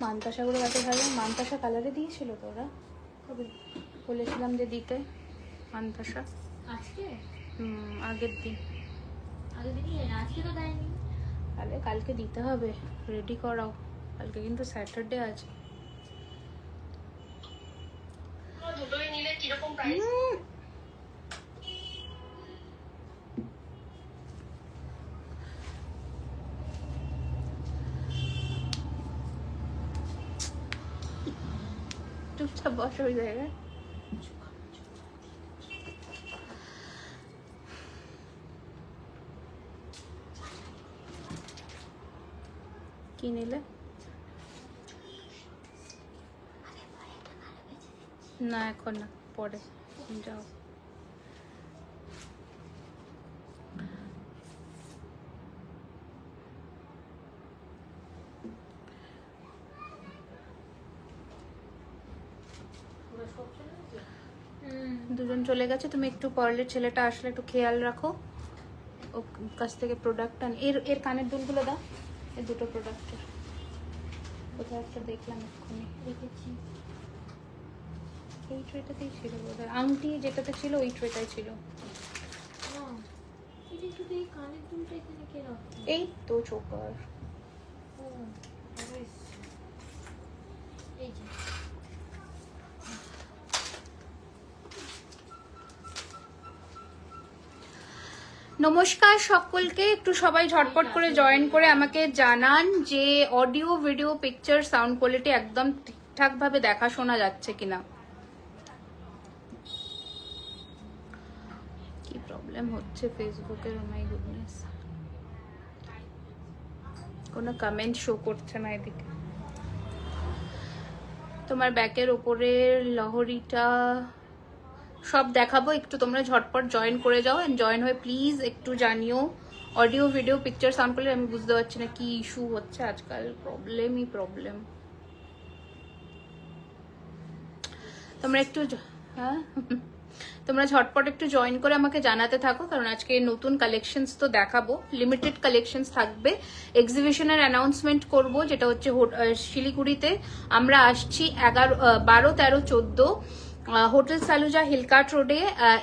মানতাসাগুলো এত ভালো, মানতাসা কালারে দিয়েছিল তো ওরা, বলেছিলাম যে দিতে মানতাসা আজকে আগের দিন, আজকে তো দেয়নি। তাহলে কালকে দিতে হবে, রেডি করাও, কালকে কিন্তু স্যাটারডে আছে। দুটোই নিলে কিরকম প্রাইস? চুপচাপ বসো ওই জায়গায়। কি নিলে? না এখন না, পরে যাও। দুজন চলে গেছে, তুমি একটু পার্লের ছেলেটা আসলে একটু খেয়াল রাখো, ও কাছ থেকে প্রোডাক্ট আন। এর কানের দুলগুলো দাও, এই দুটো প্রোডাক্টের কোথাও একটা দেখলাম এক্ষুনি, দেখেছি এই ট্রেটাতেই ছিল বোধহয়, আংটি যেটাতে ছিল ওই ট্রেটাই ছিল। কানের দুলটা এখানে কে রাখে? এই তো চোকার। এই যে নমস্কার সকলকে, একটু সবাই ঝটপট করে জয়েন করে আমাকে জানান যে audio video picture sound quality একদম ঠিকঠাক ভাবে দেখা শোনা যাচ্ছে কিনা। কি প্রবলেম হচ্ছে ফেসবুকের, ও মাই গুডনেস, কোনো কমেন্ট শো করছে না এদিকে। তোমার ব্যাকের ওপরের লহরিটা সব দেখাবো, একটু তোমরা ঝটপট জয়েন করে যাও, এন্ড জয়েন হয়ে প্লিজ একটু জানিও অডিও ভিডিও পিকচার সাউন্ড করলে। আমি বুঝতে পারছি না কি ইস্যু হচ্ছে আজকাল, প্রবলেমই প্রবলেম। তোমরা একটু হ্যাঁ তোমরা ঝটপট একটু জয়েন করে আমাকে জানাতে থাকো, কারণ আজকে নতুন কালেকশনস তো দেখাবো, লিমিটেড কালেকশনস থাকবে। এক্সিবিশনের অ্যানাউন্সমেন্ট করব, যেটা হচ্ছে শিলিগুড়িতে আমরা আসছি 12, 13, 14 হোটেল সালুজা হিলকার্ট রোডে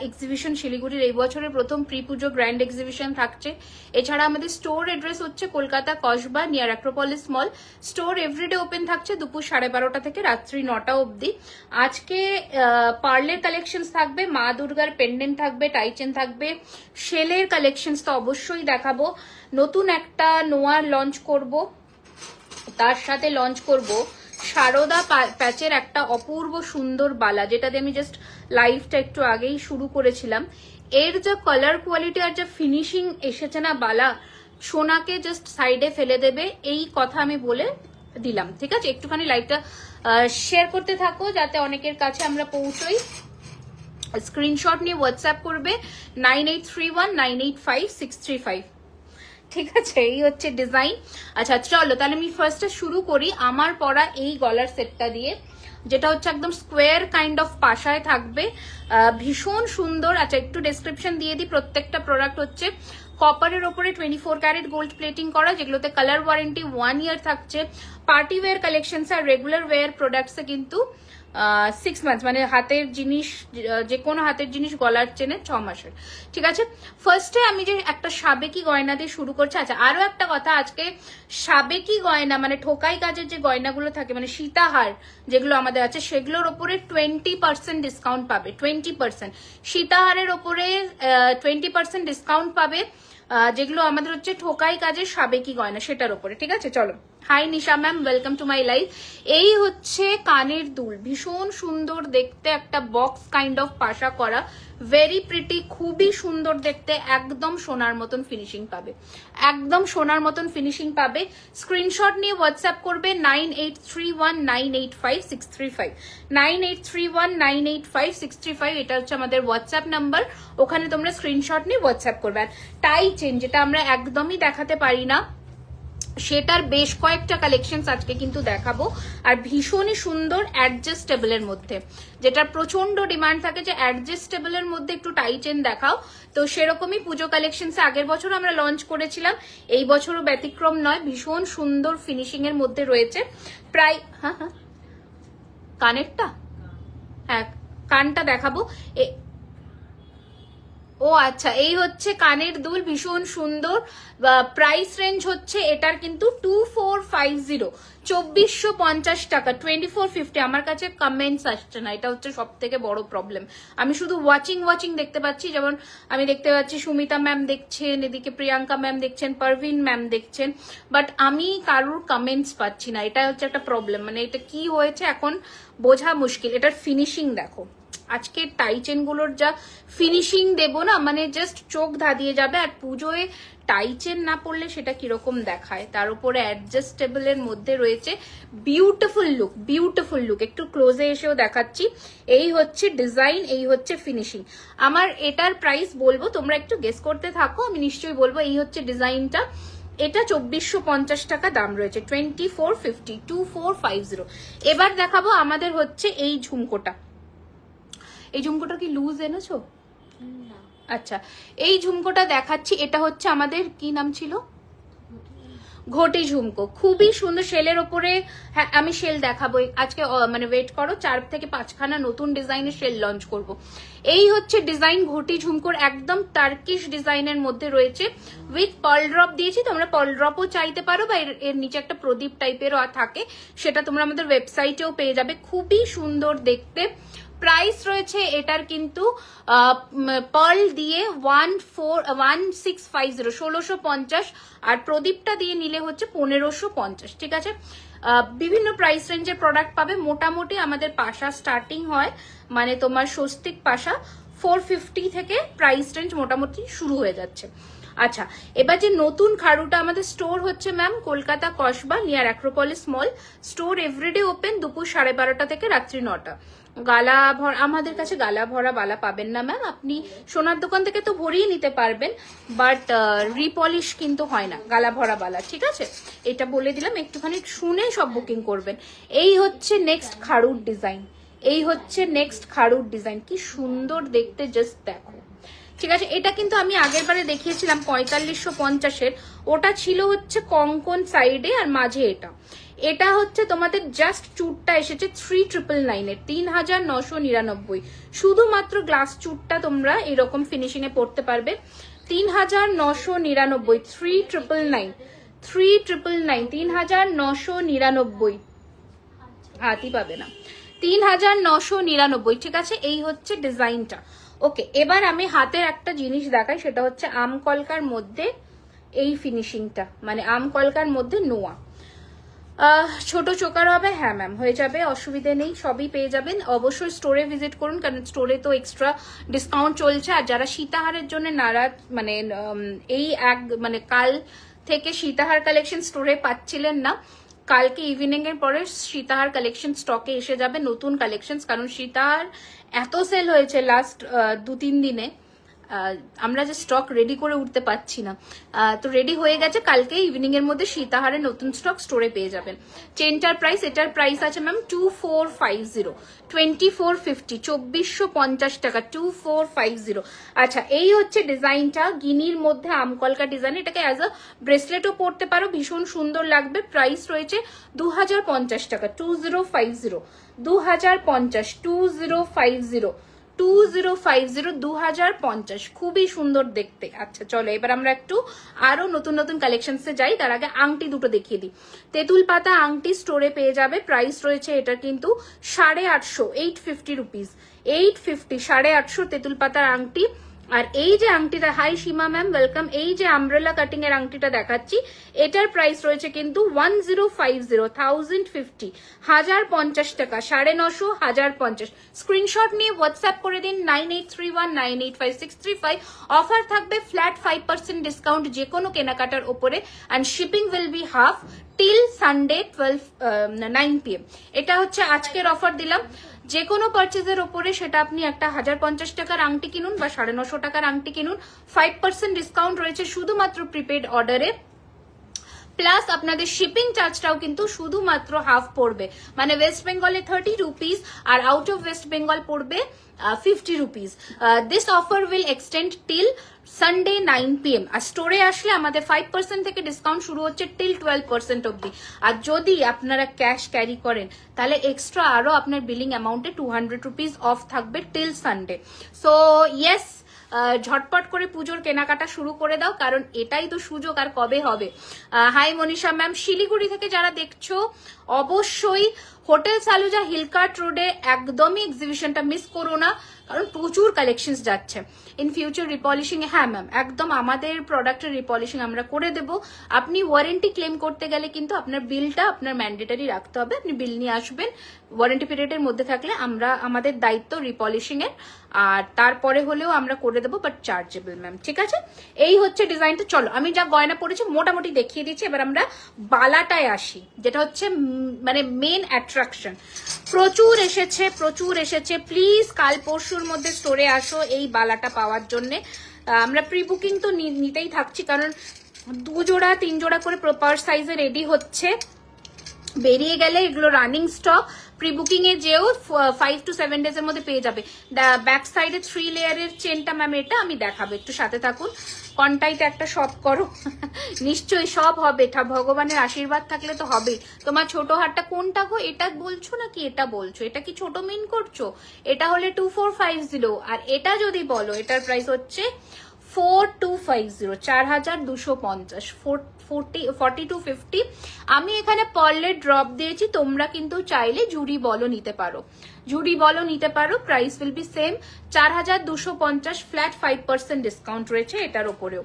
এক্সিবিশন শিলিগুড়ির এই বছরের প্রথম প্রি পুজো গ্র্যান্ড এক্সিবিশন থাকছে। এছাড়া আমাদের স্টোর অ্যাড্রেস হচ্ছে Kolkata Kasba near Acropolis mall. Store everyday open থাকছে দুপুর 12:30 থেকে রাত্রি 9টা অবধি। আজকে পার্লের কালেকশনস থাকবে, মা দুর্গার পেন্ডেন্ট থাকবে, টাইচেন থাকবে, শেলের কালেকশনস তো অবশ্যই দেখাবো। নতুন একটা নোয়ার লঞ্চ করব, তার সাথে লঞ্চ করব সারদা প্যাচের একটা অপূর্ব সুন্দর বালা, যেটা দিয়ে আমি জাস্ট লাইভটা একটু আগেই শুরু করেছিলাম। এর যা কালার কোয়ালিটি আর যা ফিনিশিং এসেছে না বালা, সোনাকে জাস্ট সাইডে ফেলে দেবে, এই কথা আমি বলে দিলাম। ঠিক আছে, একটুখানি লাইভটা শেয়ার করতে থাকো যাতে অনেকের কাছে আমরা পৌঁছই। স্ক্রিনশট নিয়ে হোয়াটসঅ্যাপ করবে 9831985635। ঠিক আছে, এই হচ্ছে ডিজাইন। আচ্ছা চলো তাহলে আমি ফার্স্টে শুরু করি আমার পরা এই গলার সেটটা দিয়ে, যেটা হচ্ছে একদম স্কোয়ার কাইন্ড অফ পাশায় থাকবে, ভীষণ সুন্দর। আচ্ছা একটু ডেসক্রিপশন দিয়ে দিই, প্রত্যেকটা প্রোডাক্ট হচ্ছে কপারের ওপরে 24 ক্যারেট গোল্ড প্লেটিং করা, যেগুলোতে কালার ওয়ারেন্টি 1 ইয়ার থাকছে। পার্টি ওয়্যার কালেকশনস আর রেগুলার ওয়্যার প্রোডাক্টসে কিন্তু 6 মান্থস, মানে হাতের জিনিস, যে কোনো হাতের জিনিস গলার চেনে 6 মাসের। ঠিক আছে, ফার্স্টে আমি যে একটা সাবেকি গয়না দিয়ে শুরু করছি। আচ্ছা আরো একটা কথা, আজকে সাবেকি গয়না মানে ঠোকাই কাজের যে গয়নাগুলো থাকে, মানে সীতাহার যেগুলো আমাদের আছে, সেগুলোর ওপরে 20% ডিসকাউন্ট পাবে। 20% সীতাহারের ওপরে 20% ডিসকাউন্ট পাবে, যেগুলো আমাদের হচ্ছে ঠোকাই কাজের সাবেকি গয়না সেটার উপরে। ঠিক আছে, চলো। Hi Nisha ma'am, welcome to my live. এই হচ্ছে কানের দুল, ভীষণ সুন্দর দেখতে, একটা বক্স কাইন্ড অফ পাশা করা, ভেরি প্রিটি, খুবই সুন্দর দেখতে, একদম সোনার মতন ফিনিশিং পাবে, একদম সোনার মতন ফিনিশিং পাবে। স্ক্রিনশট নিয়ে হোয়াটসঅ্যাপ করবে 9831985635, 9831985635, এটা হচ্ছে আমাদের হোয়াটসঅ্যাপ নাম্বার। ওখানে তোমরা স্ক্রিনশট নিয়ে হোয়াটসঅ্যাপ করবে। আর টাই চেন, যেটা আমরা একদমই দেখাতে পারি না, সেটার বেশ কয়েকটা কালেকশনস আজকে কিন্তু দেখাবো, আর ভীষণই সুন্দর অ্যাডজাস্টেবলের মধ্যে, যেটা প্রচন্ড ডিমান্ড থাকে যে অ্যাডজাস্টেবলের মধ্যে একটু টাই চেন দেখাও। তো সেরকমই পুজো কালেকশনস আগের বছর আমরা লঞ্চ করেছিলাম, এই বছরও ব্যতিক্রম নয়, ভীষণ সুন্দর ফিনিশিং এর মধ্যে রয়েছে। প্রায় হ্যাঁ হ্যাঁ কানেরটা, হ্যাঁ কানটা দেখাবো। ও আচ্ছা, এই হচ্ছে কানের দুল, ভীষণ সুন্দর। প্রাইস রেঞ্জ হচ্ছে এটার কিন্তু 2450, 2450 টাকা, 2450। আমার কাছে কমেন্টস আসছে না, এটা হচ্ছে সব থেকে বড় প্রবলেম। আমি শুধু ওয়াচিং দেখতে পাচ্ছি, যেমন আমি দেখতে পাচ্ছি সুমিতা ম্যাম দেখছেন, এদিকে প্রিয়াঙ্কা ম্যাম দেখছেন, পারভিন ম্যাম দেখছেন, বাট আমি কারুর কমেন্টস পাচ্ছি না। এটা হচ্ছে একটা প্রবলেম, মানে এটা কি হয়েছে এখন বোঝা মুশকিল। এটার ফিনিশিং দেখো, আজকে টাই চেন গুলোর যা ফিনিশিং দেবো না, মানে জাস্ট চোখ ধাঁধিয়ে যাবে। আর পুজোয় টাই চেন না পড়লে সেটা কিরকম দেখায়, তার উপরে অ্যাডজাস্টেবল এর মধ্যে রয়েছে বিউটিফুল লুক, বিউটিফুল লুক। একটু ক্লোজে এসেও দেখাচ্ছি। এই হচ্ছে ডিজাইন, এই হচ্ছে ফিনিশিং। আমার এটার প্রাইস বলবো, তোমরা একটু গেস করতে থাকো, আমি নিশ্চয়ই বলবো। এই হচ্ছে ডিজাইনটা, এটা 2450 টাকা দাম রয়েছে, 2450, 2450। এবার দেখাবো আমাদের হচ্ছে এই ঝুমকোটা। এই ঝুমকোটা কি লুজ এনেছো? না। আচ্ছা, এই ঝুমকোটা দেখাচ্ছি। এটা হচ্ছে আমাদের কি নাম ছিল, ঘটি ঝুমকো, খুবই সুন্দর শেলের ওপরে। হ্যাঁ আমি শেল দেখাবো আজকে, মানে ওয়েট করো, 4 থেকে 5খানা নতুন ডিজাইনের শেল লঞ্চ করব। এই হচ্ছে ডিজাইন ঘটি ঝুমকোর, একদম টার্কিশ ডিজাইনের মধ্যে রয়েছে, উইথ পার্ল ড্রপ দিয়েছি। তোমরা পার্ল ড্রপও চাইতে পারো, বা এর নিচে একটা প্রদীপ টাইপেরও থাকে, সেটা তোমরা আমাদের ওয়েবসাইটেও পেয়ে যাবে। খুবই সুন্দর দেখতে। প্রাইস রয়েছে এটার কিন্তু পার্ল দিয়ে 1650, 1650, আর প্রদীপটা দিয়ে নিলে হচ্ছে 1550। ঠিক আছে, বিভিন্ন প্রাইস রেঞ্জের প্রোডাক্ট পাবে। মোটামুটি আমাদের পাশা স্টার্টিং হয়, মানে তোমার স্বস্তিক পাশা 450 থেকে প্রাইস রেঞ্জ মোটামুটি শুরু হয়ে যাচ্ছে। আচ্ছা, এবার যে নতুন খাড়ুটা আমাদের স্টোর হচ্ছে ma'am Kolkata Kasba near Acropolis mall. Store everyday open দুপুর 12:30 থেকে রাত্রি 9টা। গালা ভরা, আমাদের কাছে গালা ভরা বালা পাবেন না ম্যাম। আপনি সোনার দোকান থেকে তো ভরিয়ে নিতে পারবেন, বাট রিপলিশ কিন্তু হয় না গালা ভরা বালা। ঠিক আছে, এটা বলে দিলাম, একটুখানি শুনে সব বুকিং করবেন। এই হচ্ছে নেক্সট খাড়ুর ডিজাইন, এই হচ্ছে নেক্সট খাড়ুর ডিজাইন, কি সুন্দর দেখতে, জাস্ট দেখো। ঠিক আছে, এটা কিন্তু আমি আগের বারে দেখিয়েছিলাম 4550-এর, ওটা ছিল হচ্ছে কঙ্কন সাইডে আর মাঝে এটা। এটা হচ্ছে তোমাদের জাস্ট চুটটা এসেছে 3999-এর, 3999, শুধুমাত্র গ্লাস চুটটা তোমরা এরকম ফিনিশিং এ পড়তে পারবে। 3999, 3999, 3999, হাতই পাবে না, 3999। ঠিক আছে, এই হচ্ছে ডিজাইনটা। ওকে, এবার আমি হাতের একটা জিনিস দেখাই, সেটা হচ্ছে আম কলকার মধ্যে এই ফিনিশিংটা, মানে আম কলকার মধ্যে নোয়া। ছোট চোকার হবে, হ্যাঁ ম্যাম হয়ে যাবে, অসুবিধে নেই, সবই পেয়ে যাবেন। অবশ্যই স্টোরে ভিজিট করুন, কারণ স্টোরে তো এক্সট্রা ডিসকাউন্ট চলছে। আর যারা সীতাহারের জন্য নারাজ, মানে এই মানে কাল থেকে সীতাহার কালেকশন স্টোরে পাচ্ছিলেন না, কালকে ইভিনিং এর পরে সীতাহার কালেকশন স্টকে এসে যাবে, নতুন কালেকশন। কারণ সীতাহার এত সেল হয়েছে লাস্ট 2-3 দিনে, আমরা যে স্টক রেডি করে উঠতে পারছি না। তো রেডি হয়ে গেছে, কালকে ইভিনিং এর মধ্যে সীতাহারের নতুন স্টক স্টোরে পেয়ে যাবেন। চেনটার প্রাইস, এটার প্রাইস আছে ম্যাম 2450, 2450, 2450 টাকা, 2450। আচ্ছা, এই হচ্ছে ডিজাইনটা, গিনির মধ্যে আমকলকা ডিজাইন। এটাকে অ্যাজ আ ব্রেসলেটও পরতে পারো, ভীষণ সুন্দর লাগবে। প্রাইস রয়েছে 2050 টাকা, 2050, 2050, 2050, 2050, 2050, খুবই সুন্দর দেখতে। আচ্ছা চলো, এবার আমরা একটু আরো নতুন নতুন কালেকশনসে যাই। তার আগে আংটি দুটো দেখিয়ে দিই। তেঁতুল পাতা আংটি স্টোরে পেয়ে যাবে, প্রাইস রয়েছে এটা কিন্তু 850, 850 রুপিস, 850, 850 তেঁতুল পাতার আংটি। আর এই যে আংটিটা, হাই সীমা ম্যাম ওয়েলকাম, এই যে আমব্রেলা কাটিং এর আংটিটা দেখাচ্ছি, এটার প্রাইস রয়েছে কিন্তু 1050, 1050, 1050 টাকা, 950, 1050। স্ক্রিনশট নিয়ে হোয়াটসঅ্যাপ করে দিন 9831985635। অফার থাকবে ফ্ল্যাট 5% ডিসকাউন্ট যে কোনো কেনাকাটার ওপরে, and shipping will be half till Sunday 9 PM। এটা হচ্ছে আজকের অফার দিলাম। যে কোনো পারচেজের ওপরে সেটা আপনি একটা 1050 টাকার আংটি কিনুন বা 950 টাকার আংটি কিনুন, 5% ডিসকাউন্ট রয়েছে শুধুমাত্র প্রিপেড অর্ডারে। প্লাস আপনাদের শিপিং চার্জটাও কিন্তু শুধুমাত্র হাফ পড়বে, মানে ওয়েস্ট বেঙ্গলে 30 রুপিস আর আউট অফ ওয়েস্ট বেঙ্গল পড়বে 50 rupees. This offer will extend till Sunday 9 PM। আর স্টোরে আসলে আমাদের 5% থেকে ডিসকাউন্ট শুরু হচ্ছে টিল 12% অব্দি। আর যদি আপনারা ক্যাশ ক্যারি করেন তাহলে এক্সট্রা আরো আপনার বিলিং অ্যামাউন্টে 200 রুপিস অফ থাকবে টিল সানডে। সো ইয়েস, ঝটপট করে পুজোর কেনাকাটা শুরু করে দাও, কারণ এটাই তো সুযোগ, আর কবে হবে। হাই মনীষা ম্যাম, শিলিগুড়ি থেকে যারা দেখছো অবশ্যই হোটেল সালুজা হিলকার্ট রোডে একদমই এক্সিবিশনটা মিস করো না, কারণ প্রচুর কালেকশন যাচ্ছে। ইন ফিউচার রিপলিশিং, হ্যাঁ ম্যাম একদম আমাদের প্রোডাক্টের রিপলিশিং আমরা করে দেব। আপনি ওয়ারেন্টি ক্লেম করতে গেলে কিন্তু আপনার বিলটা আপনার ম্যান্ডেটারি রাখতে হবে, আপনি বিল নিয়ে আসবেন। ওয়ারেন্টি পিরিয়ডের মধ্যে থাকলে আমাদের দায়িত্ব রিপলিশিং এর, আর তারপরে হলেও আমরা করে দেবো, বাট চার্জেবল ম্যাম, ঠিক আছে। এই হচ্ছে ডিজাইনটা। চলো আমি যা গয়না পরেছি মোটামুটি দেখিয়ে দিচ্ছি, এবার আমরা বালাটায় আসি, যেটা হচ্ছে মানে মেন অ্যাট্রাকশন। প্রচুর এসেছে। প্লিজ কাল পরশুর মধ্যে স্টোরে আসো এই বালাটা পাওয়ার জন্য। আমরা প্রি বুকিং তো নিতেই থাকছি, কারণ 2 জোড়া 3 জোড়া করে প্রপার সাইজে রেডি হচ্ছে। বেরিয়ে গেলে এগুলো রানিং স্টক, প্রি বুকিং এ যেও 5 to 7 ডেজ এর মধ্যে পেয়ে যাবে। ব্যাক সাইডে 3 লেয়ারের চেনটা ম্যাম এটা আমি দেখাবো, একটু সাথে থাকুন। কন্টাইতে একটা শপ করো, নিশ্চয়ই সব হবে, ভগবানের আশীর্বাদ থাকলে তো হবেই। তোমার ছোট হারটা কোনটা গো, এটা বলছো নাকি এটা বলছো? এটা কি ছোট মিন করছো? এটা হলে 2450, আর এটা যদি বলো এটার প্রাইস হচ্ছে 4250, 4250, 4250। আমি এখানে পার্লের ড্রপ দিয়েছি, তোমরা কিন্তু চাইলে জুড়ি বলো নিতে পারো। Price will be same, 4250 flat 5% discount রয়েছে এটার উপরেও।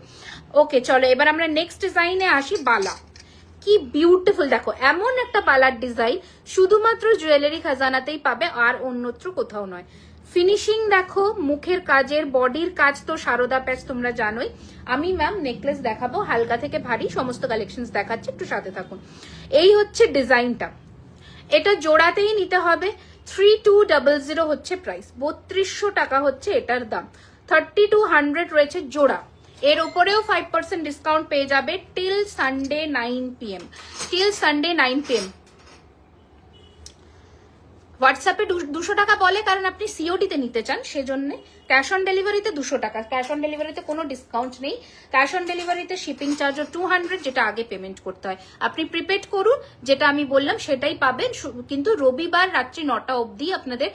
ওকে চলো এবার আমরা নেক্সট ডিজাইনে আসি। বালা কি বিউটিফুল, দেখো এমন একটা বালার ডিজাইন শুধুমাত্র জুয়েলারি খাজানাতেই পাবে, আর অন্যত্র কোথাও নয়। ফিনিশিং দেখো, মুখের কাজের, বডির কাজ তো সারদা প্যাচ তোমরা জানোই। আমি ম্যাম নেকলেস দেখাবো, হালকা থেকে ভারী সমস্ত কালেকশন দেখাচ্ছি, একটু সাথে থাকুন। এই হচ্ছে ডিজাইনটা, এটা জোড়াতেই নিতে হবে। 3200 হচ্ছে প্রাইস, 3200 টাকা হচ্ছে এটার দাম। 3200 রয়েছে জোড়া, এর উপরেও 5% ডিসকাউন্ট পেয়ে যাবে টিল সানডে 9 PM। হোয়াটসঅ্যাপে 200 টাকা বলে, কারণ আপনি সিওডি তে নিতে চান, সেজন্য। ক্যাশ অন ডেলিভারিতে 200 টাকা, ক্যাশ অন ডেলিভারিতে কোনো ডিসকাউন্ট নেই। ক্যাশ অন ডেলিভারিতে শিপিং চার্জও 200, যেটা আগে পেমেন্ট করতে হয়। আপনি প্রিপেড করুন, যেটা আমি বললাম সেটাই পাবেন, কিন্তু রবিবার রাত্রি 9টা অবধি আপনাদের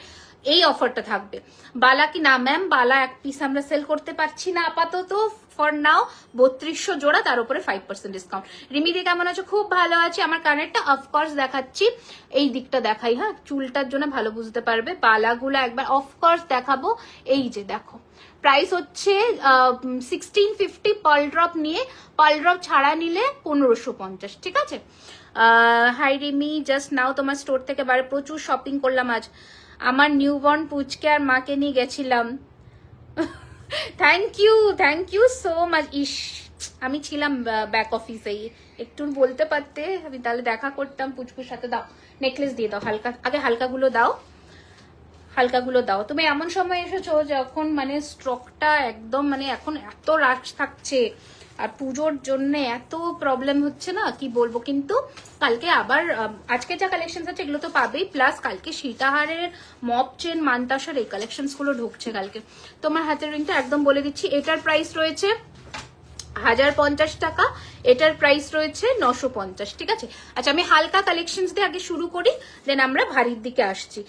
এই অফারটা থাকবে। বালা কি না ম্যাম, বালা এক পিস আমরা সেল করতে পারছি না আপাতত, ফর নাও 3200 জোড়া, তার উপরে 5% ডিসকাউন্ট। রিমিদি কেমন আছো? খুব ভালো আছি। আমার কানেরটা অফকোর্স দেখাচ্ছি, এই দিকটা দেখাই, হ্যাঁ চুলটার জন্য ভালো বুঝতে পারবে। বালাগুলো একবার অফকোর্স দেখাবো, এই যে দেখো প্রাইস হচ্ছে 1650 পার্ল ড্রপ নিয়ে, পার্ল ড্রপ ছাড়া নিলে 1550, ঠিক আছে। হাই রিমি, জাস্ট নাও তোমার স্টোর থেকে বাইরে প্রচুর শপিং করলাম আজ। আমার নিউবর্ন পুচকে আর মাকে নিয়ে গেছিলাম। Thank you so much. ইস আমি ছিলাম ব্যাক অফিসেই, একটু বলতে পারতে, আমি তাহলে দেখা করতাম পুচকুর সাথে। দাও নেকলেস দিয়ে দাও, আগে হালকাগুলো দাও। তুমি এমন সময় এসেছো যখন মানে স্টকটা একদম মানে এখন এত রাশ থাকছে, আর পুজোর জন্য এত প্রবলেম হচ্ছে না কি বলবো। কিন্তু কালকে আবার আজকে যা কালেকশন আছে এগুলো তো পাবেই, প্লাস কালকে সীতাহারের, মপ চেন, মান্তাসার এই কালেকশন গুলো ঢুকছে কালকে। তোমার হাতের রিংটা একদম বলে দিচ্ছি, এটার প্রাইস রয়েছে 1050 টাকা, এটার প্রাইস রয়েছে 950, ঠিক আছে। আচ্ছা আমি হালকা কালেকশন দিয়ে আগে শুরু করি, দেন আমরা ভারীর দিকে আসছি।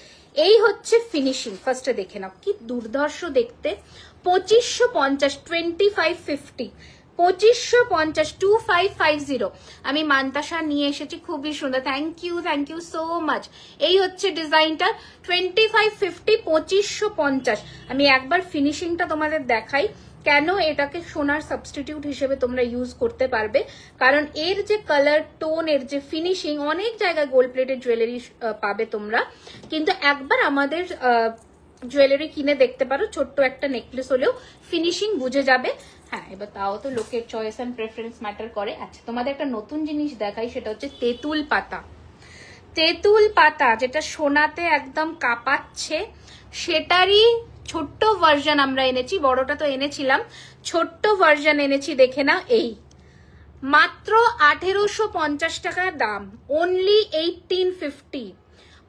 এই হচ্ছে ফিনিশিং, ফার্স্টে দেখে নাও কি দুর্ধর্ষ দেখতে। 2550, 2550, 2550, আমি মান্তাসা নিয়ে এসেছি, খুবই সুন্দর। Thank you so much. এই হচ্ছে ডিজাইনটা 2550, 2550। আমি একবার ফিনিশিংটা তোমাদের দেখাই, কেন এটাকে সোনার সাবস্টিটিউট হিসেবে তোমরা ইউজ করতে পারবে, কারণ এর যে কালার টোন, এর যে ফিনিশিং, অনেক জায়গায় গোল্ড প্লেটেড জুয়েলারি পাবে তোমরা, কিন্তু একবার আমাদের জুয়েলারি কিনে দেখতে পারো, ছোট্ট একটা নেকলেস হলেও ফিনিশিং বুঝে যাবে। হ্যাঁ এবার তাও তো লোকের চয়েস অ্যান্ড প্রেফারেন্স ম্যাটার করে। আচ্ছা তোমাদের একটা নতুন জিনিস দেখাই, সেটা হচ্ছে তেঁতুল পাতা, যেটা সোনাতে একদম কাঁপাচ্ছে, সেটারই ছোট্ট ভার্জন আমরা এনেছি, বড়টা তো এনেছিলাম, ছোট্ট ভার্জন এনেছি, দেখে না। এই মাত্র 1850 টাকার দাম, অনলি 1850।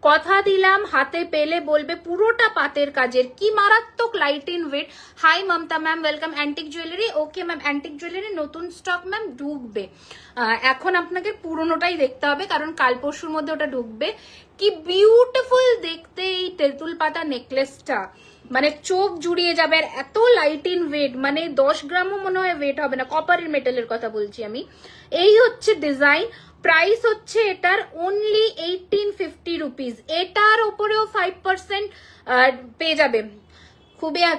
কথা দিলাম হাতে পেলে বলবে পুরোটা পাতের কাজের, কি মারাত্মক light in weight. Hi Mamata ma'am, welcome. Antique jewellery, okay ma'am, antique jewellery নতুন স্টক ম্যাম ঢুকবে। এখন আপনাকে পুরোনোটাই দেখতে হবে, কারণ কাল পরশুর মধ্যে ওটা ঢুকবে। কি বিউটিফুল দেখতে এই তেঁতুল পাতা নেকলেসটা, মানে চোখ জুড়িয়ে যাবে। আর এত লাইট ইন ওয়েট, মানে 10 গ্রামও মনে হয় ওয়েট হবে না, কপারের মেটালের কথা বলছি আমি। এই হচ্ছে ডিজাইন, প্রাইস হচ্ছে এটার অনলি 1850 রুপিস। এটার ওপরেও 5% পেয়ে যাবে।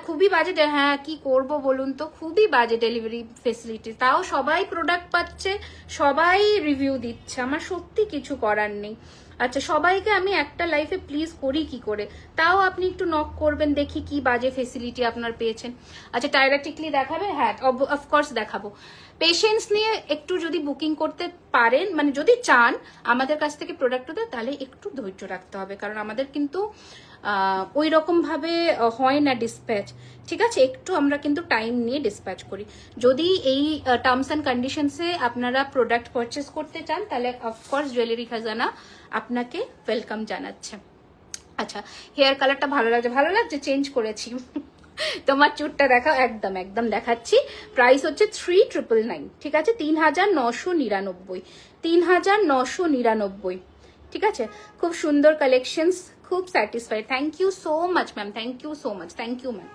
খুবই বাজে, হ্যাঁ কি করব বলুন তো, খুবই বাজে ডেলিভারি ফেসিলিটি। তাও সবাই প্রোডাক্ট পাচ্ছে, সবাই রিভিউ দিচ্ছে, আমার সত্যি কিছু করার নেই। আচ্ছা, সবাইকে আমি একটা লাইফে প্লিজ করি কি করে, তাও আপনি একটু নক করবেন, দেখি কি বাজে ফেসিলিটি আপনার পেয়েছেন। আচ্ছা, টায়রা টিকলি দেখাবে? হ্যাঁ অফকোর্স দেখাবো। পেশেন্স নিয়ে একটু যদি বুকিং করতে পারেন, মানে যদি চান আমাদের কাছ থেকে প্রোডাক্ট হতে, তাহলে একটু ধৈর্য রাখতে হবে, কারণ আমাদের কিন্তু ওই রকম ভাবে হয় না ডিসপ্যাচ, ঠিক আছে? একটু আমরা কিন্তু টাইম নিয়ে ডিসপ্যাচ করি। যদি এই টার্মস অ্যান্ড কন্ডিশনসে আপনারা প্রোডাক্ট পারচেস করতে চান, তাহলে অফকোর্স জুয়েলারি খাজানা আপনাকে ওয়েলকাম জানাচ্ছে। আচ্ছা, হেয়ার কালারটা ভালো লাগছে, চেঞ্জ করেছি। তোমার চুটটা দেখাও। একদম একদম দেখাচ্ছি। প্রাইস হচ্ছে 3999, ঠিক আছে? 3999, 3999, ঠিক আছে? খুব সুন্দর কালেকশনস, খুব satisfied. Thank you so much ma'am, thank you so much, thank you ma'am.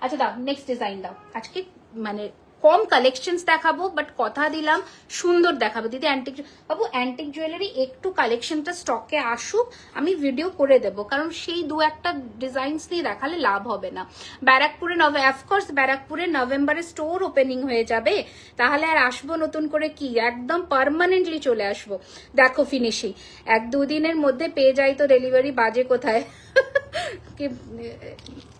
আচ্ছা দাও, নেক্সট ডিজাইন দাও। আজকে মানে কম কালেকশনস দেখাবো, বাট কথা দিলাম সুন্দর দেখাবো। দিদি অ্যান্টিক বাবু, অ্যান্টিক জুয়েলারি একটু কালেকশনটা স্টকে আসুক, আমি ভিডিও করে দেবো, কারণ সেই দু একটা ডিজাইনস নিয়ে দেখালে লাভ হবে না। ব্যারাকপুরে অফকোর্স ব্যারাকপুরে নভেম্বরে স্টোর ওপেনিং হয়ে যাবে, তাহলে আর আসবো নতুন করে কি, একদম পার্মানেন্টলি চলে আসবো। দেখো ফিনিশিং 1-2 দিনের মধ্যে পেয়ে যাই তো ডেলিভারি, বাজে কোথায়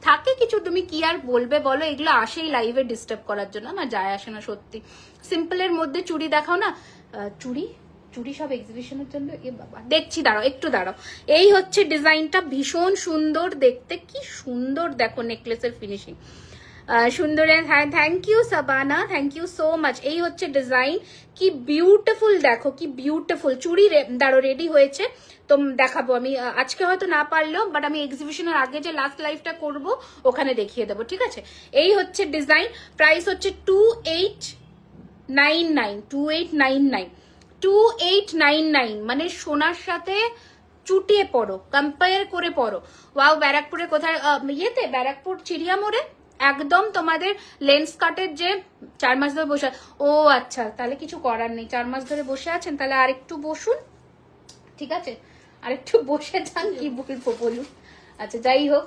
থাকে কিছু, তুমি কি আর বলবে বলো, এগুলো আসেই লাইভে ডিস্টার্ব করার জন্য, আমার যায় আসে না সত্যি। সিম্পলের মধ্যে চুড়ি দেখাও না, চুড়ি সব এক্সিবিশনের জন্য। এ বাবা, দেখছি, দাঁড়াও একটু দাঁড়াও। এই হচ্ছে ডিজাইনটা, ভীষণ সুন্দর দেখতে, কি সুন্দর দেখো নেকলেসের ফিনিশিং, সুন্দর। হ্যাঁ, thank you Shabana, thank you so much. এই হচ্ছে ডিজাইন, কি বিউটিফুল দেখো, কি বিউটিফুল। চুড়ি দাঁড়ো রেডি হয়েছে, তো দেখাবো আমি আজকে হয়তো না পারলেও, বাট আমি এক্সিবিশনের আগে যে লাস্ট লাইভটা করব ওখানে দেখিয়ে দেবো, ঠিক আছে? এই হচ্ছে ডিজাইন, প্রাইস হচ্ছে 2899, মানে সোনার সাথে চুটিয়ে পড়ো, কম্পেয়ার করে পড়ো। ওয়াও, ব্যারাকপুরে কোথায়? ইয়েতে ব্যারাকপুর চিড়িয়া মোড়ে, একদম তোমাদের লেন্স কাটের যে 4 মাস ধরে বসে। ও আচ্ছা, তাহলে কিছু করার নেই, 4 মাস ধরে বসে আছেন, তাহলে আর একটু বসুন, ঠিক আছে? আর একটু বসে যান, কি বলবো বলুন। আচ্ছা, যাই হোক,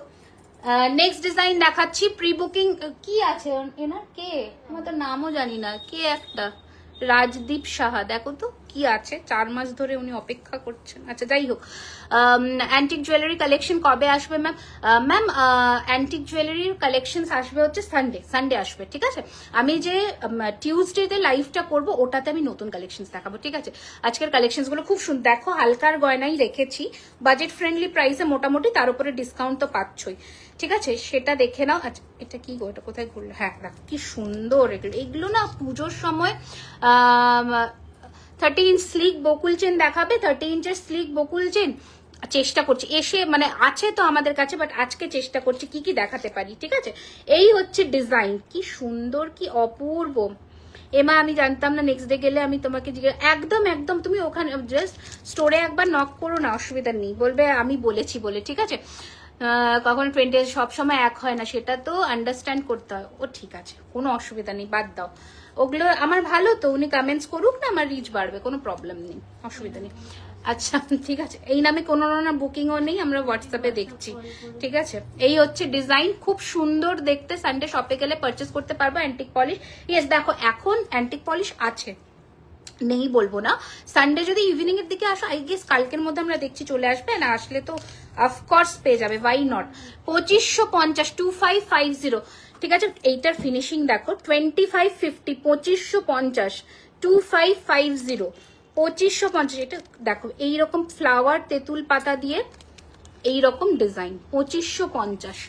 নেক্সট ডিজাইন দেখাচ্ছি। প্রি বুকিং কি আছে এনার, কে? আমার তো নামও জানি না, কে একটা রাজদীপ সাহা, দেখো তো কি আছে, 4 মাস ধরে উনি অপেক্ষা করছেন। আচ্ছা, যাই হোক, অ্যান্টিক জুয়েলারি কালেকশন কবে আসবে ম্যাম? ম্যাম, অ্যান্টিক জুয়েলারির কালেকশন আসবে হচ্ছে সানডে আসবে, ঠিক আছে? আমি যে টিউসডেতে লাইভটা করব, ওটাতে আমি নতুন কালেকশন দেখাবো, ঠিক আছে? আজকের কালেকশন গুলো খুব সুন্দর, দেখো হালকার গয়নাই রেখেছি, বাজেট ফ্রেন্ডলি প্রাইসে মোটামুটি, তার উপরে ডিসকাউন্ট তো পাচ্ছই, ঠিক আছে? সেটা দেখে নাও। আচ্ছা, এটা কি গো, এটা কোথায় ঘুরলো? হ্যাঁ, দেখো কি সুন্দর এগুলো না পুজোর সময়। 30 ইঞ্চ স্লিক বকুল চেন দেখাবে, 30 ইঞ্চের স্লিক বকুল চেন চেষ্টা করছি এসে, মানে আছে তো আমাদের কাছে, বাট আজকে চেষ্টা করছি কি কি দেখাতে পারি, ঠিক আছে? এই হচ্ছে ডিজাইন, কি সুন্দর, কি অপূর্ব। এমা, আমি জানতাম না, নেক্সট ডে গেলে আমি তোমাকে একদম একদম, তুমি ওখানে জাস্ট স্টোরে একবার নক করো না, অসুবিধা নেই, বলবে আমি বলেছি বলে, ঠিক আছে? কখন 20 সবসময় এক হয় না, সেটা তো আন্ডারস্ট্যান্ড করতে হয়। ও ঠিক আছে, কোনো অসুবিধা নেই, বাদ দাও ওগুলো, আমার ভালো তো, উনি কমেন্টস করুক না, আমার রিচ বাড়বে, কোনো প্রবলেম নেই, অসুবিধা নেই। আচ্ছা, ঠিক আছে, এই নামে কোনো না বুকিংও নেই, আমরা হোয়াটসঅ্যাপে দেখছি, ঠিক আছে? এই হচ্ছে ডিজাইন, খুব সুন্দর দেখতে, সানডে শপে গেলে পারচেস করতে পারবো। অ্যান্টিক পলিশ, ইয়েস দেখো এখন অ্যান্টিক পলিশ আছে, নেই বলবো না। সানডে যদি ইভিনিং এর দিকে আসো, আই গেস কালকের মধ্যে আমরা দেখছি চলে আসবে, না আসলে তো অফকোর্স পেয়ে যাবে, ওয়াই নট। 2550, 2550, ঠিক আছে? এইটার ফিনিশিং দেখো, 2550, 2550, 2550, 2550, এটা দেখো এইরকম ফ্লাওয়ার তেঁতুল পাতা দিয়ে এইরকম ডিজাইন, 2550।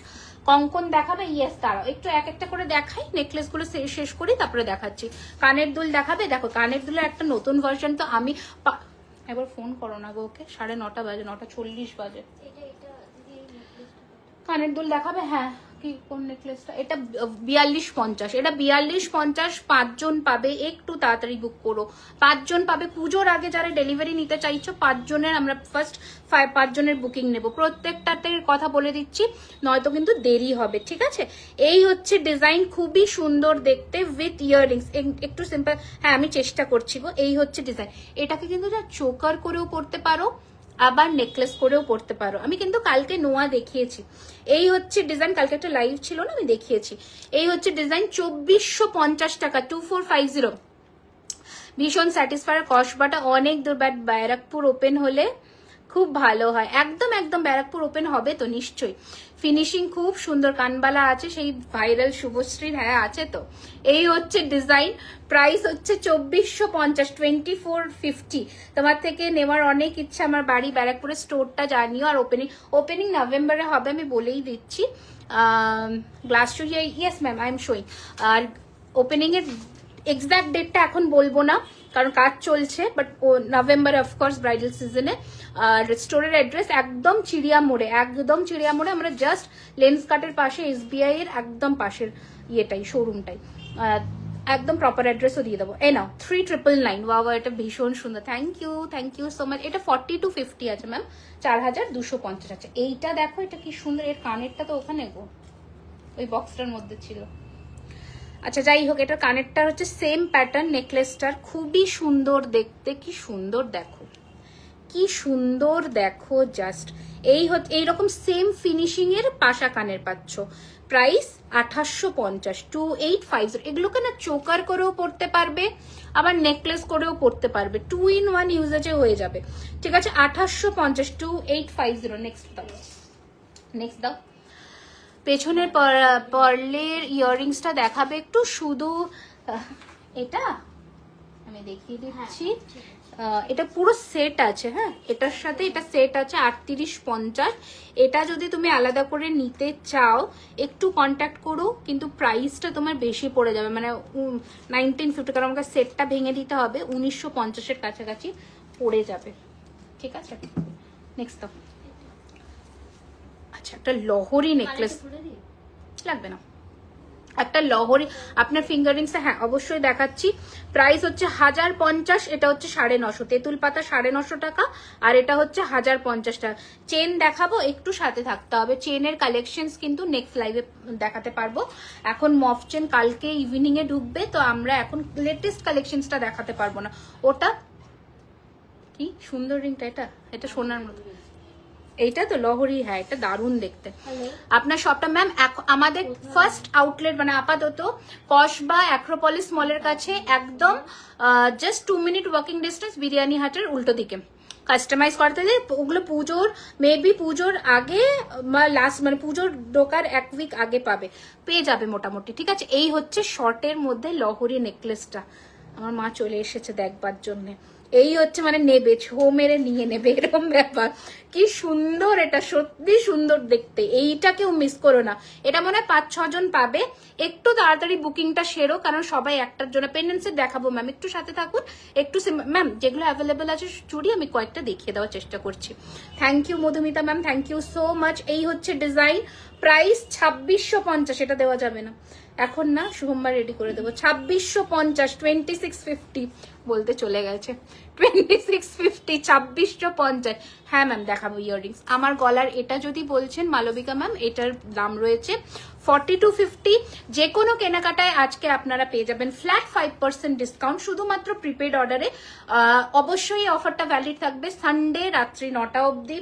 কঙ্কন দেখাবে? ইয়েস, তারাও একটু এক একটা করে দেখাই, নেকলেস গুলো শেষ করি, তারপরে দেখাচ্ছি। কানের দুল দেখাবে? দেখো কানের দুলের একটা নতুন ভার্সন তো আমি একবার ফোন করো না গো ওকে, 9:30 বাজে, 9:40 বাজে। এটা দিদি এই নেকলেসটা কানের দুল দেখাবে? হ্যাঁ, কি কোন নেকলেসটা? এটা 4250, এটা 4250, 5 জন পাবে, একটু তাড়াতাড়ি বুক করো। 5 জন পাবে, পুজোর আগে যারা ডেলিভারি নিতে চাইছো 5 জনের আমরা ফার্স্ট 5 জনের বুকিং নেব, প্রত্যেকটাতে কথা বলে দিচ্ছি, নয়তো কিন্তু দেরি হবে, ঠিক আছে? এই হচ্ছে ডিজাইন, খুবই সুন্দর দেখতে উইথ ইয়াররিংস, একটু সিম্পল, হ্যাঁ আমি চেষ্টা করছি গো। এই হচ্ছে ডিজাইন, এটাকে কিন্তু যা চোকার করেও পড়তে পারো, আবার নেকলেস করেও পড়তে পারো। আমি কিন্তু কালকে নোয়া দেখিয়েছি। এই হচ্ছে ডিজাইন, কালকে একটা লাইভ ছিল না, আমি দেখিয়েছি। এই হচ্ছে ডিজাইন, 2450 টাকা, 2450। ভীষণ স্যাটিসফাই, কসবাটা অনেক দূর, বাট ব্যারাকপুর ওপেন হলে খুব ভালো হয়। একদম একদম ব্যারাকপুর ওপেন হবে তো নিশ্চয়ই। ফিনিশিং খুব সুন্দর, কানবালা আছে সেই ভাইরাল শুভশ্রীর, হ্যাঁ আছে তো। এই হচ্ছে ডিজাইন, প্রাইস হচ্ছে 2450, 2450। তোমার থেকে নেওয়ার অনেক ইচ্ছা, আমার বাড়ি ব্যারাকপুরের, স্টোরটা জানিও। আর ওপেনিং নভেম্বরে হবে, আমি বলেই দিচ্ছি। Glass show, yes ma'am I am showing. আর ওপেনিং এর এক্সাক্ট ডেটটা এখন বলবো না, কারণ কাজ চলছে, বাট নভেম্বরে অফকোর্স ব্রাইডাল সিজনে। আর স্টোরের অ্যাড্রেস একদম চিড়িয়া মোড়ে, একদম চিড়িয়া মোড়ে, আমরা জাস্ট লেন্স কাটের পাশে, SBI এর একদম পাশের ইয়েটাই, শোরুমটাই, একদম প্রপার অ্যাড্রেসও দিয়ে দেবো। এই নাও 3999, বাবা এটা ভীষণ সুন্দর, থ্যাংক ইউ সো মাচ। এটা 40 to 50 আছে ম্যাম, 4250 আছে। এইটা দেখো, এটা কি সুন্দর, এর কানেরটা তো ওখানে গো, ওই বক্সটার মধ্যে ছিল। আচ্ছা যাই হোক, এটার কানেরটা হচ্ছে সেম প্যাটার্ন নেকলেসটার, খুবই সুন্দর দেখতে, কি সুন্দর দেখো, কি সুন্দর দেখো জাস্ট। এইরকম সেম ফিনিশিং এর পাশা কানের পাচ্ছ, প্রাইস 2850, 2850। এগুলোকে না চোকার করেও পড়তে পারবে, আবার নেকলেস করেও পড়তে পারবে, 2 in 1 ইউজেজে হয়ে যাবে, ঠিক আছে? 2850, 2850। নেক্সট দাও। পেছনের পার্লের ইয়াররিংসটা দেখাবে একটু, শুধু এটা আমি দেখিয়ে দিচ্ছি। এটা পুরো সেট আছে, হ্যাঁ এটার সাথে এটা সেট আছে 3850। এটা যদি তুমি আলাদা করে নিতে চাও একটু কন্ট্যাক্ট করো, কিন্তু প্রাইসটা তোমার বেশি পড়ে যাবে, মানে 1950, কারণ আমাকে সেটটা ভেঙে দিতে হবে, 1950-এর কাছাকাছি পড়ে যাবে, ঠিক আছে? নেক্সট দাও। আচ্ছা, একটা লহরি নেকলেস লাগবে না, একটা লহরি আপনার ফিঙ্গারিংসে, হ্যাঁ অবশ্যই দেখাচ্ছি। প্রাইস হচ্ছে 1050, এটা হচ্ছে 950, তেঁতুল পাতা 950 টাকা, আর এটা হচ্ছে 1050 টাকা। চেন দেখাবো, একটু সাথে থাকতে হবে। চেনের কালেকশনস কিন্তু নেক্সট লাইভে দেখাতে পারবো, এখন মফ চেন কালকে ইভিনিং এ ঢুকবে, তো আমরা এখন লেটেস্ট কালেকশনসটা দেখাতে পারবো না। ওটা কি সুন্দর রিংটা, এটা সোনার মতো, এইটা তো লহরি, হ্যাঁ এটা দারুণ দেখতে। আপনার শপটা ম্যাম আমাদের ফার্স্ট আউটলেট, মানে আপাতত কসবা অ্যাক্রোপলিস মলের কাছে, একদম just 2 minute walking distance, biryani হাটের উল্টো দিকে। কাস্টমাইজ করতে দিই ওগুলো পুজোর, মেবি পুজোর আগে বা লাস্ট, মানে পুজোর ঢোকার 1 উইক আগে পেয়ে যাবে মোটামুটি, ঠিক আছে? এই হচ্ছে শর্টের মধ্যে লহরি নেকলেসটা, আমার মা চলে এসেছে দেখবার জন্যে। এই হচ্ছে মানে নেবে, ছো মেরে নিয়ে নেবে, এরকম ব্যাপার। কি সুন্দর, এটা সত্যি সুন্দর দেখতে, এইটা কেউ মিস করো না। এটা মনে হয় 5-6 জন পাবে, একটু তাড়াতাড়ি বুকিংটা সেরো, কারণ সবাই একটার জন্য। পেন্ডেন্টসের দেখাবো ম্যাম, একটু সাথে থাকুন, একটু ম্যাম যেগুলো অ্যাভেলেবেল আছে চুড়ি আমি কয়েকটা দেখিয়ে দেওয়ার চেষ্টা করছি। Thank you Madhumita ma'am, thank you so much. এই হচ্ছে ডিজাইন, প্রাইস 2650, এটা দেওয়া যাবে না এখন না, সোমবার রেডি করে দেবো। 2650, 2650 বলতে চলে গেছে, 2650, 2650। হ্যাঁ ম্যাম দেখাবো ইয়াররিংস। আমার গলার এটা যদি বলছেন মালবিকা ম্যাম, এটার দাম রয়েছে 40 to 50। যে কোনো কেনাকাটায় আজকে আপনারা পেয়ে যাবেন ফ্ল্যাট 5% ডিসকাউন্ট, শুধুমাত্র প্রিপেড অর্ডারে। অবশ্যই অফারটা ভ্যালিড থাকবে সানডে রাত্রি 9টা অবধি।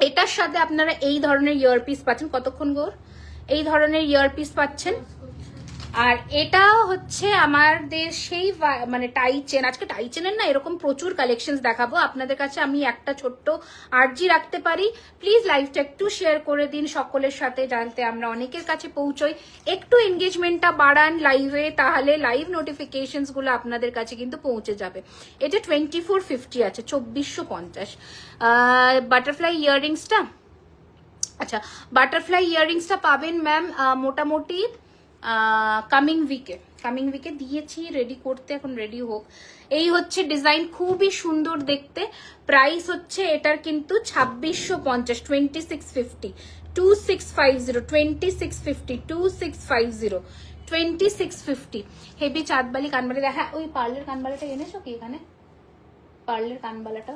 এটার সাথে আপনারা এই ধরনের ইয়ারপিস পাচ্ছেন, কতক্ষণ গোর, এই ধরনের ইয়ারপিস পাচ্ছেন। আর এটা হচ্ছে আমাদের সেই মানে টাই চেন, আজকে টাই চেনের না এরকম প্রচুর কালেকশন দেখাবো আপনাদের কাছে। আমি একটা ছোট্ট আর্জি রাখতে পারি, প্লিজ লাইভটা একটু শেয়ার করে দিন সকলের সাথে, যাতে আমরা অনেকের কাছে পৌঁছই। একটু এনগেজমেন্টটা বাড়ান লাইভে, তাহলে লাইভ নোটিফিকেশনস গুলো আপনাদের কাছে কিন্তু পৌঁছে যাবে। এটা 2450 আছে, 2450। বাটারফ্লাই ইয়াররিংসটা, আচ্ছা বাটারফ্লাই ইয়াররিংসটা পাবেন ম্যাম মোটামুটি কামিং উইকে, কামিং উইকে দিয়েছি রেডি করতে, এখন রেডি হোক। এই হচ্ছে ডিজাইন, খুবই সুন্দর দেখতে। প্রাইস হচ্ছে এটার কিন্তু 2650, 2650, 2650, 2650, 2650, 2650। হেভি চাঁদবালি কানবালি। হ্যাঁ, ওই পার্লের কানবালাটা এনেছো কি এখানে? পার্লের কানবালাটা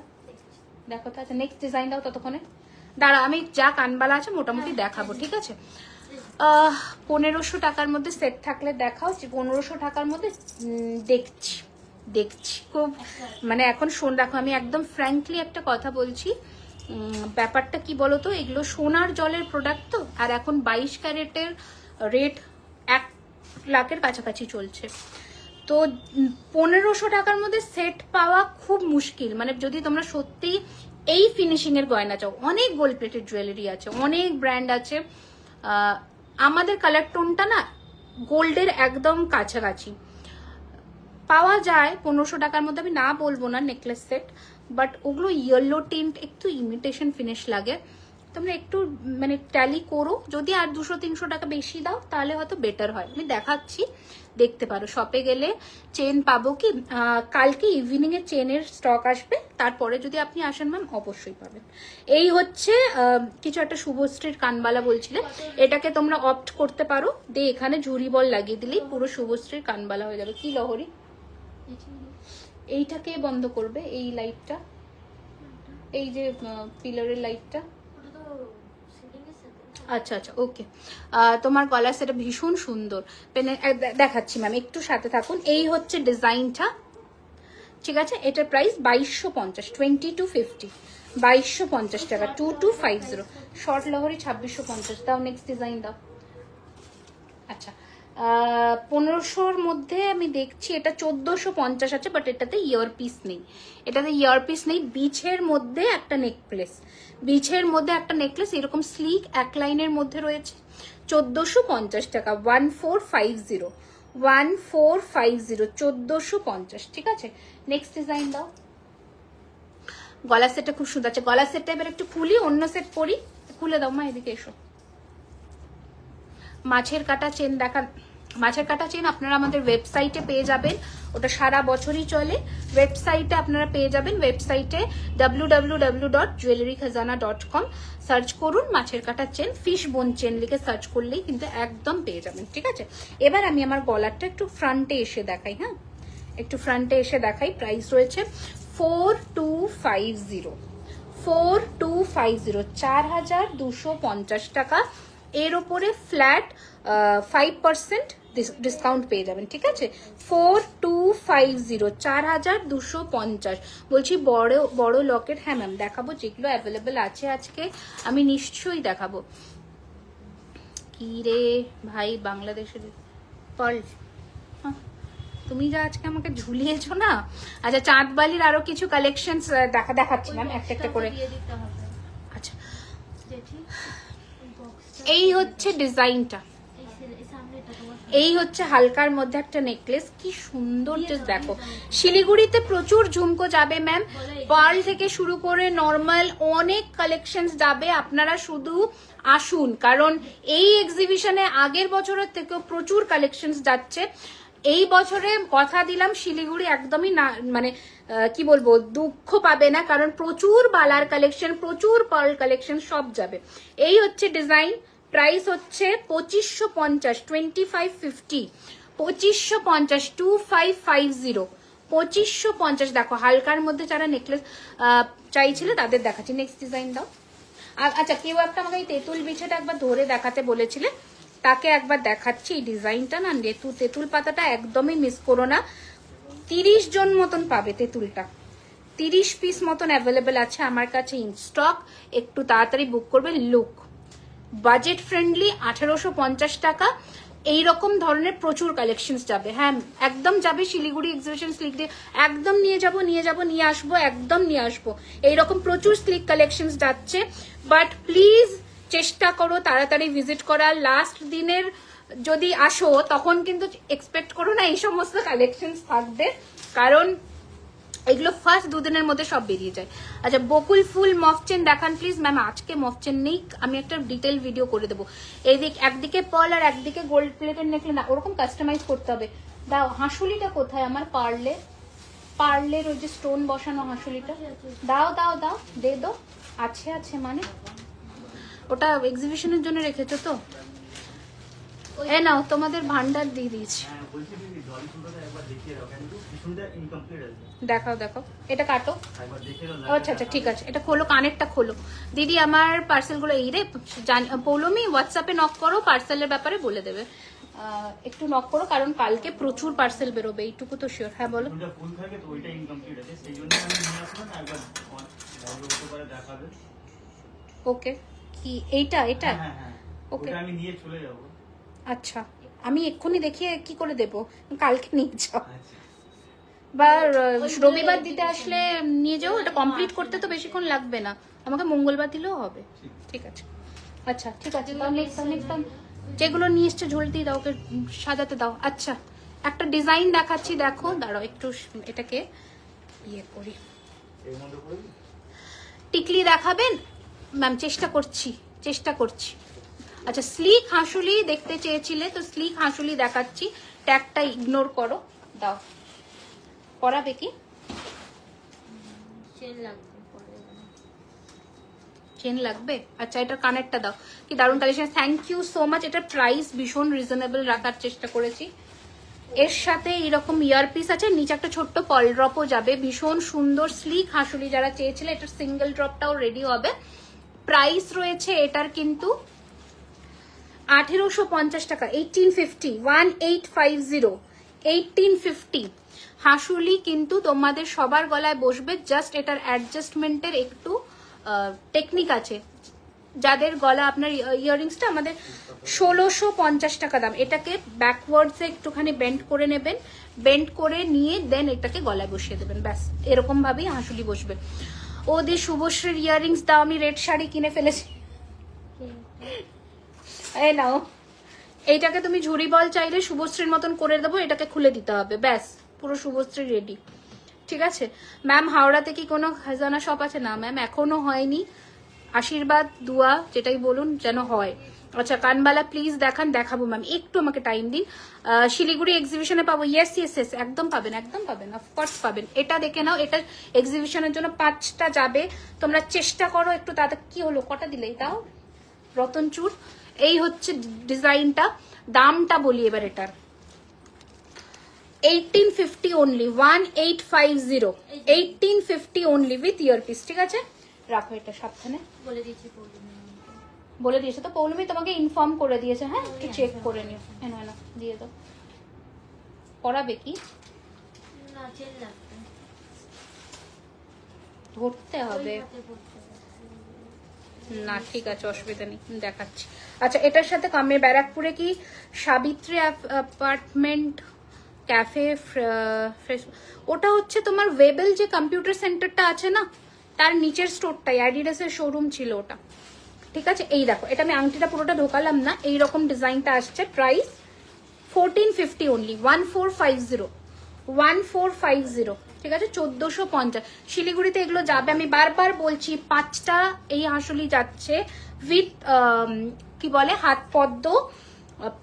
দেখো তো। আচ্ছা নেক্সট ডিজাইন দাও ততক্ষণে। দাঁড়া, আমি যা কানবালা আছে মোটামুটি দেখাবো, ঠিক আছে? 1500 টাকার মধ্যে সেট থাকলে দেখাও। 1500 টাকার মধ্যে দেখছি খুব, মানে এখন শোন, দেখো আমি একদম ফ্র্যাঙ্কলি একটা কথা বলছি। ব্যাপারটা কি বলতো, এগুলো সোনার জলের প্রোডাক্ট তো, আর এখন 22 ক্যারেটের রেট 1 লাখের কাছাকাছি চলছে। তো 1500 টাকার মধ্যে সেট পাওয়া খুব মুশকিল। মানে যদি তোমরা সত্যি এই ফিনিশিং এর গয়না চাও, অনেক গোল্ড প্লেটেড জুয়েলারি আছে, অনেক ব্র্যান্ড আছে। আমাদের কালার টোনটা না গোল্ডের একদম কাছাকাছি পাওয়া যায় 1500 টাকার মধ্যে। আমি না বলবো না নেকলেস সেট, বাট ওগুলো ইয়েলো টিন্ট, একটু ইমিটেশন ফিনিশ লাগে। তোমরা একটু মানে ট্যালি করো, যদি আর 200-300 টাকা বেশি দাও তাহলে হয়তো বেটার হয়। আমি দেখাচ্ছি, দেখতে পারো। শপে গেলে চেন পাবো কি, কালকে ইভিনিং এ চেনের স্টক আসবে, তারপরে যদি আপনি আসেন ম্যাম অবশ্যই পাবেন। এই হচ্ছে কিছু একটা শুভশ্রীর কানবালা বলছিলে, এটাকে তোমরা অপ্ট করতে পারো, দিয়ে এখানে ঝুরি বল লাগিয়ে দিলেই পুরো শুভশ্রীর কানবালা হয়ে যাবে। কি লহরি, এইটাকে বন্ধ করবে, এই লাইটটা, এই যে পিলারের লাইটটা। আচ্ছা আচ্ছা, ওকে। তোমার গলা সেটা ভীষণ সুন্দর। দেখাচ্ছি ম্যাম, একটু সাথে থাকুন। এই হচ্ছে ডিজাইনটা, ঠিক আছে? এটার প্রাইস 2250, 2250, 2250 টাকা, 2250। শর্ট লহরি 2650। দাও নেক্সট ডিজাইন দাও। আচ্ছা 1500-র মধ্যে আমি দেখছি এটা 1450 আছে, বাট এটাতে ইয়ারপিস নেই, এটাতে ইয়ারপিস নেই। বিছের মধ্যে একটা নেকলেস, বিছের মধ্যে একটা নেকলেস এরকম স্লিক এক লাইনের মধ্যে রয়েছে, 1450 টাকা, 1450, 1450, 1450, ঠিক আছে? নেক্সট ডিজাইন দাও। গলা সেটটা খুব সুন্দর আছে। গলা সেটটা এবার একটু খুলি, অন্য সেট পরি। খুলে দাও মা, এদিকে এসো। মাছের কাটা চেন দেখান। মাছের কাটা চেন আপনারা আমাদের ওয়েবসাইটে পেয়ে যাবেন, ওটা সারা বছরই চলে। ওয়েবসাইটে আপনারা পেয়ে যাবেন, ওয়েবসাইটে www.jewellerykhazana.com সার্চ করুন মাছের কাটা চেন, ফিশ বোন চেন লিখে সার্চ করলেই কিন্তু একদম পেয়ে যাবেন, ঠিক আছে? এবার আমি আমার গলারটা একটু ফ্রন্টে এসে দেখাই। হ্যাঁ, একটু ফ্রন্টে এসে দেখাই। প্রাইস রয়েছে 4250, 4250, 4250 টাকা। এর উপরে ফ্ল্যাট 5% ডিসকাউন্ট পেয়ে যাবেন, ঠিক আছে? 4250, 4250। বলছি বড় বড় লকেট, হ্যাঁ ম্যাম দেখাবো, যেগুলো অ্যাভেলেবেল আছে আজকে আমি নিশ্চয়ই দেখাবো। কি রে ভাই, বাংলাদেশের পার্ল, তুমি যা আজকে আমাকে ঝুলিয়েছো না। আচ্ছা চাঁদবালির আরো কিছু কালেকশন দেখাচ্ছি ম্যাম একটা একটা করে। আচ্ছা এই হচ্ছে ডিজাইনটা, এই হচ্ছে হালকার মধ্যে একটা নেকলেস, কি সুন্দর জাস্ট দেখো। শিলিগুড়িতে প্রচুর ঝুমকো যাবে ম্যাম, পার্ল থেকে শুরু করে নর্মাল অনেক কালেকশন যাবে। আপনারা শুধু আসুন, কারণ এই এক্সিবিশনে আগের বছরের থেকেও প্রচুর কালেকশন যাচ্ছে। এই বছরে কথা দিলাম শিলিগুড়ি একদমই না, মানে কি বলবো, দুঃখ পাবে না, কারণ প্রচুর বালার কালেকশন, প্রচুর পার্ল কালেকশন সব যাবে। এই হচ্ছে ডিজাইন। প্রাইস হচ্ছে 2550, 2550, 2550, 2550, 2550। দেখো হালকার মধ্যে যারা নেকলেস চাইছিলে তাদের দেখাচ্ছি। নেক্সট ডিজাইন দাও। আচ্ছা কেউ একটা আমাকে এই তেঁতুল বিছেটা একবার ধরে দেখাতে বলেছিলে, তাকে একবার দেখাচ্ছি। এই ডিজাইনটা না, তেঁতুল পাতাটা একদমই মিস করো না। 30 জন মতন পাবে তেঁতুলটা, 30 পিস মতন অ্যাভেলেবেল আছে আমার কাছে ইন স্টক। একটু তাড়াতাড়ি বুক করবে। লুক বাজেট ফ্রেন্ডলি, 1850 টাকা। এইরকম ধরনের প্রচুর কালেকশন যাবে। হ্যাঁ একদম যাবে, শিলিগুড়ি এক্সিবিশন স্লিক দিয়ে একদম নিয়ে আসবো, একদম নিয়ে আসবো। এইরকম প্রচুর স্লিক কালেকশন যাচ্ছে, বাট প্লিজ চেষ্টা করো তাড়াতাড়ি ভিজিট করার। লাস্ট দিনের যদি আসো তখন কিন্তু এক্সপেক্ট করো না এই সমস্ত কালেকশন থাকবে, কারণ এগুলো ফার্স্ট দুদিনের মধ্যে সব বেরিয়ে যায়। আচ্ছা বকুল ফুল মফ চেন দেখান প্লিজ। ম্যাম আজকে মফ চেন নেই, আমি একটা ডিটেল ভিডিও করে দেবো। একদিকে পার্ল আর একদিকে গোল্ড প্লেটের নেকলেস, না ওরকম কাস্টমাইজ করতে হবে। দাও হাঁসুলিটা কোথায় আমার? পার্লের ওই যে স্টোন বসানো হাঁসুলিটা দাও দাও দাও, দে দো। আছে আছে মানে ওটা এক্সিবিশনের জন্য রেখেছো তো? এ নাও তোমাদের ভান্ডার দিয়ে দিয়েছি। দেখাও দেখাও, এটা কাটো। আচ্ছা আচ্ছা ঠিক আছে, এটা খোলো, কানেরটা খোলো। দিদি আমার পার্সেলগুলো এই রে পৌলমি হোয়াটসঅ্যাপে নক করো, পার্সেলের ব্যাপারে বলে দেবে। একটু নক করো কারণ কালকে প্রচুর পার্সেল বেরোবে, এইটুকু তো শিওর। হ্যাঁ বলো। ওকে, কি এইটা? এটা ওকে আমি নিয়ে চলে যাব। আচ্ছা, আমি এক্ষুনি দেখিয়ে কি করে দেবো? কালকে নিয়ে যাও বা রবিবার দিতে আসলে নিয়ে যাও। এটা কমপ্লিট করতে তো বেশিক্ষণ লাগবে না, আমাকে মঙ্গলবার দিলেও হবে। ঠিক আছে আচ্ছা ঠিক আছে, যেগুলো নিয়ে এসছে ঝোল দিয়ে দাও, ওকে সাজাতে দাও। আচ্ছা একটা ডিজাইন দেখাচ্ছি, দেখো দাঁড়াও একটু এটাকে ইয়ে করি। টিকলি দেখাবেন ম্যাম? চেষ্টা করছি। আচ্ছা স্লিক হাঁসুলি দেখতে চেয়েছিলে তো স্লিক হাঁসুলি দেখাচ্ছি, ট্যাগটা ইগনোর করো। দাও, পরাবে কি? চেন লাগবে? আচ্ছা এটার কানেরটা দাও। কি দারুণ collection, thank you so much. এটার প্রাইস ভীষণ রিজনেবল রাখার চেষ্টা করেছি। এর সাথে এরকম ইয়ারপিস আছে, নিচে একটা ছোট্ট পল ড্রপও যাবে। ভীষণ সুন্দর স্লিক হাঁসুলি যারা চেয়েছিলে, এটার সিঙ্গেল ড্রপটাও রেডি হবে। প্রাইস রয়েছে এটার কিন্তু 1850 টাকা, 1850, 1850, 1850। হাঁসুলি কিন্তু তোমাদের সবার গলায় বসবে, জাস্ট এটার অ্যাডজাস্টমেন্টের একটু টেকনিক আছে। যাদের গলা আপনার ইয়াররিংসটা আমাদের 1650 টাকা দাম। এটাকে ব্যাকওয়ার্ডসে একটুখানি বেন্ড করে নেবেন, বেন্ড করে নিয়ে দেন এটাকে গলায় বসিয়ে দেবেন, ব্যাস এরকম ভাবেই হাঁসুলি বসবে। ও দি শুভশ্রীর ইয়াররিংস দাও, আমি রেড শাড়ি কিনে ফেলেছি। এই নাও, এইটাকে তুমি ঝুড়ি বল চাইলে শুভশ্রীর মতন করে দেবো, এটাকে খুলে দিতে হবে, ব্যাস পুরো শুভশ্রী রেডি। ঠিক আছে ম্যাম, হাওড়াতে কি কোনো খাজানা শপ আছে? না ম্যাম এখনো হয়নি, আশীর্বাদ দুয়া যেটাই বলুন যেন হয়। আচ্ছা কানবালা প্লিজ দেখান, দেখাবো ম্যাম, একটু আমাকে টাইম দিন। শিলিগুড়ি এক্সিবিশনে পাবো? ইয়েস ইয়েস ইয়েস, একদম পাবেন, একদম পাবেন, অফকোর্স পাবেন। এটা দেখে নাও, এটা এক্সিবিশনের জন্য 5টা যাবে, তোমরা চেষ্টা করো একটু তাড়াতাড়ি। কি হলো, কটা দিলেই তাও? রতনচুর, এই হচ্ছে ডিজাইনটা। দামটা বলি এবার এটার, 1850 অনলি, 1850, 1850 অনলি উইথ ইয়ারপিস। ঠিক আছে রাখো এটা সাবধানে। বলে দিয়েছে তো পৌলমি, তোমাকে ইনফর্ম করে দিয়েছে। হ্যাঁ একটু চেক করে নিও। এনো এনো দিয়ে দাও। পরাবে কি? ধরতে হবে না, ঠিক আছে অসুবিধা নেই, দেখাচ্ছি। আচ্ছা এটার সাথে কামে ব্যারাকপুরে কি সাবিত্রী অ্যাপার্টমেন্ট ক্যাফে ফ্রেশ, ওটা হচ্ছে তোমার ওয়েবেল যে কম্পিউটার সেন্টারটা আছে না, তার নিচের স্টোরটাই, অ্যাডিডাসের শোরুম ছিল ওটা। ঠিক আছে এই দেখো, এটা আমি আংটিটা পুরোটা ঢোকালাম না, এইরকম ডিজাইনটা আসছে। Price 1450 only, 1450, 1450। ঠিক আছে 1450। শিলিগুড়িতে এগুলো যাবে, আমি বারবার বলছি 5টা এই হাঁসুলি যাচ্ছে উইথ কি বলে হাত পদ্ম।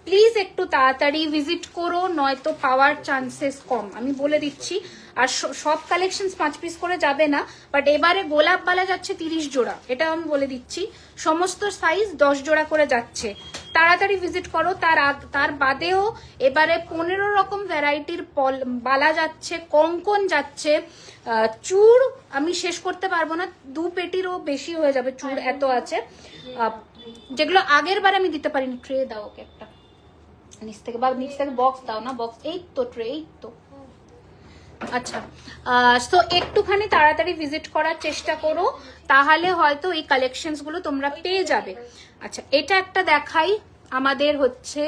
প্লিজ একটু তাড়াতাড়ি ভিজিট করো, নয়তো পাওয়ার চান্সেস কম, আমি বলে দিচ্ছি। আর সব কালেকশন 5 পিস করে যাবে না, বাট এবারে গোলাপ বালা যাচ্ছে 30 জোড়া, এটা আমি বলে দিচ্ছি। সমস্ত সাইজ 10 জোড়া করে যাচ্ছে, তাড়াতাড়ি ভিজিট করো। তার বাদেও এবারে 15 রকম ভ্যারাইটির বালা যাচ্ছে, কঙ্কন যাচ্ছে, চূড় আমি শেষ করতে পারবো না, 2 পেটিরও বেশি হয়ে যাবে চূড়, এত আছে। যেগুলো আগের বার আমি দিতে পারিনি। ট্রে দাও ওকে একটা নিচ থেকে, বা নিচ থেকে বক্স দাও না, বক্স এই তো ট্রে, এই তো। আচ্ছা তো একটুখানি তাড়াতাড়ি ভিজিট করার চেষ্টা করো, তাহলে হয়তো এই কালেকশনস গুলো তোমরা পেয়ে যাবে। আচ্ছা এটা একটা দেখাই, আমাদের হচ্ছে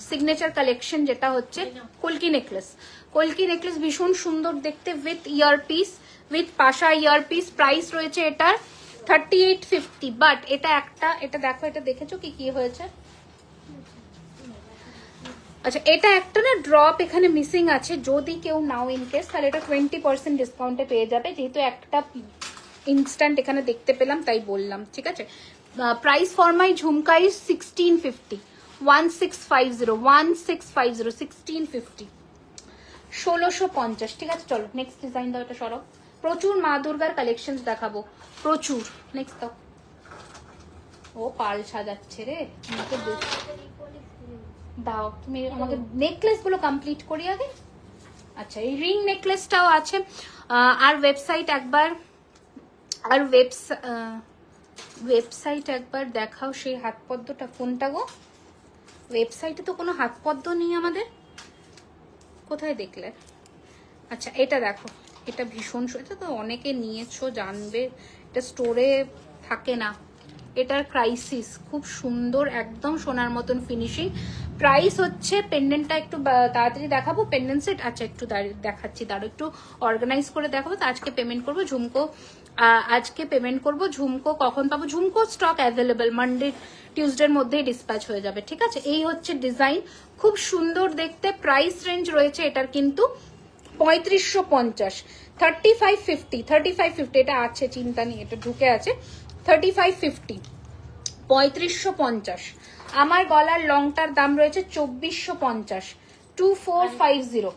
সিগনেচার কালেকশন, যেটা হচ্ছে কলকি নেকলেস। কলকি নেকলেস ভীষণ সুন্দর দেখতে, with earpiece, with Pasha earpiece. Price রয়েছে এটার 3850, বাট এটা দেখো, এটা দেখেছো কি কি হয়েছে? আচ্ছা এটা একটা না ড্রপ এখানে মিসিং আছে, যদি কেউ নাও ইন কেস, তাহলে এটা 20% ডিসকাউন্টে পেয়ে যাবে, যেহেতু একটা ইনস্ট্যান্ট এখানে দেখতে পেলাম তাই বললাম। ঠিক আছে price for my jhumka is 1650, 1650, 1650, 1650, 1650। ঠিক আছে, চলো নেক্সট ডিজাইন দাও। এটা সরব, প্রচুর মা দুর্গার কালেকশন দেখাবো, প্রচুর। নেক্সট দাও। ও পাল সাজাচ্ছে রে, আমাকে দাও তুমি আমাকে নেকলেস গুলো কমপ্লিট করি আগে। আচ্ছা, এই রিং নেকলেসটাও আছে। আর ওয়েবসাইট একবার, আর ওয়েবসাইট একবার দেখাও। সেই হাত পদ্মটা কোনটা গো? ওয়েবসাইটে তো কোনো হাত পদ্ম নেই আমাদের, কোথায় দেখলে? আচ্ছা এটা দেখো, এটা ভীষণ, এটা তো অনেকে নিয়েছো জানবে, এটা স্টোরে থাকে না। এটার ক্রাইসিস, খুব সুন্দর একদম সোনার মতন ফিনিশিং। প্রাইস হচ্ছে, পেন্ডেন্টটা একটু তাড়াতাড়ি দেখাবো, পেন্ডেন্ট সেট। আচ্ছা একটু দেখাচ্ছি, দাঁড়ো একটু অর্গানাইজ করে দেখাবো। তো আজকে পেমেন্ট করবো ঝুমকো, আজকে পেমেন্ট করবো ঝুমকো। কখন পাবো ঝুমকো? স্টক অ্যাভেলেবেল, মানডে টিউসডের মধ্যেই ডিসপ্যাচ হয়ে যাবে। ঠিক আছে, এই হচ্ছে ডিজাইন, খুব সুন্দর দেখতে। প্রাইস রেঞ্জ রয়েছে এটার কিন্তু 3550, 3550, 3550। এটা আছে, চিন্তা নেই, এটা ঢুকে আছে। 3550, 3550। আমার গলার লংটার দাম রয়েছে 2450, 2450।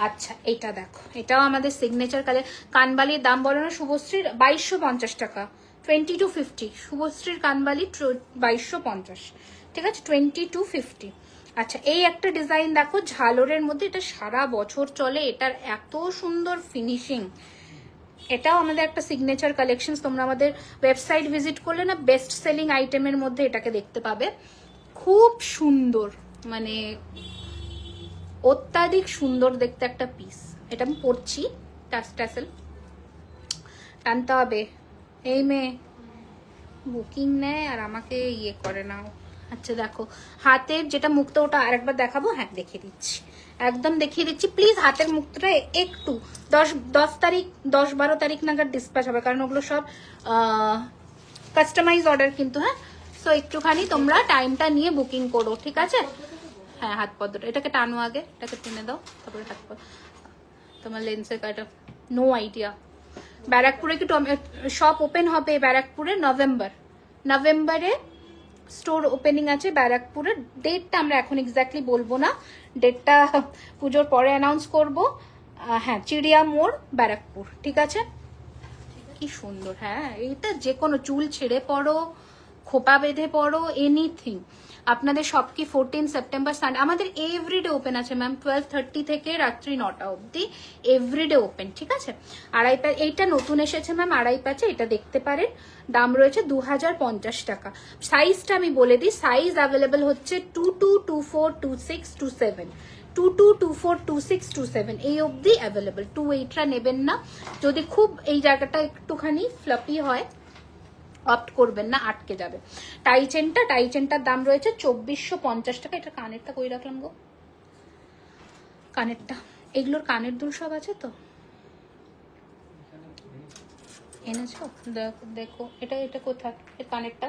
আচ্ছা এটা দেখো, এটাও আমাদের সিগনেচার কালার। কানবালির দাম বলো না শুভশ্রীর? 2250 টাকা, 2250। শুভশ্রীর কানবালি 2250। ঠিক আছে, 2250। আচ্ছা এই একটা ডিজাইন দেখো ঝালরের মধ্যে, এটা সারা বছর চলে, এটার এত সুন্দর ফিনিশিং। এটাও আমাদের একটা সিগনেচার কালেকশন। তোমরা আমাদের ওয়েবসাইট ভিজিট করলে না, বেস্ট সেলিং আইটেমের মধ্যে এটাকে দেখতে পাবে। খুব সুন্দর, মানে অত্যাধিক সুন্দর দেখতে একটা পিস। এটা আমি পরছি, টাসেল টানতে হবে। এই মেয়ে বুকিং নেয় আর আমাকে ইয়ে করে না। আচ্ছা দেখো, হাতের যেটা মুক্ত, ওটা আরেকবার দেখাবো। হ্যাঁ দেখিয়ে দিচ্ছি, একদম দেখিয়ে দিচ্ছি। প্লিজ হাতের মুক্তটা একটু 10 তারিখ 10-12 তারিখ নাগাদ ডিসপ্যাচ হবে, কারণ ওগুলো সব কাস্টমাইজ অর্ডার কিন্তু। হ্যাঁ, সো একটুখানি তোমরা টাইমটা নিয়ে বুকিং করো, ঠিক আছে? হ্যাঁ হাত পদ্মটা, এটাকে টানো আগে, এটাকে টেনে দাও, তারপরে হাত পদ্ম। তোমার লেন্সের কাটা নো আইডিয়া। ব্যারাকপুরে কি শপ ওপেন হবে? ব্যারাকপুরে নভেম্বরে স্টোর ওপেনিং আছে ব্যারাকপুরে। ডেটটা আমরা এখন এক্স্যাক্টলি বলবো না, ডেটটা পুজোর পরে অ্যানাউন্স করবো। হ্যাঁ, চিড়িয়া মোড়, ব্যারাকপুর। ঠিক আছে, কি সুন্দর। হ্যাঁ, এটা যে কোনো চুল ছেড়ে পড়ো, খোপা বেঁধে পড়ো, এনিথিং। আপনাদের সব কি 14 সেপ্টেম্বর সানডে আমাদের এভরিডে ওপেন আছে ম্যাম, 12:30 থেকে রাত্রি 9টা অবধি এভরিডে ওপেন। ঠিক আছে, আড়াই প্যাচ, এইটা নতুন এসেছে ম্যাম, আড়াই প্যাচে, এটা দেখতে পারেন। দাম রয়েছে 2050 টাকা। সাইজটা আমি বলে দিই, সাইজ অ্যাভেলেবেল হচ্ছে 22, 24, 26, 27, 22, 24, 26, 27 এই অবধি অ্যাভেলেবেল। 28টা নেবেন না, যদি খুব এই জায়গাটা একটুখানি ফ্লাপি হয় অপ্ট করবেন না, আটকে যাবে। টাই চেনটার দাম রয়েছে 2450 টাকা। এটা কানেরটা কই রাখলাম গো? কানেরটা, এগুলোর কানের দুল সব আছে তো? এনেছো? দেখো এটা কোথায়, এর কানেরটা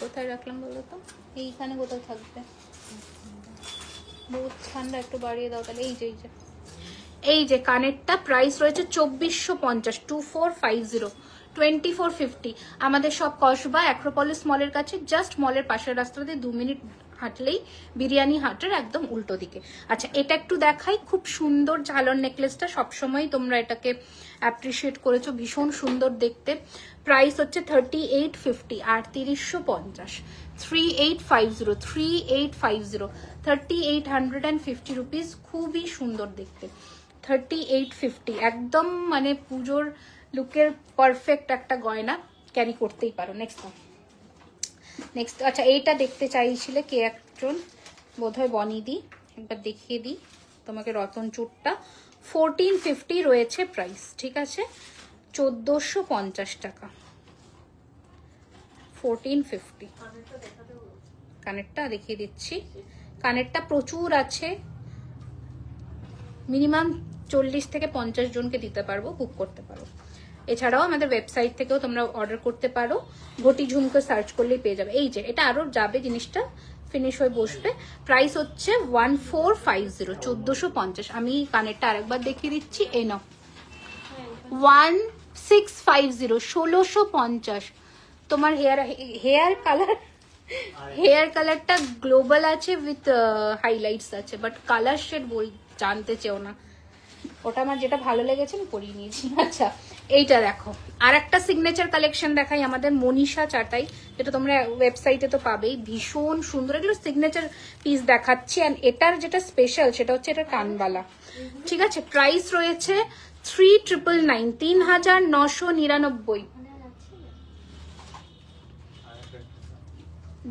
কোথায় রাখলাম বলো তো? এইখানে কোথাও থাকবে, বহুত ঠান্ডা, একটু বাড়িয়ে দাও তাহলে। এই যে কানেরটা, প্রাইস রয়েছে 2450, 2450, 2450। আমাদের সব কসবা অ্যাক্রোপলিস মলের কাছে, জাস্ট মলের পাশের রাস্তা দিয়ে 2 মিনিট হাঁটলেই বিরিয়ানি হাটের একদম উল্টো দিকে। আচ্ছা এটা একটু দেখাই, খুব সুন্দর ঝালর নেকলেসটা, সবসময় তোমরা এটাকে অ্যাপ্রিসিয়েট করেছো, ভীষণ সুন্দর দেখতে। প্রাইস হচ্ছে 3850 আর 3850, 3850, 3850, 3850 রুপিস। খুবই সুন্দর দেখতে, 3850 একদম, মানে পুজোর লুকের পারফেক্ট একটা গয়না, ক্যারি করতেই পারো। নেক্সট আচ্ছা এইটা দেখতে চাইছিলে কে একজন, বোধহয় বনিদি, একবার দেখিয়ে দিই তোমাকে। রতন চূড়টা 1450 রয়েছে প্রাইস, ঠিক আছে? 1450 টাকা, 1450। কানেরটা দেখিয়ে দিচ্ছি, কানেরটা প্রচুর আছে, মিনিমাম 40 থেকে 50 জনকে দিতে পারবো, বুক করতে পারো। এছাড়াও আমাদের ওয়েবসাইট থেকেও তোমরা অর্ডার করতে পারো, ঘটি ঝুমকো সার্চ করলেই পেয়ে যাবে। এই যে এটা আরো যাবে, জিনিসটা ফিনিশ হয়ে বসবে। প্রাইস হচ্ছে 1450, 1450। আমি কানেরটা আরেকবার দেখিয়ে দিচ্ছি, নাও 1650, 1650, তোমার হেয়ার কালারটা গ্লোবাল আছে উইথ হাইলাইটস আছে, বাট কালার শেড জানতে চেও না। ওটা আমার যেটা ভালো লেগেছে আমি পরিয়ে নিয়েছি। আচ্ছা এইটা দেখো, আর একটা সিগনেচার কালেকশন দেখাই, আমাদের মনীষা চাটাই, যেটা তোমরা ওয়েবসাইটে তো পাবেই, ভীষণ সুন্দর। এগুলো সিগনেচার পিস দেখাচ্ছি। অ্যান্ড এটার যেটা স্পেশাল সেটা হচ্ছে এটা কানবালা, ঠিক আছে। প্রাইস রয়েছে 3999, 3999।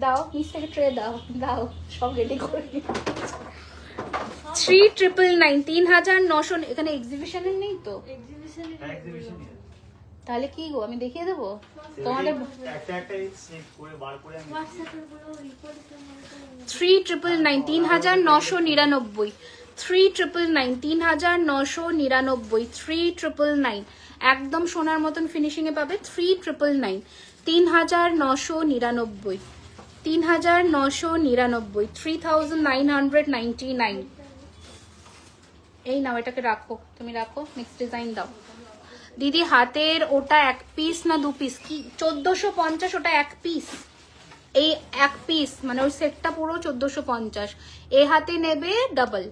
দাও নিচ থেকে ট্রে দাও, দাও সব রেডি করে 3999, 3900। এখানে এক্সিবিশনের নেই তো? তাহলে কি গো, আমি দেখিয়ে দেবো তোমাদের। 3999, 3999, 3999, 3999, 3999, একদম সোনার মতন ফিনিশিং এ পাবে। 3999, 3999, 3999, 3999। এই নাও, এটাকে রাখো, তুমি রাখো। নেক্সট ডিজাইন দাও দিদি। হাতের ওটা এক পিস না দু পিস? কি 1450, ওটা এক পিস। এই এক পিস মানে ওই সেটটা পুরো 1450। এ হাতে নেবে ডাবল।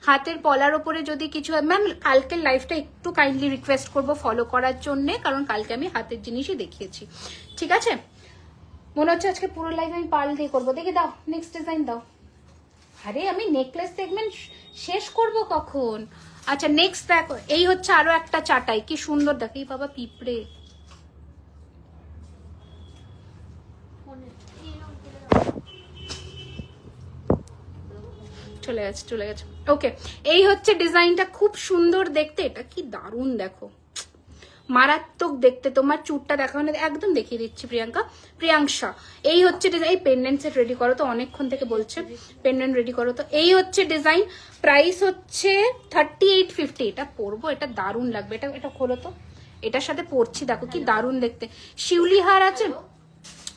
হাতের পলার ওপরে যদি কিছু হয়, ম্যাম কালকের লাইফটা একটু কাইন্ডলি রিকোয়েস্ট করবো ফলো করার জন্য, কারণ কালকে আমি হাতের জিনিসই দেখিয়েছি, ঠিক আছে? মনে হচ্ছে আজকে পুরো লাইফ আমি পার্ল দিয়ে করবো। দেখে দাও, নেক্সট ডিজাইন দাও। আরে আমি নেকলেস সেগমেন্ট শেষ করব কখন? আচ্ছা নেক্সট দেখো, এই হচ্ছে আরো একটা চাটাই, কি সুন্দর দেখো। এই বাবা পিঁপড়ে, চলে গেছে চলে গেছে। ওকে, এই হচ্ছে ডিজাইনটা, খুব সুন্দর দেখতে। এটা কি দারুণ দেখো, মারাত্মক দেখতে। তোমার চুটটা দেখানো একদম দেখিয়ে দিচ্ছি প্রিয়াঙ্কা। এই হচ্ছে ডিজাইন। এই পেন্ডেন্ট সেট রেডি করো তো, অনেকক্ষণ থেকে বলছে পেন্ডেন্ট রেডি করো তো। এই হচ্ছে ডিজাইন, প্রাইস হচ্ছে 3850। এটা পরবো, এটা দারুণ লাগবে। এটা খোলো তো, এটার সাথে পরছি, দেখো কি দারুণ দেখতে। শিউলি হার আছে,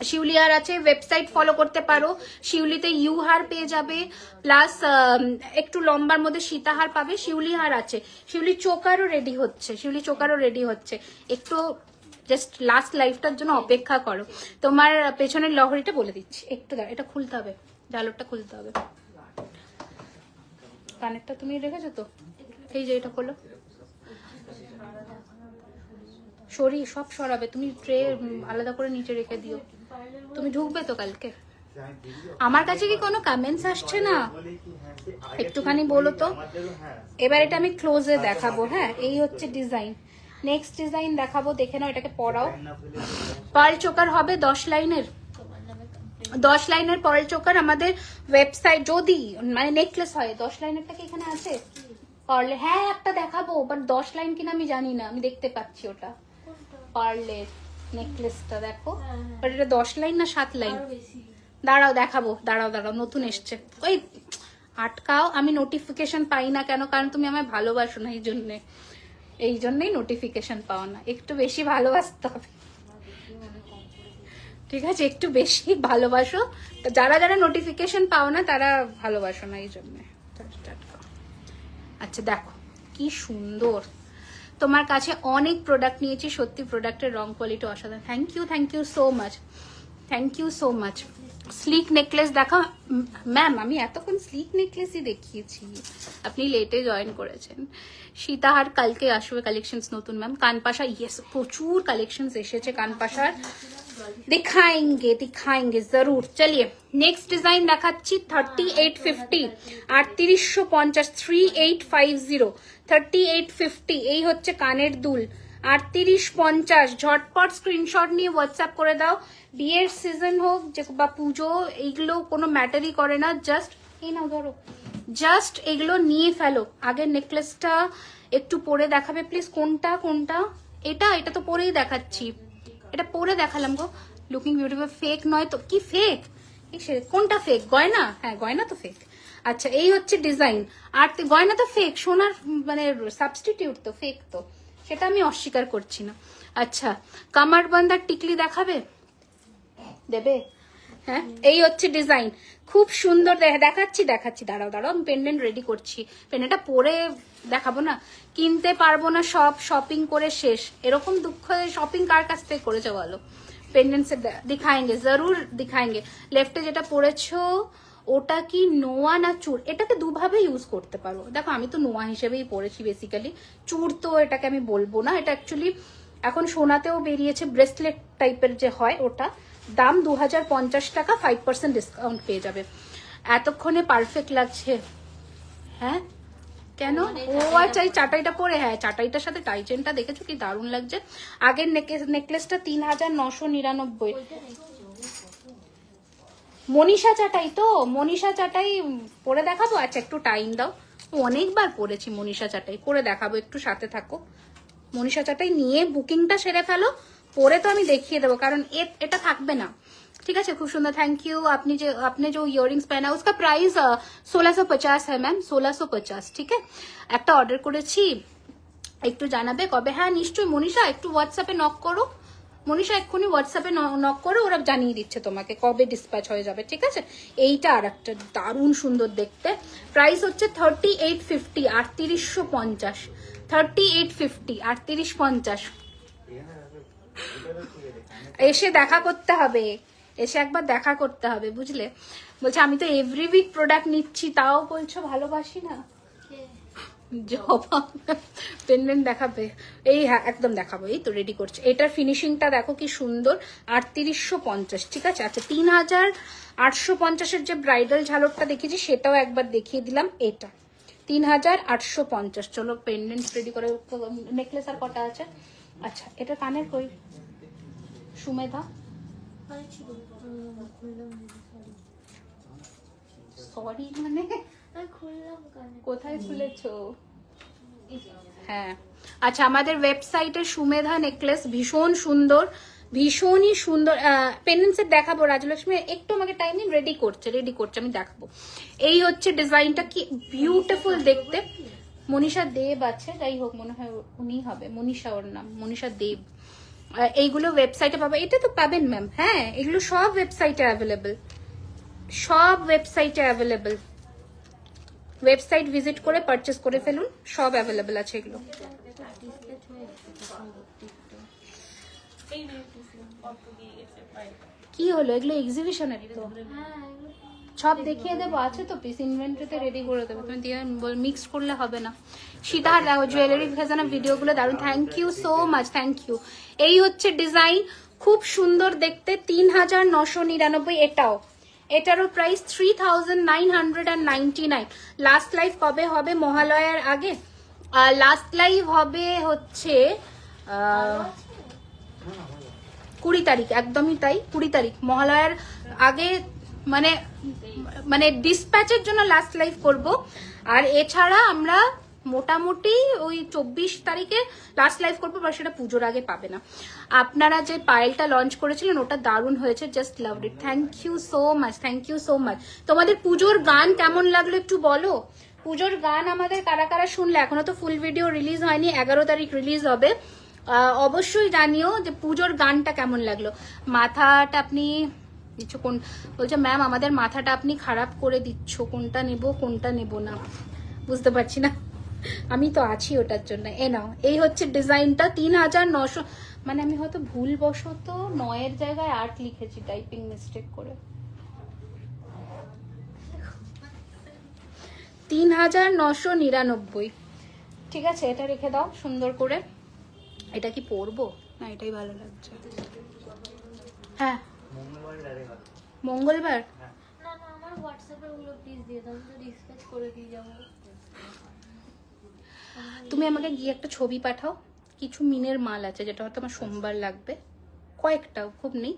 শিউলি হার আছে, ওয়েবসাইট ফলো করতে পারো। শিউলিতে ইউ হার পেয়ে যাবে, প্লাস একটু লম্বার মধ্যে সীতাহার পাবে। শিউলি হার আছে, শিউলি চোকারও রেডি হচ্ছে, শিউলি চোকারও রেডি হচ্ছে। একটু জাস্ট লাস্ট লাইফটার জন্য অপেক্ষা করো। তোমার পেছনের লহরিটা বলে দিচ্ছি, একটু দাও, এটা খুলতে হবে, ডালরটা খুলতে হবে। কানেরটা তুমি রেখেছো তো? এই যে এটা খোলো, সব সরাবে। তুমি ট্রে আলাদা করে নিচে রেখে দিও। তুমি ঢুকবে তো কালকে? আমার কাছে কি কোনো কমেন্টস আসছে না? একটুখানি বলো তো। এবার এটা আমি ক্লোজে দেখাবো। হ্যাঁ, এই হচ্ছে ডিজাইন। নেক্সট ডিজাইন দেখাবো, দেখে নাও। এটাকে পরাও। পার্ল চোকার হবে 10 লাইনের, 10 লাইনের পার্ল চোকার আমাদের ওয়েবসাইট। যদি মানে নেকলেস হয় 10 লাইনেরটা কি এখানে আছে পার্লে? হ্যাঁ একটা দেখাবো, বাট 10 লাইন কিনা আমি জানি না, আমি দেখতে পাচ্ছি ওটা পার্লের নেকলেসটা দেখো। বাট এটা 10 লাইন না 7 লাইন? দাঁড়াও দেখাবো, দাঁড়াও দাঁড়াও, নতুন এসছে। ওই আটকাও, আমি নোটিফিকেশন পাই না কেন? কারণ তুমি আমায় ভালোবাসো না, এই জন্যই নোটিফিকেশন পাও না। একটু বেশি ভালোবাসতে হবে, ঠিক আছে? একটু বেশি ভালোবাসো। যারা যারা নোটিফিকেশন পাও না তারা ভালোবাসো না, এই জন্য। আচ্ছা দেখো কি সুন্দর। তোমার কাছে অনেক প্রোডাক্ট নিয়েছি, সত্যি প্রোডাক্টের রং কোয়ালিটি অসাধারণ। Thank you so much, thank you so much. Sleek necklace দেখা ম্যাম, আমি এতক্ষণ স্লিক নেকলেসই দেখিয়েছি, আপনি লেটে জয়েন করেছেন। সীতাহার কালকে আসবে কালেকশনস নতুন ম্যাম। কানপাশা, ইয়েস প্রচুর কালেকশনস এসেছে কানপাশার, দিখাएंगे जरूर। चलिए नेक्स्ट डिजाइन দেখাচ্ছি 3850, 3850, 3850, 3850। এই হচ্ছে কানের দুল 3850। ঝটপট স্ক্রিনশট নিয়ে হোয়াটসঅ্যাপ করে দাও। বিয়ের সিজন হোক বা পুজো, এইগুলো কোনো ম্যাটারই করে না। জাস্ট এই নাও ধরো, জাস্ট এগুলো নিয়ে ফেলো। আগের নেকলেসটা একটু পরে দেখাবে প্লিজ। কোনটা কোনটা? এটা তো পরেই দেখাচ্ছি, এটা পরে দেখালাম গো। লুকিং বিউটিফুল ফেক নয় তো? কি ফেক? কোনটা ফেক? গয়না? হ্যাঁ গয়না তো ফেক। আচ্ছা এই হচ্ছে ডিজাইন। আর গয়না তো ফেক, সোনার মানে সাবস্টিটিউট তো, ফেক তো, সেটা আমি অস্বীকার করছি না। আচ্ছা কামারবান্ধার টিকলি দেখাবে? দেবে? হ্যাঁ এই হচ্ছে ডিজাইন, খুব সুন্দর। দেখাচ্ছি দাঁড়াও আমি পেন্ডেন্ট রেডি করছি। পেন্ডেন্টটা পরে দেখাবো না? কিনতে পারবো না, সব শপিং করে শেষ। এরকম দুঃখ শপিং কার কাছ থেকে করেছে বলো? पेंडेंट से दिखाएंगे, जरूर दिखाएंगे। लेफ्टे যেটা পরেছো ওটা কি নোয়া না চুর? এটাকে দুভাবে ইউজ করতে পারো। দেখো আমি তো নোয়া হিসেবেই পরেছি বেসিক্যালি, চুর তো এটাকে আমি বলবো না। এটা অ্যাকচুয়ালি এখন সোনাতেও বেরিয়েছে, ব্রেসলেট টাইপের যে হয় ওটা, দাম 2050 টাকা, 5% ডিসকাউন্ট পেয়ে যাবে। এতক্ষণে পারফেক্ট লাগছে। হ্যাঁ কেন? ও আচ্ছা এই চাটাইটা পরে, হ্যাঁ চাটাইটার সাথে টাই চেনটা দেখেছো কি দারুণ লাগছে। আগের নেকলেসটা 3999। মনীষা চাটাই তো, মনীষা চাটাই পরে দেখাবো। আচ্ছা একটু টাইম দাও, অনেকবার পরেছি মনীষা চাটাই, পরে দেখাবো, একটু সাথে থাকো। মনীষা চাটাই নিয়ে বুকিংটা সেরে ফেলো, পরে তো আমি দেখিয়ে দেবো, কারণ এটা থাকবে না। ठीक है, खूब सुंदर, थैंक यू। आपने जो इयरिंग्स पहना उसका प्राइस 1650 है मैम, 1650। ठीक है, একটা অর্ডার করেছি, একটু জানাবে কবে? হ্যাঁ নিশ্চয়ই মনীষা, একটু হোয়াটসঅ্যাপে নক করো। মনীষা এক্ষুনি হোয়াটসঅ্যাপে নক করো, ওরা জানিয়ে দিচ্ছে তোমাকে কবে ডিসপ্যাচ হয়ে যাবে। ঠিক আছে, এইটা আর একটা দারুণ সুন্দর দেখতে, প্রাইস হচ্ছে 3850, 3850, 3850, 3850। এসে দেখা করতে হবে, এসে একবার দেখা করতে হবে, বুঝলে? বলছে আমি তো এভরি উইক প্রোডাক্ট নিচ্ছি, তাও বলছো ভালোবাসি না। জবাব পেন্ডেন্ট দেখাবে? এই হ্যাঁ একদম দেখাবো, এই তো রেডি করছে। এটার ফিনিশিংটা দেখো কি সুন্দর, 3850। ঠিক আছে, আচ্ছা 3850-এর যে ব্রাইডাল ঝালরটা দেখেছি সেটাও একবার দেখিয়ে দিলাম। এটা 3850। চলো পেন্ডেন্ট রেডি করে। নেকলেস আর কটা আছে? আচ্ছা এটা কানের কই সুমেধা? সরি মানে কোথায় খুলেছো? হ্যাঁ আচ্ছা, আমাদের ওয়েবসাইটে সুমেধা নেকলেস ভীষণ সুন্দর, ভীষণই সুন্দর। পেন্ডেন্টসের দেখাবো রাজলক্ষ্মী, একটু আমাকে টাইম দিন, রেডি করছে আমি দেখাবো। এই হচ্ছে ডিজাইনটা, কি বিউটিফুল দেখতে। মনীষা দেব আছে, যাই হোক মনে হয় উনি হবে, মনীষা ওর নাম, মনীষা দেব। এইগুলো ওয়েবসাইটে পাবে, এটা তো পাবেন ম্যাম। হ্যাঁ এগুলো সব ওয়েবসাইটে অ্যাভেলেবল, সব ওয়েবসাইটে অ্যাভেলেবল। ওয়েবসাইট ভিজিট করে পারচেস করে ফেলুন, সব অ্যাভেলেবল আছে এগুলো। কি হলো এগুলো? এক্সিবিশনের তো সব দেখিয়ে দেবো, আছে তো পিস, ইনভেন্টরিতে রেডি করে দেবো, তুমি দিয়ে মিক্স করলে হবে না। সীতা জুয়েলারি খাজানা ভিডিওগুলো দারুণ, thank you so much, thank you. এই হচ্ছে ডিজাইন, খুব সুন্দর দেখতে, 3999। এটারও প্রাইস 3999। লাস্ট লাইভ কবে হবে? মহালয়ার আগে। লাস্ট লাইভ হবে হচ্ছে 20 তারিখ, একদমই তাই, 20 তারিখ মহালয়ার আগে, মানে ডিসপ্যাচের জন্য লাস্ট লাইভ করব। আর এছাড়া আমরা মোটামুটি ওই 24 তারিখে লাস্ট লাইভ করবো, বা সেটা পুজোর আগে পাবে না। আপনারা যে পায়েলটা লঞ্চ করেছিলেন ওটা দারুণ হয়েছে, just loved it, thank you so much, thank you so much. তোমাদের পুজোর গান কেমন লাগলো একটু বলো। পুজোর গান আমাদের কারা কারা শুনলে, এখনো তো ফুল ভিডিও রিলিজ হয়নি, 11 তারিখ রিলিজ হবে। অবশ্যই জানিও যে পুজোর গানটা কেমন লাগলো। মাথাটা আপনি দিচ্ছ কোন, বলছে ম্যাম আমাদের মাথাটা আপনি খারাপ করে দিচ্ছ, কোনটা নেব কোনটা নেব না বুঝতে পারছি না, আমি তো আছি ওটার জন্য। এ নাও, এই হচ্ছে ডিজাইনটা, 3900, মানে আমি হয়তো ভুলবশত 9-এর জায়গায় 8 লিখেছি, টাইপিং মিস্টেক করে। 3999। ঠিক আছে, এটা রেখে দাও সুন্দর করে। এটা কি পরবো না? এটাই ভালো লাগছে। হ্যাঁ মঙ্গলবার। না না, আমার হোয়াটসঅ্যাপে ওগুলো প্লিজ দিয়ে দাও, আমি তো ডিসপ্যাচ করে দিয়ে যাবো। তুমি আমাকে গিয়ে একটা ছবি পাঠাও, কিছু মিনের মাল আছে যেটা হয়তো আমার সোমবার লাগবে, কয়েকটা, খুব নেই,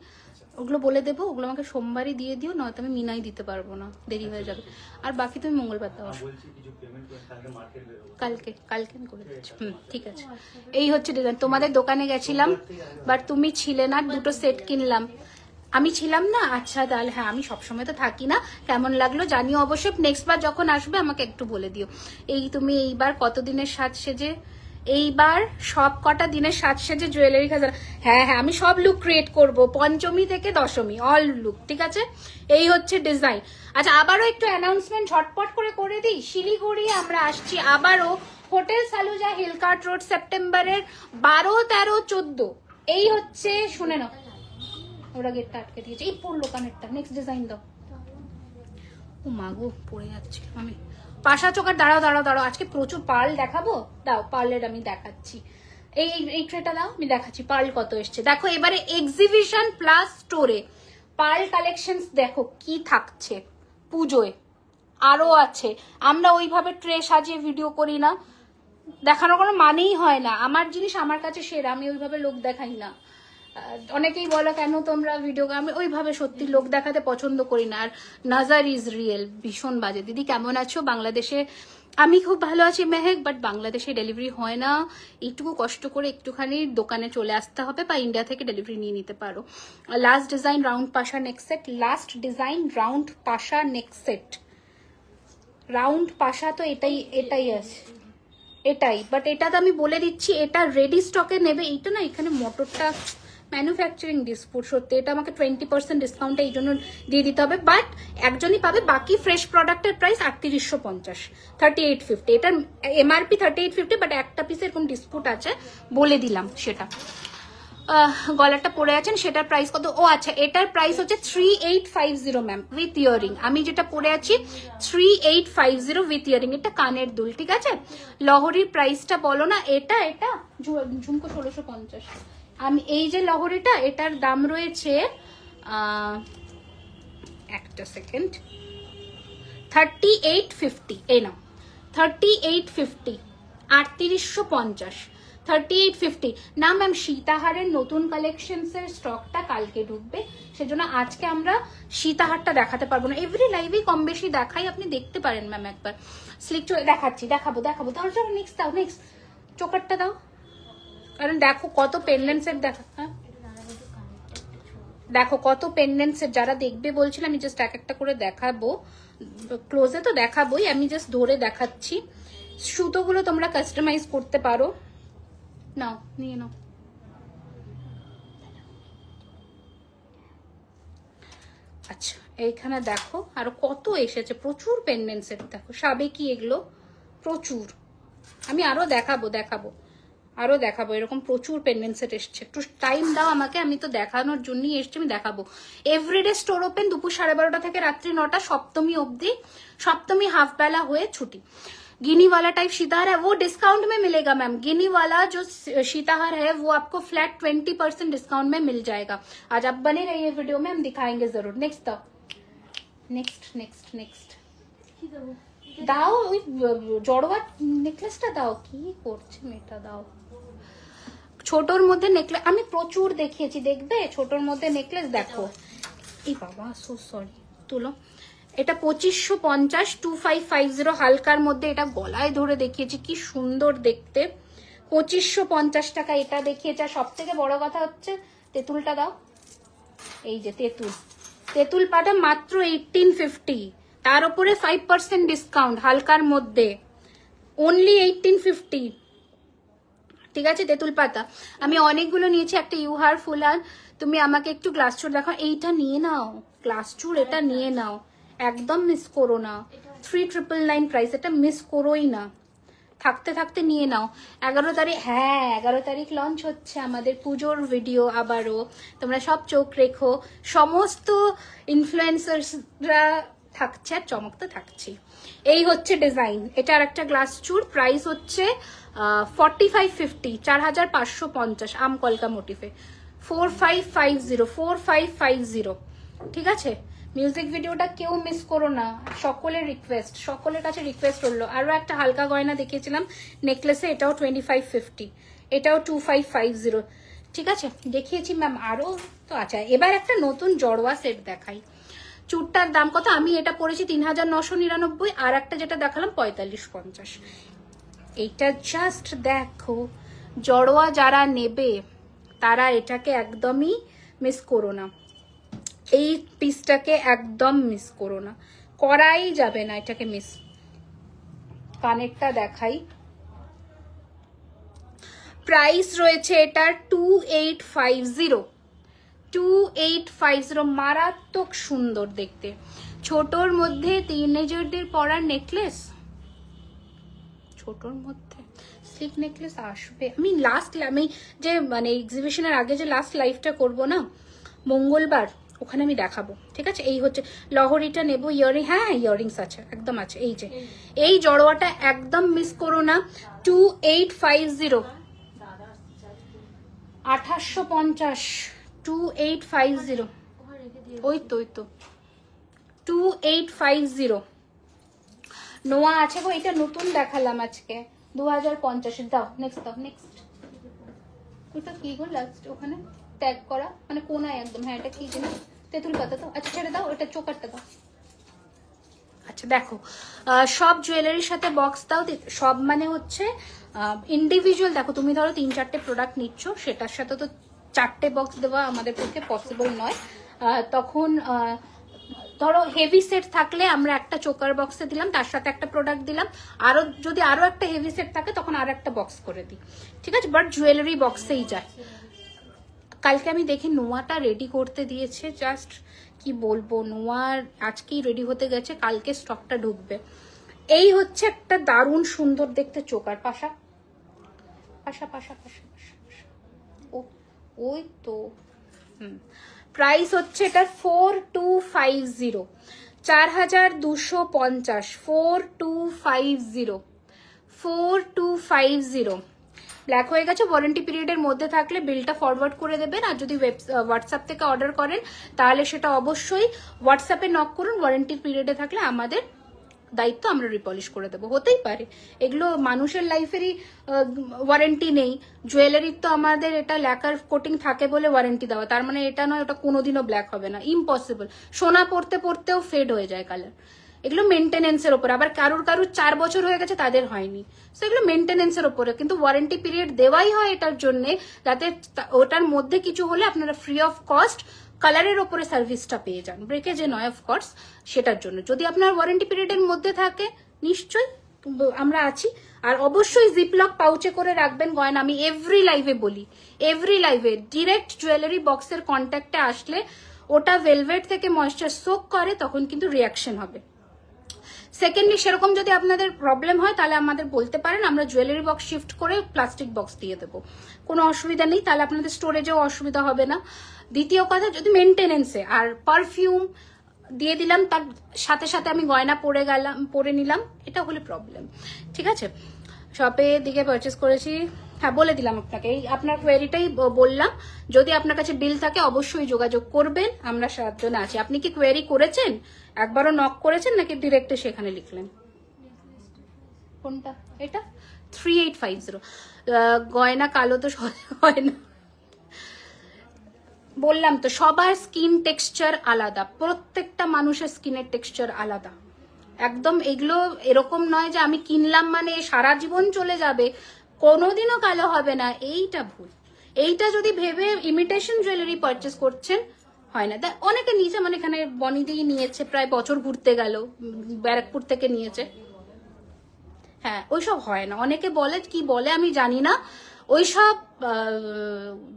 ওগুলো বলে দেবো, ওগুলো আমাকে সোমবারই দিয়ে দিও, নয়তো আমি মিনাই দিতে পারবো না, দেরি হয়ে যাবে। আর বাকি তুমি মঙ্গলবার দাও। কালকে আমি করে দিচ্ছি। ঠিক আছে, এই হচ্ছে ডিজাইন। তোমাদের দোকানে গেছিলাম বাট তুমি ছিলে না, দুটো সেট কিনলাম, আমি ছিলাম না। আচ্ছা তাহলে হ্যাঁ, আমি সবসময় তো থাকি না। কেমন লাগলো জানিও অবশ্যই, নেক্সট বার যখন আসবে আমাকে একটু বলে দিও। তুমি এইবার কতদিনের সাজ সেজে, এইবার সব কটা দিনের সাজ সেজে জুয়েলারি খাজানা। হ্যাঁ আমি সব লুক ক্রিয়েট করব, পঞ্চমী থেকে দশমী অল লুক। ঠিক আছে, এই হচ্ছে ডিজাইন। আচ্ছা আবারও একটু অ্যানাউন্সমেন্ট ঝটপট করে দিই। শিলিগুড়ি আমরা আসছি আবারও, হোটেল সালুজা হিলকার্ট রোড, সেপ্টেম্বরের 12, 13, 14। এই হচ্ছে শুনে নাও, ওরা গেটটা আটকে দিয়েছে। এই পড়লো কানেরটা, নেক্সট ডিজাইন দাও। ও মাগো পড়ে যাচ্ছে। আমি পাশা চোখার দাঁড়াও দাঁড়াও দাঁড়াও, আজকে প্রচুর পার্ল দেখাবো। দাও পার্লের আমি দেখাচ্ছি, এই ট্রেটা দাও, আমি দেখাচ্ছি পার্ল কত এসছে। দেখো এবারে এক্সিবিশন প্লাস স্টোরে পার্ল কালেকশন দেখো কি থাকছে পুজোয়। আরো আছে, আমরা ওইভাবে ট্রে সাজিয়ে ভিডিও করি না, দেখানোর কোনো মানেই হয় না। আমার জিনিস আমার কাছে সেরা, আমি ওইভাবে লোক দেখাই না। অনেকেই বলো কেন তোমরা ভিডিও, আমি ওইভাবে সত্যি লোক দেখাতে পছন্দ করি না। আর নাজার ইজ রিয়েল, ভীষণ বাজে। দিদি কেমন আছো? বাংলাদেশে আমি খুব ভালো আছি মেহেক, বাট বাংলাদেশে ডেলিভারি হয় না, এইটুকু কষ্ট করে একটুখানি দোকানে চলে আসতে হবে, বা ইন্ডিয়া থেকে ডেলিভারি নিয়ে নিতে পারো। লাস্ট ডিজাইন রাউন্ড পাশা নেক সেট, লাস্ট ডিজাইন রাউন্ড পাশা নেক সেট। রাউন্ড পাশা তো এটাই আছে, এটাই, বাট এটা তো আমি বলে দিচ্ছি এটা রেডি স্টকে নেবে। এইটা না, এখানে মোটরটা ম্যানুফ্যাকচারিং ডিসপুট, সত্যি এটা আমাকে 20% ডিসকাউন্টে এই জন্য দিয়ে দিতে হবে, বাট একজনই পাবে। বাকি ফ্রেশ প্রোডাক্টের প্রাইস 3850, 3850। এটার এমআরপি 3850, বাট একটা পিসে এরকম ডিসপুট আছে, বলে দিলাম সেটা। গলাটা পরে আছেন সেটার প্রাইস কত? ও আচ্ছা, এটার প্রাইস হচ্ছে 3850 ম্যাম, উইথ ইয়ারিং। আমি যেটা পরে আছি 3850 উইথ ইয়ারিং। এটা কানের দুল, ঠিক আছে। লহরির প্রাইসটা বলো না। এটা ঝুমকো 1650। আমি এই যে লহরিটা, এটার দাম রয়েছে একটা সেকেন্ড, 3850। এই নাও 3850, 3850, 3850। না ম্যাম, সীতাহারের নতুন কালেকশনসের স্টকটা কালকে ঢুকবে, সেজন্য আজকে আমরা সীতাহারটা দেখাতে পারবো না। এভরি লাইভেই কম বেশি দেখাই, আপনি দেখতে পারেন ম্যাম একবার। স্লিক দেখাবো। তাহলে চলো নেক্সট দাও, নেক্সট চোকারটা দাও। কারণ দেখো কত পেন্ডেন্টসের দেখা, হ্যাঁ দেখো কত পেন্ডেন্টসের, যারা দেখবে বলছিলাম আমি জাস্ট এক একটা করে দেখাবো। ক্লোজে তো দেখাবোই, আমি জাস্ট ধরে দেখাচ্ছি। সুতোগুলো তোমরা কাস্টমাইজ করতে পারো। নাও, নিয়ে নাও। আচ্ছা, এইখানে দেখো আরো কত এসেছে, প্রচুর পেন্ডেন্টসের। দেখো সাবেকি এগুলো প্রচুর। আমি আরো দেখাবো এরকম প্রচুর পেন্ডেন্ট সেট এসছে। একটু টাইম দাও আমাকে, আমি তো দেখানোর জন্যই এসছি, আমি দেখাবো। এভরিডে স্টোর ওপেন দুপুর 12:30 থেকে রাত্রি 9টা, সপ্তমী অবধি। সপ্তমী হাফ বেলা হয়ে ছুটি। गिनी वाला टाइप शीताहार है वो डिस्काउंट में मिलेगा मैम। गिनी वाला जो शीताहार है वो आपको फ्लैट 20% डिस्काउंट में मिल जाएगा। आज आप बने रहिए वीडियो में, हम दिखाएंगे जरूर। नेक्स्ट दाओ, नेक्स्ट দাও, ওই জড়োয়া নেকলেসটা দাও। কি করছে মেয়েটা, দাও। ছোটর মধ্যে নেকলেস আমি প্রচুর দেখিয়েছি, দেখবে ছোটর মধ্যে নেকলেস দেখো। এই বাবা, সো সরি, তুলো। এটা 2550, 2550 হালকার মধ্যে। এটা গলায় ধরে দেখিয়েছি, কি সুন্দর দেখতে। 2550 টাকা এটা দেখিয়েছে। আর সব থেকে বড় কথা হচ্ছে তেঁতুলটা দাও। এই যে তেঁতুল পাটা মাত্র 1850, তার উপরে 5% ডিসকাউন্ট হালকার মধ্যে, অনলি 1850। ঠিক আছে, তেঁতুল পাতা আমি অনেকগুলো নিয়েছি। একটা ইউহার ফুলার, তুমি আমাকে একটু গ্লাস চুর দেখাও। এইটা নিয়ে নাও, গ্লাস চুর, এটা নিয়ে নাও, একদম মিস করো না। 3999 প্রাইস, এটা মিস করোই না, থাকতে থাকতে নিয়ে নাও। 11 তারিখ, হ্যাঁ 11 তারিখ লঞ্চ হচ্ছে আমাদের পুজোর ভিডিও। আবারও তোমরা সব চোখ রেখো, সমস্ত ইনফ্লুয়েন্সার্সরা থাকছে আর চমকতে থাকছি। এই হচ্ছে ডিজাইন। এটা আর একটা গ্লাস চুর, প্রাইস হচ্ছে 4550, 4550 আম কলকা মোটিফে। 4550। ঠিক আছে, মিউজিক ভিডিওটা কেউ মিস করো না, সকলের রিকোয়েস্ট, সকলের কাছে রিকোয়েস্ট রইল। আরো একটা হালকা গয়না দেখিয়েছিলাম নেকলেসে, এটাও 2550, এটাও 2550। ঠিক আছে, দেখিয়েছি ম্যাম আরো তো। আচ্ছা, এবার একটা নতুন জড়োয়া সেট দেখাই। চুরটার দাম কত? আমি এটা পড়েছি 3999, আর একটা যেটা দেখালাম 4550। এইটা জাস্ট দেখো, জড়োয়া যারা নেবে তারা এটাকে একদমই মিস করো না, এই পিসটাকে একদম মিস করো না, করাই যাবে না এটাকে মিস। কানেরটা দেখাই, প্রাইস রয়েছে এটার 2850, মারাত্মক সুন্দর দেখতে। ছোটর মধ্যে টিনেজারদের পরার নেকলেস, ছোটর মধ্যে স্লিক নেকলেস আসবে। আমি যে মানে এক্সিবিশনের আগে যে লাস্ট লাইভটা করব না, মঙ্গলবার ওখানে আমি দেখাবো, ঠিক আছে। এই হচ্ছে লহরিটা নেব, ইয়ারিং, হ্যাঁ ইয়ারিংস আছে, একদম আছে। এই যে এই জড়োয়াটা একদম মিস করো না, 2850, 2850, 2850, ওই তো 2850 নোয়া আছে গো। এটা নতুন দেখালাম আজকে, 2050। দাও নেক্সট, দাও নেক্সট। ওটা কি গো লাস্ট ওখানে ট্যাগ করা, মানে কোনায় একদম, হ্যাঁ এটা কি জিনিস, তেঁতুল পাতা তো, আচ্ছা ছেড়ে দাও, এটা চোকারটা দাও। আচ্ছা দেখো, সব জুয়েলারির সাথে বক্স দাও, সব মানে হচ্ছে ইন্ডিভিজুয়াল। দেখো তুমি ধরো 3-4টে প্রোডাক্ট নিচ্ছ, সেটার সাথে তো 4টে বক্স দেওয়া আমাদের পক্ষে পসিবল নয়। তখন ধরো হেভি সেট থাকলে আমরা একটা চোকার বক্সে দিলাম, তার সাথে একটা প্রোডাক্ট দিলাম, আরো যদি আরো একটা হেভি সেট থাকে তখন আর একটা বক্স করে দিই, ঠিক আছে। বাট জুয়েলারি বক্সেই যায়। কালকে আমি দেখি নোয়াটা রেডি করতে দিয়েছে, জাস্ট কি বলবো, নোয়ার আজকেই রেডি হতে গেছে, কালকে স্টকটা ঢুকবে। এই হচ্ছে একটা দারুণ সুন্দর দেখতে চোকার, পাশা পাশা পাশা পাশা পাশা, ও ওই তো। প্রাইস হচ্ছে এটা 4250, 4250, 4250, 4250। ব্ল্যাক হয়ে গেছে, ওয়ারেন্টি পিরিয়ডের মধ্যে থাকলে বিলটা ফরওয়ার্ড করে দেবেন। আর যদি হোয়াটসঅ্যাপ থেকে অর্ডার করেন তাহলে সেটা অবশ্যই হোয়াটসঅ্যাপে নক করুন। ওয়ারেন্টি পিরিয়ডে থাকলে আমাদের দায়িত্ব, আমরা রিপলিশ করে দেবো। হতেই পারে এগুলো মানুষের লাইফেরই ওয়ারেন্টি নেই, জুয়েলারির তো আমাদের এটা ল্যাকার কোটিং থাকে বলে ওয়ারেন্টি দেওয়া, তার মানে এটা নয় ওটা কোনোদিনও ব্ল্যাক হবে না, ইম্পসিবল। সোনা পড়তে পড়তেও ফেড হয়ে যায় কালার। এগুলো মেনটেনেন্সের ওপর, আবার কারুর 4 বছর হয়ে গেছে তাদের হয়নি, তো এগুলো মেনটেনেন্সের ওপরে। কিন্তু ওয়ারেন্টি পিরিয়ড দেওয়াই হয় এটার জন্য, যাতে ওটার মধ্যে কিছু হলে আপনারা ফ্রি অফ কস্ট কালারের ওপরে সার্ভিসটা পেয়ে যান, ব্রেকেজে নয় অফকোর্স, সেটার জন্য। যদি আপনার ওয়ারেন্টি পিরিয়ডের মধ্যে থাকে নিশ্চয়ই আমরা আছি। আর অবশ্যই জিপলক পাউচে করে রাখবেন গয়না। আমি এভরি লাইভে বলি, এভরি লাইভে ডিরেক্ট জুয়েলারি বক্সের কন্ট্যাক্টে আসলে ওটা ভেলভেট থেকে ময়েশ্চার সোক করে, তখন কিন্তু রিয়াকশন হবে। সেকেন্ডলি সেরকম যদি আপনাদের প্রবলেম হয় তাহলে আমাদের বলতে পারেন, আমরা জুয়েলারি বক্স শিফট করে প্লাস্টিক বক্স দিয়ে দেবো, কোনো অসুবিধা নেই, তাহলে আপনাদের স্টোরেজেও অসুবিধা হবে না। দ্বিতীয় কথা, যদি মেনটেনেন্সে আর পারফিউম দিয়ে দিলাম তার সাথে সাথে আমি গয়না পরে নিলাম, এটা হলে প্রবলেম, ঠিক আছে। শপে দিকে পারচেস করেছি, হ্যাঁ বলে দিলাম আপনাকে, এই আপনার কোয়েরিটাই বললাম। যদি আপনার কাছে বিল থাকে অবশ্যই যোগাযোগ করবেন, আমরা সাতজনে আছি। আপনি কি কোয়েরি করেছেন, একবারও নক করেছেন নাকি ডিরেক্ট সেখানে লিখলেন? কোনটা এটা? 3850 গয়না কালো তো হয় না, বললাম তো সবার স্কিন টেক্সচার আলাদা, প্রত্যেকটা মানুষের স্কিনের টেক্সচার আলাদা একদম। এগুলো এরকম নয় যে আমি কিনলাম মানে সারা জীবন চলে যাবে, কোনোদিনও কালো হবে না, এইটা ভুল। এইটা যদি ভেবে ইমিটেশন জুয়েলারি পারচেস করছেন হয় না। অনেকে নিচে, মানে এখানে বনিদিই নিয়েছে, প্রায় বছর ঘুরতে গেল, ব্যারাকপুর থেকে নিয়েছে। হ্যাঁ ওইসব হয় না, অনেকে বলে, কি বলে আমি জানি না, ওইসব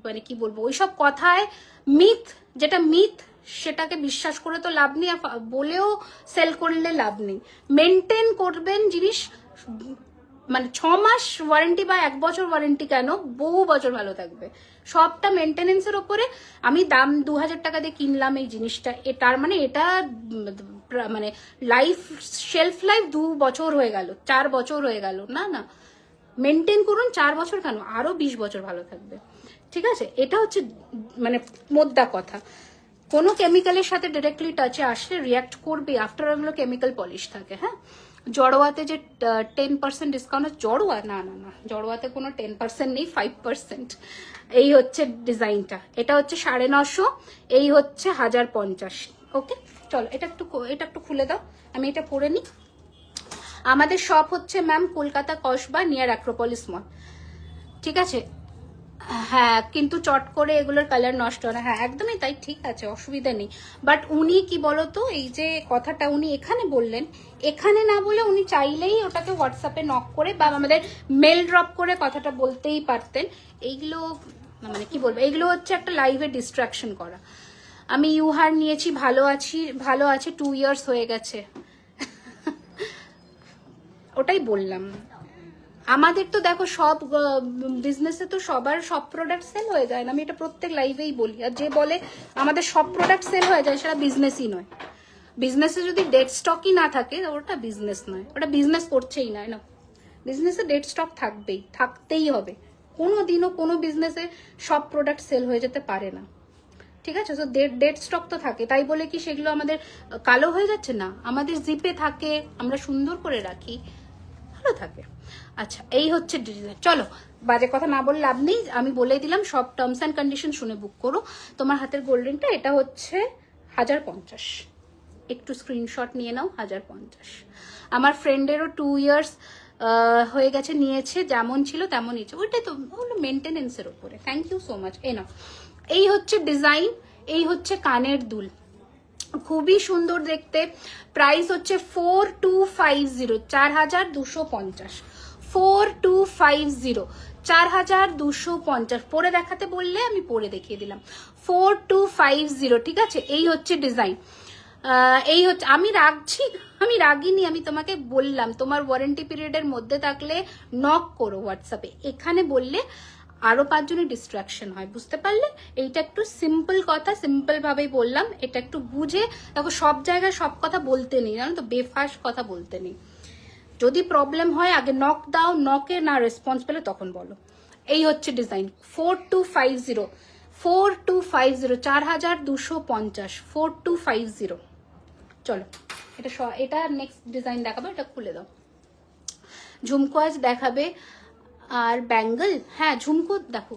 মানে কি বলবো, ওইসব কথায় মিথ, যেটা মিথ সেটাকে বিশ্বাস করে তো লাভ নেই, বলেও সেল করলে লাভ নেই। মেনটেন করবেন জিনিস, মানে 6 মাস ওয়ারেন্টি বা 1 বছর ওয়ারেন্টি কেন, বহু বছর ভালো থাকবে। সবটা মেনটেনেন্সের ওপরে। আমি দাম 2000 টাকা দিয়ে কিনলাম এই জিনিসটা, তার মানে এটা মানে লাইফ, শেলফ লাইফ 2 বছর হয়ে গেল, 4 বছর হয়ে গেল, না না, মেনটেন করুন। 4 বছর কেন, আরো 20 বছর ভালো থাকবে, ঠিক আছে। এটা হচ্ছে মানে মোদ্দা কথা। কোনো কেমিক্যালের সাথে ডিরেক্টলি টাচে আসলে রিয়াক্ট করবে, আফটার ওগুলো কেমিক্যাল পলিশ থাকে। হ্যাঁ, জড়োয়াতে যে 10% ডিসকাউন্ট, জড়োয়া না না না, জড়োয়াতে কোনো 10% নেই, 5%। এই হচ্ছে ডিজাইনটা, এটা হচ্ছে 950, এই হচ্ছে 1050। ওকে চলো, এটা একটু খুলে দাও, আমি এটা পরে নিই। আমাদের শপ হচ্ছে ma'am Kolkata Kasba near Acropolis মল, ঠিক আছে। হ্যাঁ কিন্তু চট করে এগুলোর কালার নষ্ট হয় না, হ্যাঁ একদমই তাই, ঠিক আছে অসুবিধা নেই। বাট উনি কি বলতো, এই যে কথাটা উনি এখানে বললেন, এখানে না বলে উনি চাইলেই ওটাকে হোয়াটসঅ্যাপে নক করে বা আমাদের মেল ড্রপ করে কথাটা বলতেই পারতেন। এইগুলো মানে কি বলবো, এগুলো হচ্ছে একটা লাইভে ডিস্ট্রাকশন করা। আমি ইউহার নিয়েছি, ভালো আছে, 2 ইয়ার্স হয়ে গেছে, ওটাই বললাম। আমাদের তো দেখো সব বিজনেসে তো সবার সব প্রোডাক্ট সেল হয়ে যায় না, আমি এটা প্রত্যেক লাইভেই বলি। আর যে বলে আমাদের সব প্রোডাক্ট সেল হয়ে যায় সেটা বিজনেসই নয়। বিজনেসে যদি ডেড স্টকই না থাকে ওটা বিজনেস নয়, ওটা বিজনেস করছেই না। না, বিজনেসে ডেড স্টক থাকবেই, থাকতেই হবে। কোনো দিনও কোনো বিজনেসে সব প্রোডাক্ট সেল হয়ে যেতে পারে না, ঠিক আছে? তো ডেড স্টক তো থাকে, তাই বলে কি সেগুলো আমাদের কালো হয়ে যাচ্ছে না? আমাদের জিপে থাকে, আমরা সুন্দর করে রাখি, ভালো থাকে। আচ্ছা, এই হচ্ছে ডিজাইন। চলো বাজে কথা না বলে লাভ নেই, আমি বলে দিলাম সব টার্মস অ্যান্ড কন্ডিশন শুনে বুক করো। তোমার হাতের গোল্ড রিংটা এটা হচ্ছে 1050, একটু স্ক্রিনশট নিয়ে নাও। 1050। আমার ফ্রেন্ডেরও 2 ইয়ার্স হয়ে গেছে, নিয়েছে, যেমন ছিল তেমন নিয়েছে, ওইটাই তো হলো মেনটেনেন্সের উপরে। Thank you so much. এই নাও, এই হচ্ছে ডিজাইন, এই হচ্ছে কানের দুল, খুবই সুন্দর দেখতে। প্রাইস হচ্ছে 4250, 4250, 4250, 4250। পরে দেখাতে বললে আমি পরে দেখিয়ে দিলাম। 4250, ঠিক আছে? এই হচ্ছে ডিজাইন, এই হচ্ছে। আমি রাগিনি, আমি তোমাকে বললাম তোমার ওয়ারেন্টি পিরিয়ডের মধ্যে থাকলে নক করো হোয়াটসঅ্যাপে, এখানে বললে আরো 5 জনের ডিস্ট্রাকশন হয়, বুঝতে পারলে? এইটা একটু সিম্পল কথা, সিম্পল ভাবেই বললাম, এটা একটু বুঝে দেখো। সব জায়গায় সব কথা বলতে নেই, জানো তো, বেফাস কথা বলতে নেই। যদি প্রবলেম হয় আগে নক দাও, নকে না রেসপন্স পেলে তখন বলো। এই হচ্ছে ডিজাইন 4250, 4250, 4250, 4250। চলো এটা নেক্সট ডিজাইন দেখাবো, এটা খুলে দাও। ঝুমকো আজ দেখাবে আর ব্যাঙ্গল, হ্যাঁ ঝুমকো দেখো,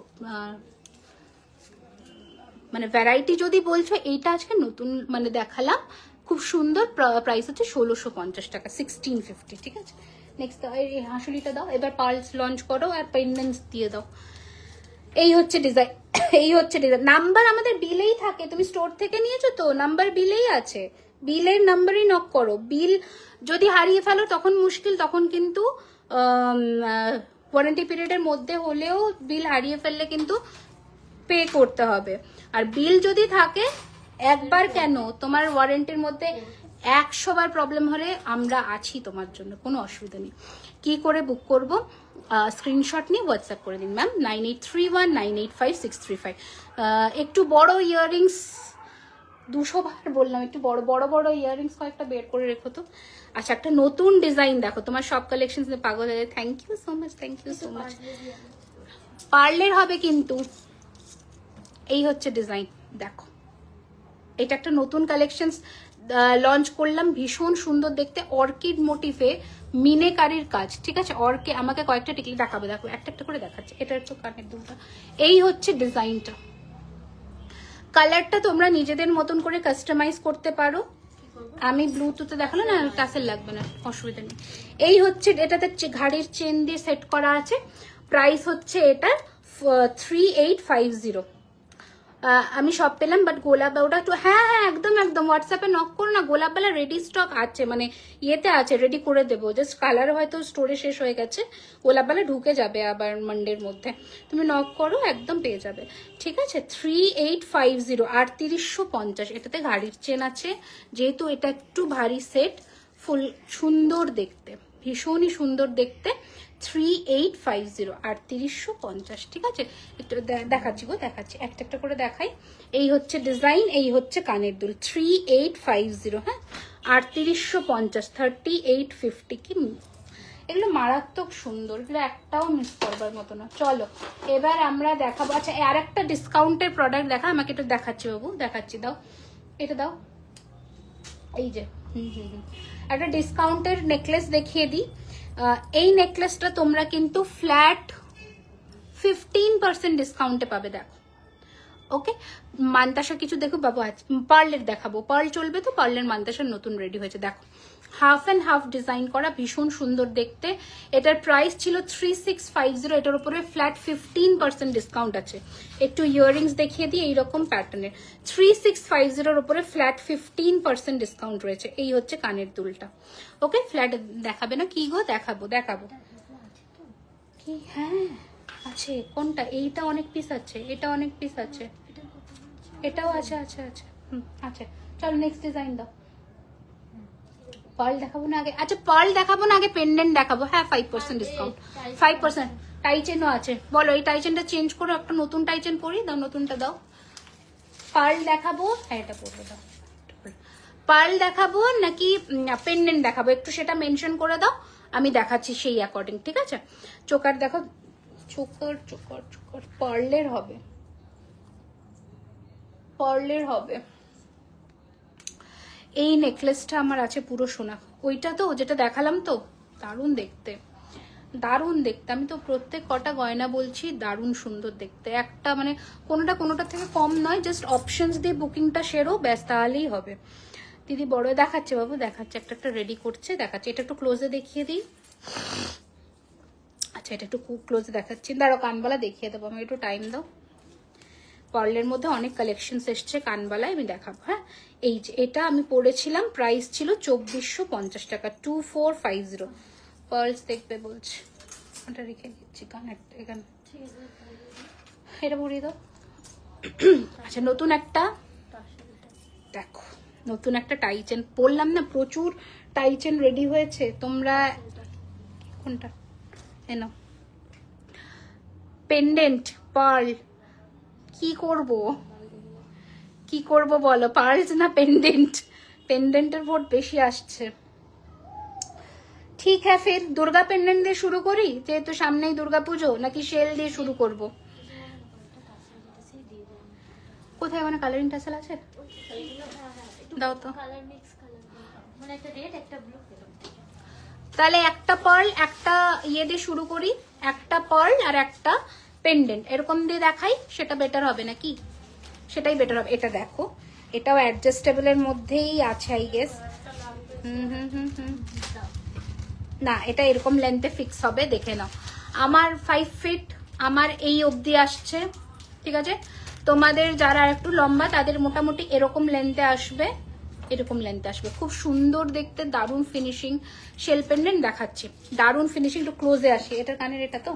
মানে ভ্যারাইটি যদি বলছো, এইটা আজকে নতুন মানে দেখালাম, খুব সুন্দর। প্রাইস হচ্ছে 1650 টাকা, 1650, ঠিক আছে? নেক্সট এই হাঁসুলিটা দাও, এবার পার্লস লঞ্চ করো আর পেন্ডেন্টস দিয়ে দাও। এই হচ্ছে ডিজাইন, এই হচ্ছে ডিজাইন। নাম্বার আমাদের বিলেই থাকে, তুমি স্টোর থেকে নিয়েছো তো, নাম্বার বিলেই আছে, বিলের নাম্বারই নক করো। বিল যদি হারিয়ে ফেলো তখন মুশকিল, তখন কিন্তু ওয়ারেন্টি পিরিয়ডের মধ্যে হলেও বিল হারিয়ে ফেললে কিন্তু পে করতে হবে। আর বিল যদি থাকে একবার কেন, তোমার ওয়ারেন্টির মধ্যে 100 বার প্রবলেম হলে আমরা আছি তোমার জন্য, কোনো অসুবিধা নেই। কি করে বুক করবো? স্ক্রিনশট নিয়ে হোয়াটসঅ্যাপ করে দিন ম্যাম, 9831985635। একটু বড় ইয়াররিংস, 200 বার বললাম, একটু বড় বড় ইয়াররিংস কয়েকটা বের করে রেখো তো। আচ্ছা, একটা নতুন ডিজাইন দেখো, তোমার সব কালেকশন পাগল হয়ে যায়। Thank you so much, thank you so much. পার্লের হবে কিন্তু। এই হচ্ছে ডিজাইন দেখো, এটা একটা নতুন কালেকশন লঞ্চ করলাম, ভীষণ সুন্দর দেখতে, অর্কিড মোটিভে মিনেকারির কাজ, ঠিক আছে? আমাকে কয়েকটা টিকলি দেখাবে, দেখো একটা একটা করে দেখাচ্ছে। এটা একটু কানের দুলটা, এই হচ্ছে ডিজাইনটা। কালারটা তোমরা নিজেদের মতন করে কাস্টমাইজ করতে পারো। আমি ব্লুটুথে দেখালো না, টাসেল লাগবে না, অসুবিধা নেই। এই হচ্ছে, এটাতে ঘাড়ির চেন দিয়ে সেট করা আছে। প্রাইস হচ্ছে এটা 3850। আমি সব পেলাম, বাট গোলাপ ওটা একটু, হ্যাঁ একদম হোয়াটসঅ্যাপে নক করো না। গোলাপবেলা রেডি স্টক আছে, মানে ইয়েতে আছে, রেডি করে দেবো। জাস্ট কালার হয়তো স্টোরে শেষ হয়ে গেছে, গোলাপবেলা ঢুকে যাবে আবার মানডের মধ্যে। তুমি নক করো, একদম পেয়ে যাবে, ঠিক আছে? 3850, 3850। এটাতে ঘাড়ির চেন আছে, যেহেতু এটা একটু ভারী সেট, ফুল সুন্দর দেখতে, ভীষণই সুন্দর দেখতে। 3850, 3850, ঠিক আছে? একটু দেখাচ্ছি গো, দেখাচ্ছি, একটা একটা করে দেখাই। এই হচ্ছে ডিজাইন, এই হচ্ছে কানের দুল, 3850, হ্যাঁ 3850, 3850। কি এগুলো মারাত্মক সুন্দর, এগুলো একটাও মিস করবার মতো না। চলো এবার আমরা দেখাবো। আচ্ছা, আর একটা ডিসকাউন্টের প্রোডাক্ট দেখা, আমাকে একটু দেখাচ্ছি বাবু, দেখাচ্ছি, দাও এটা দাও। এই যে একটা ডিসকাউন্টের নেকলেস দেখিয়ে দিই। এই নেকলেসটা তোমরা কিন্তু ফ্ল্যাট 15% ডিসকাউন্টে পাবে, দেখো। ওকে, মান্তাসা কিছু দেখো বাবু, পার্লের দেখাবো, পার্ল চলবে তো, পার্লের মান্তাসার নতুন রেডি হয়েছে, দেখো। হাফ অ্যান্ড হাফ ডিজাইন করা, ভীষণ সুন্দর দেখতে। এটার প্রাইস ছিল 3650, এটার উপরে ফ্ল্যাট 15% ডিসকাউন্ট আছে। একটু ইয়াররিংস দেখিয়ে দিই, এইরকম প্যাটার্নের। 3650-এর উপরে ফ্ল্যাট 15% ডিসকাউন্ট রয়েছে। এই হচ্ছে কানের দুলটা। ওকে, ফ্ল্যাট দেখাবে না? কি গো, দেখাবো কি? হ্যাঁ আছে। কোনটা? এইটা অনেক পিস আছে, এটা অনেক পিস আছে, এটাও আছে। আচ্ছা, চলো নেক্সট ডিজাইন দাও। পার্ল দেখাবো না আগে? আচ্ছা পার্ল দেখাবো না আগে, পেন্ডেন্ট দেখাবো। হ্যাঁ 5% ডিসকাউন্ট, 5%। টাইচেনও আছে। বলো এই টাইচেনটা চেঞ্জ করো, একটা নতুন টাইচেন পরি, দাও নতুনটা দাও। পার্ল দেখাবো, হ্যাঁ এটা পরবে দাও। পার্ল দেখাবো নাকি পেন্ডেন্ট দেখাবো একটু সেটা মেনশন করে দাও, আমি দেখাচ্ছি সেই অ্যাকর্ডিং, ঠিক আছে? চোকার দেখো, চোকার চোকার চোকার পার্লের হবে, পার্লের হবে। এই নেকলেসটা আমার আছে পুরো সোনা, ওইটা তো যেটা দেখালাম তো, দারুণ দেখতে, দারুণ দেখতে। আমি তো প্রত্যেক কটা গয়না বলছি দারুণ সুন্দর দেখতে, একটা মানে কোনোটা থেকে কম নয়, জাস্ট অপশনস দিয়ে বুকিংটা সেরো ব্যাস, তাহলেই হবে। দিদি বড় দেখাচ্ছে বাবু, দেখাচ্ছে, একটা একটা রেডি করছে, দেখাচ্ছে। এটা একটু ক্লোজে দেখিয়ে দিই। আচ্ছা এটা একটু খুব ক্লোজে দেখাচ্ছি, দাঁড়াও কানবালা দেখিয়ে দেবো, আমি একটু টাইম দাও। পার্লের মধ্যে অনেক কালেকশনস এসছে কানবালায়, আমি দেখাবো। হ্যাঁ এই যে এটা আমি পড়েছিলাম, প্রাইস ছিল 2450 টাকা, 2450। পার্লস দেখবে বলছে, ওটা রেখে দিচ্ছি কানেক্ট এখানে, এটা পরিয়ে দাও। আচ্ছা নতুন একটা দেখো, নতুন একটা টাইচেন বললাম না, প্রচুর টাইচেন রেডি হয়েছে। তোমরা কোনটা এনো, পেন্ডেন্ট পার্ল, কি করব বলো, পার্লস না পেন্ডেন্ট? পেন্ডেন্টের ভোট বেশি আসছে। ঠিক হ্যাঁ ফের দুর্গা পেন্ডেন্ট দিয়ে শুরু করি, যেহেতু সামনেই দুর্গা পুজো, নাকি শেল দিয়ে শুরু করব? কোথায় মানে কালারিং টাসেল আছে? দাও তো। তাহলে একটা পার্ল একটা ইয়ে দিয়ে শুরু করি, একটা পার্ল আর একটা পেন্ডেন্ট এরকম দিয়ে দেখাই, সেটা বেটার হবে নাকি? সেটাই বেটার হবে। এটা দেখো, এটাও অ্যাডজাস্টেবলের মধ্যেই আছে আই গেস। না এটা এরকম লেন্থে ফিক্স হবে, দেখে নাও। আমার 5 ফিট, আমার এই অবধি আসছে, ঠিক আছে? তোমাদের যারা একটু লম্বা তাদের মোটামুটি এরকম লেন্থে আসবে, এরকম লেন্থে আসবে। খুব সুন্দর দেখতে, দারুণ ফিনিশিং। শেল পেন্ডেন্ট দেখাচ্ছি, দারুণ ফিনিশিং। একটু ক্লোজে আসি, এটার কানের এটা তো,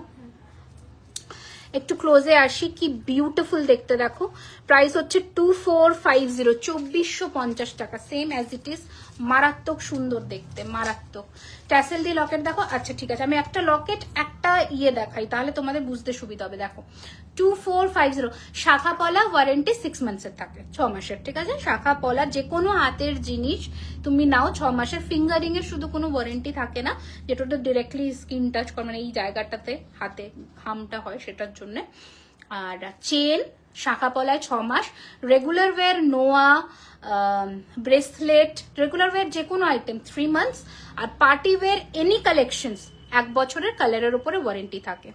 একটু ক্লোজে আসি, কি বিউটিফুল দেখতে দেখো। প্রাইস হচ্ছে 2450, 2450 টাকা, সেম অ্যাজ ইট ইজ। মারাত্মক সুন্দর দেখতে, মারাত্মক। ট্যাসেল দিয়ে লকেট দেখো। আচ্ছা ঠিক আছে, আমি একটা লকেট একটা ইয়ে দেখাই, তাহলে তোমাদের বুঝতে সুবিধা হবে। দেখো 2450, শাখা পলা, ওয়ারেন্টি 6 মান্থসের থাকে, 6 মাসের, ঠিক আছে? শাখা পলা যে কোনো হাতের জিনিস তুমি নাও 6 মাসের। ফিঙ্গারিং এর শুধু কোনো ওয়ারেন্টি থাকে না, যেটা ডিরেক্টলি স্কিন টাচ করে, মানে এই জায়গাটাতে হাতে ঘামটা হয় সেটার জন্য। আর চেন শাখা পলায় 6 মাস। রেগুলার ওয়্যার নোয়া, ব্রেসলেট, রেগুলার ওয়্যার যে কোনো আইটেম 3 মান্থস। আর পার্টি ওয়্যার এনি কালেকশনস 1 বছরের কালারের উপরে ওয়ারেন্টি থাকে।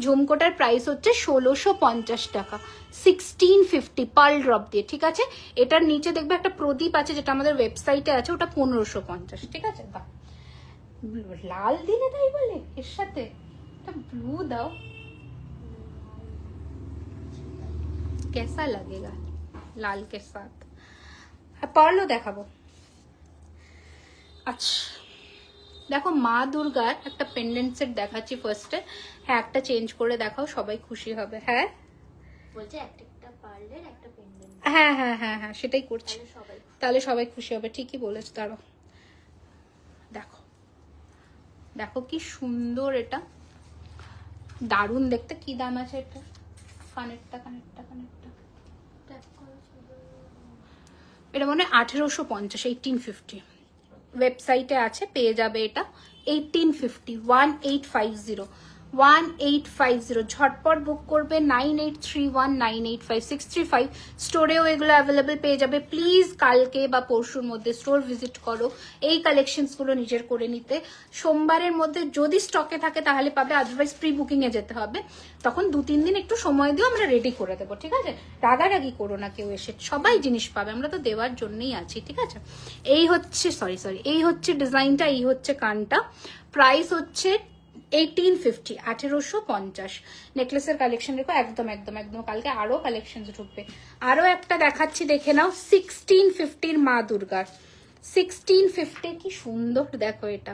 ঝুমকোটার প্রাইস হচ্ছে 1650 টাকা, 1650 পার্ল ড্রপ দিয়ে, ঠিক আছে? এটার নিচে দেখবে একটা প্রদীপ আছে, যেটা আমাদের ওয়েবসাইটে আছে, ওটা 1550, ঠিক আছে? বাহ, লাল দিলে তাই বলে এর সাথে একটা ব্লু দাও, कैसा लगेगा लाल के साथ? পার্লও দেখাবো। আচ্ছা দেখো, মা দুর্গার একটা পেন্ডেন্ট সেট দেখাচ্ছি ফার্স্টে। হ্যাঁ একটা চেঞ্জ করে দেখাও, সবাই খুশি হবে। হ্যাঁ বলছে একটা পার্লের একটা পেন্ডেন্ট। হ্যাঁ হ্যাঁ হ্যাঁ হ্যাঁ সেটাই করছি, তাহলে সবাই খুশি হবে। ঠিকই বলেছ। দাঁড়াও দেখো, দেখো কি সুন্দর, এটা দারুণ দেখতে। কি দাম আছে এটা? কানেরটা কানেরটা কানেরটা এটা মানে 1850, 1850। ওয়েবসাইটে আছে, পেয়ে যাবে এটা 1850, 1850, 1850। ঝটপট বুক করবে 9831985635। স্টোরেও এগুলো অ্যাভেলেবেল পেয়ে যাবে। প্লিজ কালকে বা পরশুর মধ্যে স্টোর ভিজিট করো এই কালেকশনসগুলো নিজের করে নিতে। সোমবারের মধ্যে যদি স্টকে থাকে তাহলে পাবে, আদারওয়াইজ প্রি বুকিংয়ে যেতে হবে। তখন 2-3 দিন একটু সময় দিও, আমরা রেডি করে দেবো, ঠিক আছে? রাগারাগি করো না কেউ, এসে সবাই জিনিস পাবে, আমরা তো দেওয়ার জন্যই আছি, ঠিক আছে? এই হচ্ছে সরি এই হচ্ছে ডিজাইনটা, এই হচ্ছে কানটা। প্রাইস হচ্ছে 1850, 1850। নেকলেসের কালেকশন দেখো, একদম একদম একদম কালকে আরো কালেকশন ঢুকবে। আরো একটা দেখাচ্ছি, দেখে নাও। 1650 মা দুর্গার, 1650 কি সুন্দর দেখো এটা,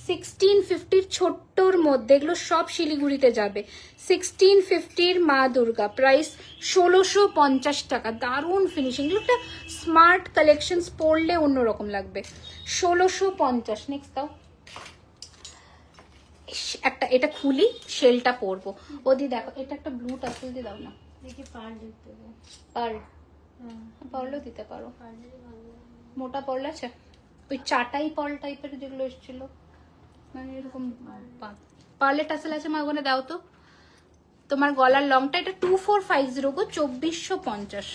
1650 ছোট্টর মধ্যে, এগুলো সব শিলিগুড়িতে যাবে। 1650 মা দুর্গা, প্রাইস 1650 টাকা। দারুণ ফিনিশিং, এগুলো একটা স্মার্ট কালেকশন, পরলে অন্যরকম লাগবে। 1650। নেক্সট দাও একটা, এটা খুলি, শেলটা পরবো। ওদি দেখো, এটা একটা ব্লু টাসেল দিয়ে দাও না। দেখি পার দেখতে হবে। পার পারলেও দিতে পারো, পারলে ভালো লাগে। মোটা পরল আছে, ওই চাটাই পল টাইপের যেগুলো এসেছিল, মানে এরকম পার্লে টাসেল আছে মা, ওখানে দাও তো। তোমার গলার লংটা, এটা 2450 গো, 2450,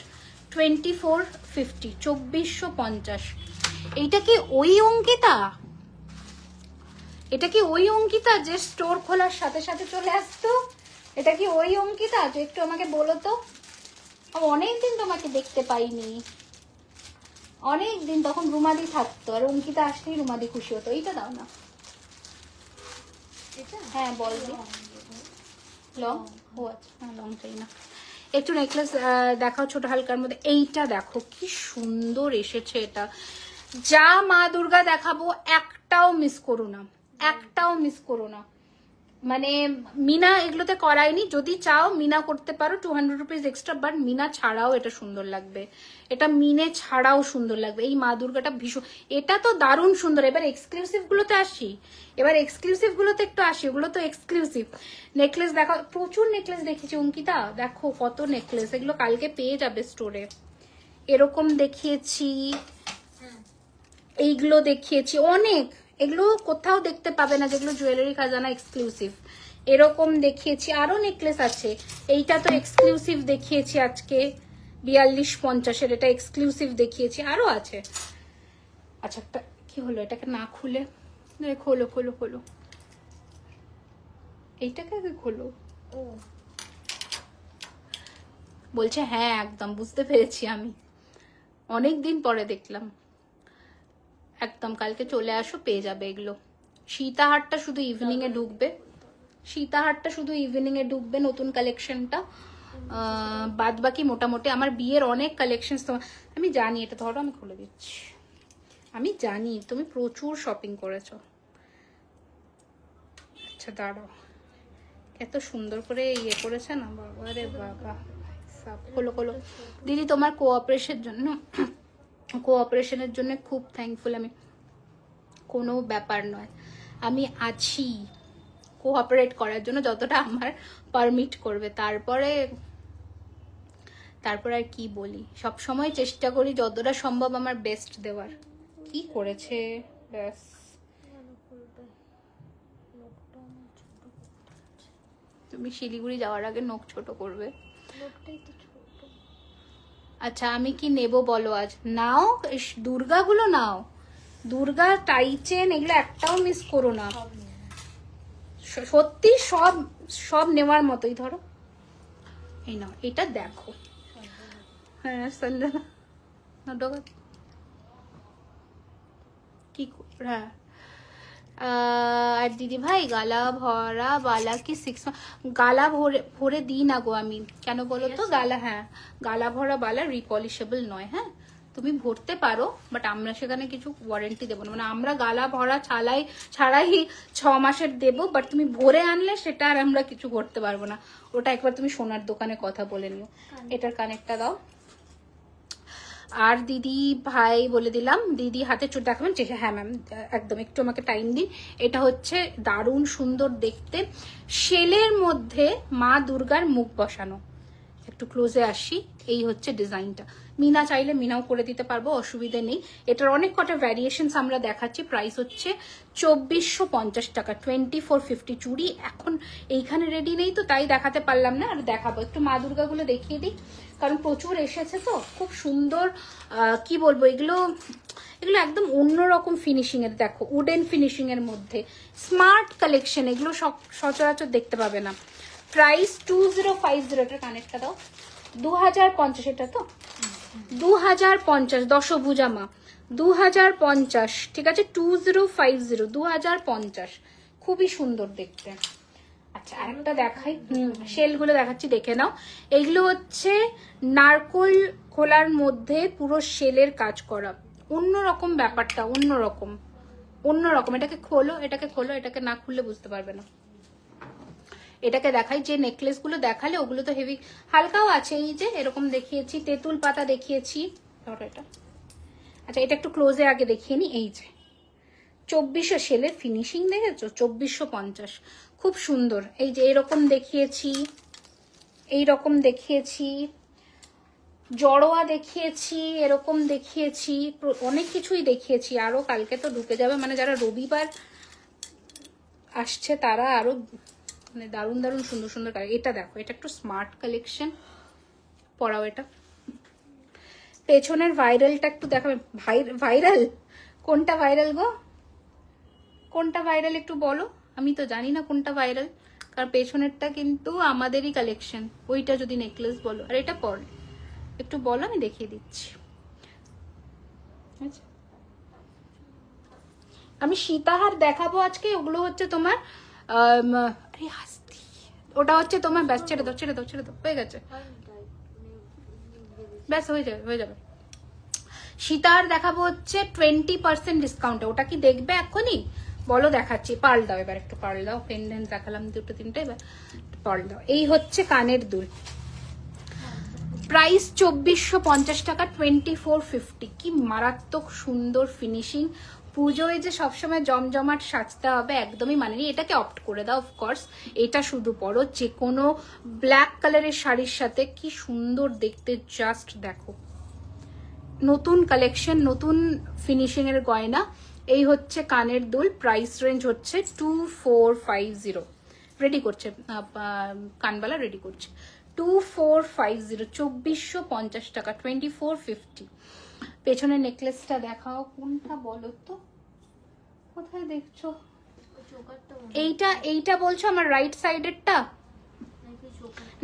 2450, 2450। এইটা কি ওই অঙ্কিতা? এটা কি ওই অঙ্কিতা যে স্টোর খোলার সাথে সাথে চলে আসতো? এটা কি ওই অঙ্কিতা? যে একটু আমাকে বলো তো, অনেকদিন তোমাকে দেখতে পাইনি, অনেকদিন। তখন রুমাদি থাকতো, আর অঙ্কিতা আসলেই রুমাদি খুশি হতো। এইটা দাও না। এটা হ্যাঁ বল দি। লং? ও আচ্ছা, হ্যাঁ লং চাই না। একটু নেকলেস দেখাও ছোট হালকার মধ্যে। এইটা দেখো কি সুন্দর এসেছে এটা। যা মা দুর্গা দেখাবো একটাও মিস করো না, একটাও মিস করো না। মানে মিনা এগুলোতে করায়নি, যদি চাও মিনা করতে পারো, 200 রুপিস এক্সট্রা, বাট মিনা ছাড়াও এটা সুন্দর লাগবে, এটা মিনে ছাড়াও সুন্দর লাগবে। এই মা দুর্গাটা ভীষণ, এটা তো দারুণ সুন্দর। এবার এক্সক্লুসিভ গুলোতে আসি, এবার এক্সক্লুসিভ গুলোতে একটু আসি, ওগুলো তো এক্সক্লুসিভ। নেকলেস দেখো, প্রচুর নেকলেস দেখেছি অঙ্কিতা, দেখো কত নেকলেস, এগুলো কালকে পেয়ে যাবে স্টোরে। এরকম দেখিয়েছি, এইগুলো দেখিয়েছি অনেক, এগুলো কোথাও দেখতে পাবে না, যেগুলো জুয়েলারি খাজানা এক্সক্লুসিভ। এরকম দেখিয়েছি, আরো নেকলেস আছে। এইটা তো এক্সক্লুসিভ দেখিয়েছি আজকে, 4250-এর, এটা এক্সক্লুসিভ দেখিয়েছি, আরো আছে। আচ্ছা একটা কি হলো, এটাকে না খুলে, খোলো খোলো খোলো, এইটাকে খোলো। ও বলছে হ্যাঁ একদম বুঝতে পেরেছি আমি, অনেকদিন পরে দেখলাম। একদম কালকে চলে আসো, পেয়ে যাবে এগুলো। সীতাহারটা শুধু ইভিনিং এ ঢুকবে, সীতাহারটা শুধু ইভিনিং এ ঢুকবে, নতুন কালেকশনটা। বাদ বাকি মোটামুটি আমার বিয়ের অনেক কালেকশন তোমার, আমি জানি। এটা ধরো আমি খুলে দিচ্ছি, আমি জানি তুমি প্রচুর শপিং করেছো। আচ্ছা দাঁড়াও, এত সুন্দর করে ইয়ে করেছে না বাবা রে বাবা। খোলো খোলো দিদি, তোমার কোঅপারেশনের জন্য খুব থ্যাঙ্কফুল আমি। কোনো ব্যাপার নয়, আমি আছি কোঅপারেট করার জন্য, যতটা আমার পারমিট করবে। তারপরে আর কি বলি, সব সময় চেষ্টা করি যতটা সম্ভব আমার বেস্ট দেওয়ার। কি করেছে ব্যাস। তুমি শিলিগুড়ি যাওয়ার আগে নখ ছোট করবে। লোকটাই তো ছোট। আচ্ছা আমি কি নেব বলো আজ? নাও, দুর্গাগুলো নাও, দুর্গা টাই চেন এগুলো একটাও মিস করো না, সত্যি সব সব নেওয়ার মতোই। ধরো এই নাও, এটা দেখো। হ্যাঁ সঞ্জনা কি, হ্যাঁ। আর দিদি ভাই গালা ভরা বালা কি 6 গালা ভরে দিই না গো আমি, কেন বলো তো? গালা, হ্যাঁ গালা ভরা বালা রিপলিশেবল নয়। হ্যাঁ তুমি ভরতে পারো, বাট আমরা সেখানে কিছু ওয়ারেন্টি দেবো না, মানে আমরা গালা ভরা ছাড়াই 6 মাসের দেবো, বাট তুমি ভরে আনলে সেটা আর আমরা কিছু করতে পারবো না। ওটা একবার তুমি সোনার দোকানে কথা বলে নিও। এটার কানেক্টটা দাও। আর দিদি ভাই বলে দিলাম, দিদি হাতে চোট দেখাবেন। হ্যাঁ ম্যাম একদম, একটু আমাকে টাইম দিন। এটা হচ্ছে দারুণ সুন্দর দেখতে, শেলের মধ্যে মা দুর্গার মুখ বসানো। একটু ক্লোজে আসি, এই হচ্ছে ডিজাইনটা। মিনা চাইলে মিনাও করে দিতে পারবো, অসুবিধে নেই। এটার অনেক কটা ভ্যারিয়েশনস আমরা দেখাচ্ছি। প্রাইস হচ্ছে 2450 টাকা, 2450। চুড়ি এখন এইখানে রেডি নেই তো তাই দেখাতে পারলাম না, আর দেখাবো। একটু মা দুর্গাগুলো দেখিয়ে দিই, কারণ প্রচুর এসেছে তো, খুব সুন্দর। কি বলবো, এগুলো একদম অন্যরকম ফিনিশিং এর। দেখো উডেন ফিনিশিং এর মধ্যে স্মার্ট কালেকশন, এগুলো সচরাচর দেখতে পাবে না। প্রাইস 2050। এটার কানেক্টটা দাও। 2050, এটা তো 2050 দশভুজা মা, 2050 ঠিক আছে। 2050, 2050, খুবই সুন্দর দেখতে। আচ্ছা আরেকটা দেখাই, শেলগুলো দেখাচ্ছি, দেখে নাও। এইগুলো হচ্ছে নারকোল খোলার মধ্যে পুরো শেলের কাজ করা, অন্যরকম ব্যাপারটা, অন্যরকম। অন্যরকম। এটাকে খোলো, এটাকে খোলো, এটাকে না খুললে বুঝতে পারবে না। এটাকে দেখাই, যে নেকলেস গুলো দেখালে ওগুলো তো হেভি, হালকাও আছে। এই যে এরকম দেখিয়েছি, তেঁতুল পাতা দেখিয়েছি, ধরো এটা। আচ্ছা এটা একটু ক্লোজে আগে দেখিয়ে নি। এই যে 2400 সেলের ফিনিশিং দেখেছো, 2450, খুব সুন্দর। এই যে এরকম দেখিয়েছি, এইরকম দেখিয়েছি, জড়োয়া দেখিয়েছি, এরকম দেখিয়েছি, অনেক কিছুই দেখিয়েছি। আরো কালকে তো ঢুকে যাবে, মানে যারা রবিবার আসছে তারা আরো মানে দারুণ দারুণ সুন্দর সুন্দর কালেকশন। এটা দেখো, এটা একটু স্মার্ট কালেকশন, পরাও এটা। পেছনের ভাইরালটা একটু দেখাবে। ভাইরাল কোনটা ভাইরাল গো? কোনটা ভাইরাল একটু বলো, আমি তো জানি না কোনটা ভাইরাল, কারণ পেছনেরটা কিন্তু আমাদেরই কালেকশন। ওইটা যদি নেকলেস বলো, আর এটা পর একটু বলো, আমি দেখিয়ে দিচ্ছি। আচ্ছা আমি সীতাহার দেখাবো আজকে, ওগুলো হচ্ছে তোমার আরে হাসতি, ওটা হচ্ছে তোমার, ব্যাস ছেড়ে দাও ছেড়ে দাও ছেড়ে দাও, হয়ে গেছে, ব্যাস হয়ে যাবে হয়ে যাবে। সীতাহার দেখাবো হচ্ছে 20% ডিসকাউন্টে। ওটা কি দেখবে এখনই? বলো দেখাচ্ছি। পার্ল দাও এবার, একটু পার্ল দাও। পেন্ডেন্ট দেখালাম দুটো তিনটে, এবার পার্ল দাও। এই হচ্ছে কানের দুল, প্রাইস 2450 টাকা, 2450। কি মারাত্মক সুন্দর ফিনিশিং। পুজোয় যে সবসময় জমজমাট সাজতে হবে একদমই মানে নেই, এটাকে অপ্ট করে দাও। অফকোর্স এটা শুধু পরো যে কোনো ব্ল্যাক কালারের শাড়ির সাথে, কি সুন্দর দেখতে, জাস্ট দেখো। নতুন কালেকশন, নতুন ফিনিশিং এর গয়না। এই হচ্ছে কানের দুল, প্রাইস রেঞ্জ হচ্ছে 2450। রেডি করছে কানবালা, রেডি করছে 2450, 2450 টাকা, 2450। পেছনের নেকলেসটা দেখাও, কোনটা বলো তো, কোথায় দেখছো? এইটা, এইটা বলছো আমার রাইট সাইডেরটা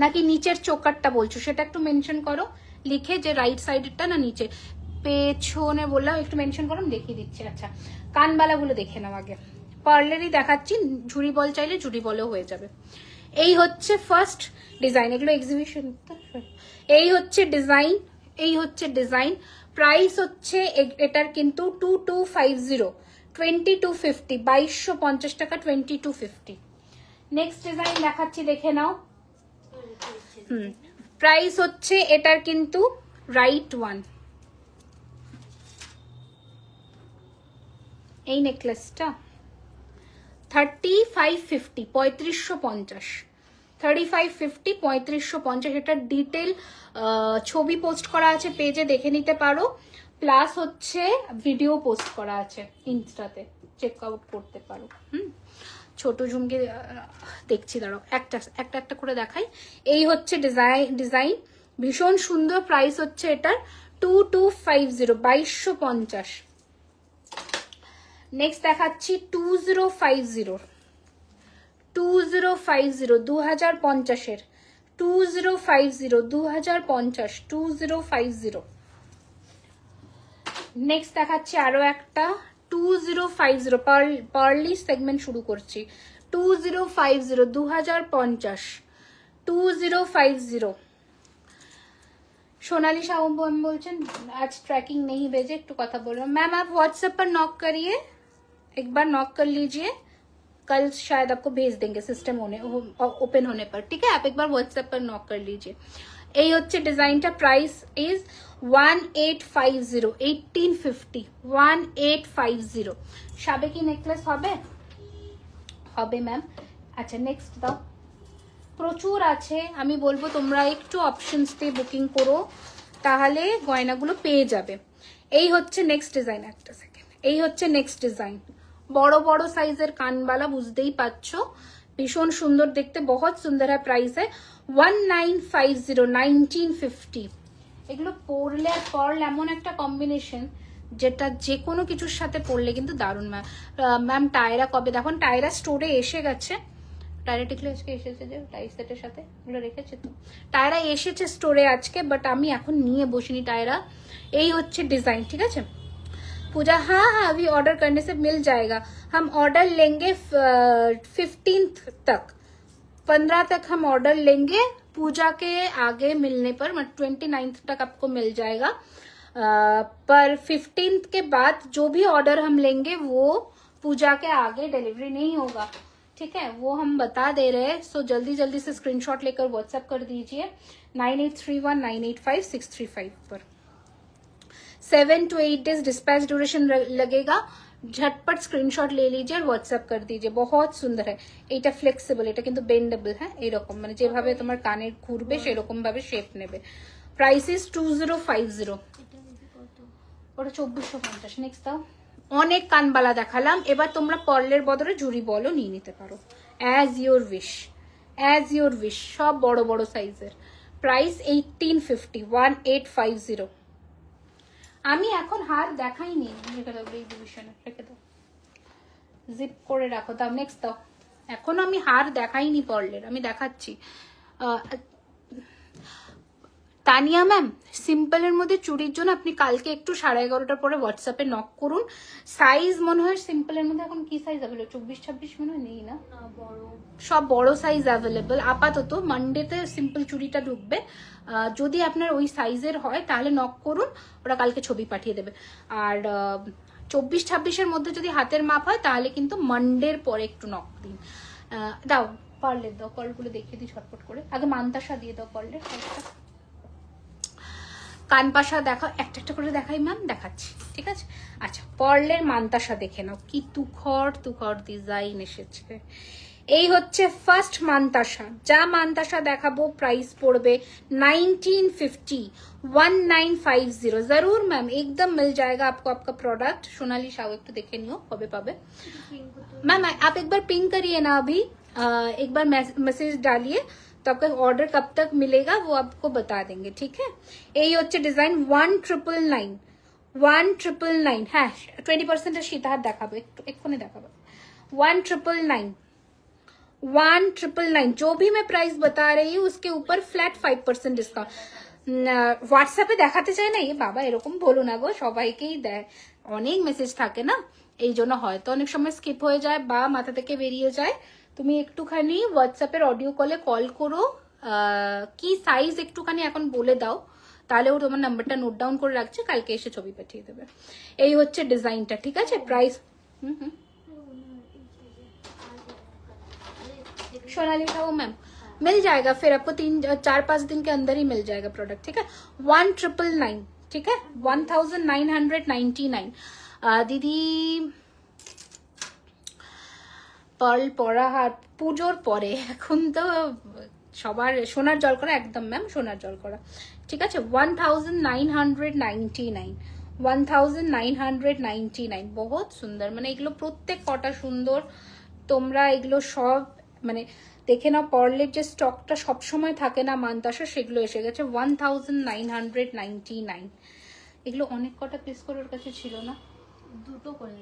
নাকি নিচের চোকারটা বলছো? সেটা একটু মেনশন করো লিখে, যে রাইট সাইডেরটা না নিচে। পেছনে বললাম একটু মেনশন করো, আমি দেখিয়ে দিচ্ছি। আচ্ছা কানবালাগুলো দেখে নাও আগে, পার্লারই দেখাচ্ছি, ঝুড়ি বল চাইলে ঝুড়ি বলেও হয়ে যাবে। এই হচ্ছে ফার্স্ট ডিজাইন, এগুলো এক্সিবিশন। এই হচ্ছে ডিজাইন, এই হচ্ছে ডিজাইন। প্রাইস হচ্ছে এটার কিন্তু 2250, 2250, 2250 টাকা, 2250। নেক্সট ডিজাইন দেখাচ্ছি, দেখে নাও। প্রাইস হচ্ছে এটার কিন্তু রাইট ওয়ান, এই নেকলেসটা 3550, 3550, 3550, 3550। এটার ডিটেল ছবি পোস্ট করা আছে পেজে, দেখে নিতে পারো। প্লাস হচ্ছে ভিডিও পোস্ট করা আছে ইনস্টাতে, চেক আউট করতে পারো। ছোট ঝুমকে দেখছি, দাঁড়াও একটা একটা একটা করে দেখাই। এই হচ্ছে ডিজাইন, ভীষণ সুন্দর। প্রাইস হচ্ছে এটার 2250, 2250। নেক্সট দেখাচ্ছি 2050, 2050, 2050-এর 2050, 2050, 2050। নেক্সট দেখাচ্ছি আরো একটা 2050, পার্লি সেগমেন্ট শুরু করছি। 2050, 2050, 2050। सोनाली साहू बोलছেন आज ट्रैकिंग नहीं भेजे, একটু কথা বলবো। मैम आप व्हाट्सएप पर नॉक करिए, एक बार नॉक कर लीजिए, कल शायद आपको भेज देंगे सिस्टम होने ओपन होने पर, ठीक है? आप एक बार व्हाट्सएप पर नॉक कर लीजिए। এই হচ্ছে ডিজাইনটা, প্রাইস ইজ 1850, 1850, 1850। সাবেকি নেকলেস হবে, হবে ম্যাম। আচ্ছা নেক্সট দাও, প্রচুর আছে। আমি বলবো তোমরা একটু অপশনস দিয়ে বুকিং করো, তাহলে গয়নাগুলো পেয়ে যাবে। এই হচ্ছে নেক্সট ডিজাইন, একটা সেকেন্ড। এই হচ্ছে নেক্সট ডিজাইন, বড় বড় সাইজের কানবালা, বুঝতেই পারছো, ভীষণ সুন্দর দেখতে, বহুত সুন্দর है। প্রাইস है 1950, 1950। এগুলো পরলে আর পার্ল এমন একটা কম্বিনেশন, যেটা যে কোনো কিছুর সাথে পরলে কিন্তু দারুণ। ম্যাম টায়রা কবে? দেখুন টায়রা স্টোরে এসে গেছে, টায়রা টিকলে আজকে এসেছে, যে টাই সেটের সাথে এগুলো রেখেছে, তো টায়রা এসেছে স্টোরে আজকে, বাট আমি এখন নিয়ে বসিনি টায়রা। এই হচ্ছে ডিজাইন, ঠিক আছে पूजा? हाँ हाँ अभी ऑर्डर करने से मिल जाएगा, हम ऑर्डर लेंगे 15 तक, 15 तक हम ऑर्डर लेंगे। पूजा के आगे मिलने पर 29 तक आपको मिल जाएगा, पर 15 के बाद जो भी ऑर्डर हम लेंगे वो पूजा के आगे डिलीवरी नहीं होगा, ठीक है, वो हम बता दे रहे हैं। सो जल्दी जल्दी से स्क्रीनशॉट लेकर व्हाट्सएप कर दीजिए 9831985635 पर। 7 to 8 days डिस्पैच ड्यूरेशन लगेगा। झटपट स्क्रीनशॉट ले लीजिए और व्हाट्सएप कर दीजिए। बहुत সুন্দর है, এটা ফ্লেক্সিবল, এটা কিন্তু বেন্ডেবল। হ্যাঁ, এরকম মানে যেভাবে তোমার কানে ঘুরবে সেরকম ভাবে শেপ নেবে। Price is 2050। ওটা 2450। নেক্সট দাও। অনেক কানবালা দেখালাম, এবার তোমরা পার্লের বদলে জুড়ি বলো নিয়ে নিতে পারো, as your wish, as your wish. সব বড় বড় সাইজের। প্রাইস 1850। আমি এখন হার দেখাইনি, রেখে দাও এই ডিভিশনে, রেখে দাও, জিপ করে রাখো। দাও নেক্সট দাও। এখন আমি হার দেখাইনি পার্লের, আমি দেখাচ্ছি। তানিয়া ম্যাম, সিম্পলের মধ্যে চুড়ির জন্য আপনি কালকে একটু 11:30টার পরে হোয়াটসঅ্যাপে নক করুন। সাইজ মনে হয় সিম্পলের মধ্যে এখন কি সাইজ অ্যাভেলেবল? 24-26 মনে হয় নেই না, সব বড় সাইজ অ্যাভেলেবল। আপাতত মানডেতে সিম্পল চুড়িটা ঢুকবে। যদি আপনার ওই সাইজের হয় তাহলে নক করুন, ওরা কালকে ছবি পাঠিয়ে দেবে। আর 24-26-এর মধ্যে যদি হাতের মাপ হয় তাহলে কিন্তু মানডের পরে একটু নক দিন। দাও পার্লের, দাও পার্লগুলো দেখিয়ে দিই ঝটপট করে। আগে মান্তাসা দিয়ে দাও পার্লের। কানপাশা দেখাও, একটা একটা করে দেখাই ম্যাম, দেখাচ্ছি, ঠিক আছে। আচ্ছা, পার্লের মান্তাসা দেখে নাও, কি তুখর তুখর ডিজাইন এসেছে। এই হচ্ছে ফার্স্ট মান্তাসা। যা মান্তাসা দেখাবো প্রাইস পড়বে 1950, 1950। जरूर मैम, एकदम मिल जाएगा आपको आपका प्रोडक्ट। सोनाली शाह একটু দেখে নিও কবে পাবে। मैम आप एक बार पिंग करिए ना, अभी एक बार मैसेज डालिए, तो आपका ऑर्डर कब तक मिलेगा वो आपको बता देंगे, ठीक है। यही হচ্ছে ডিজাইন 1999, 1999। হ্যাঁ, 20% সীতাহার দেখাবো, একটু এক্ষুনি দেখাবো। 1999, 1999। जो भी मैं प्राइस बता रही हूँ उसके ऊपर फ्लैट 5% डिस्काउंट। হোয়াটসঅ্যাপে দেখাতে চাই না, বাবা এরকম বলো না গো, সবাইকেই দেয়, অনেক মেসেজ থাকে না, এই জন্য হয়তো অনেক সময় স্কিপ হয়ে যায় বা মাথা থেকে বেরিয়ে যায়। তুমি একটুখানি হোয়াটসঅ্যাপের অডিও কলে কল করো, কি সাইজ একটুখানি এখন বলে দাও, তাহলে ও তোমার নাম্বারটা নোট ডাউন করে রাখছে, কালকে এসে ছবি পাঠিয়ে দেবে। এই হচ্ছে ডিজাইনটা, ঠিক আছে। প্রাইস सोनाली का वो मैम मिल जाएगा, फिर आपको 3-4-5 दिन के अंदर ही मिल जाएगा प्रोडक्ट, ठीक है। 1999, ठीक है, 1999। दीदी পার্ল পরা হার পুজোর পরে, এখন তো সবার সোনার জল করা, একদম ম্যাম সোনার জল করা, ঠিক আছে। 1999, 1999। বহুত সুন্দর, মানে এগুলো প্রত্যেক কটা সুন্দর। তোমরা এগুলো সব মানে দেখে নাও, পার্লের যে স্টকটা সবসময় থাকে না মান্তাসা, সেগুলো এসে গেছে। 1999। এগুলো অনেক কটা পিস করে ওর কাছে ছিল না, দুটো করে,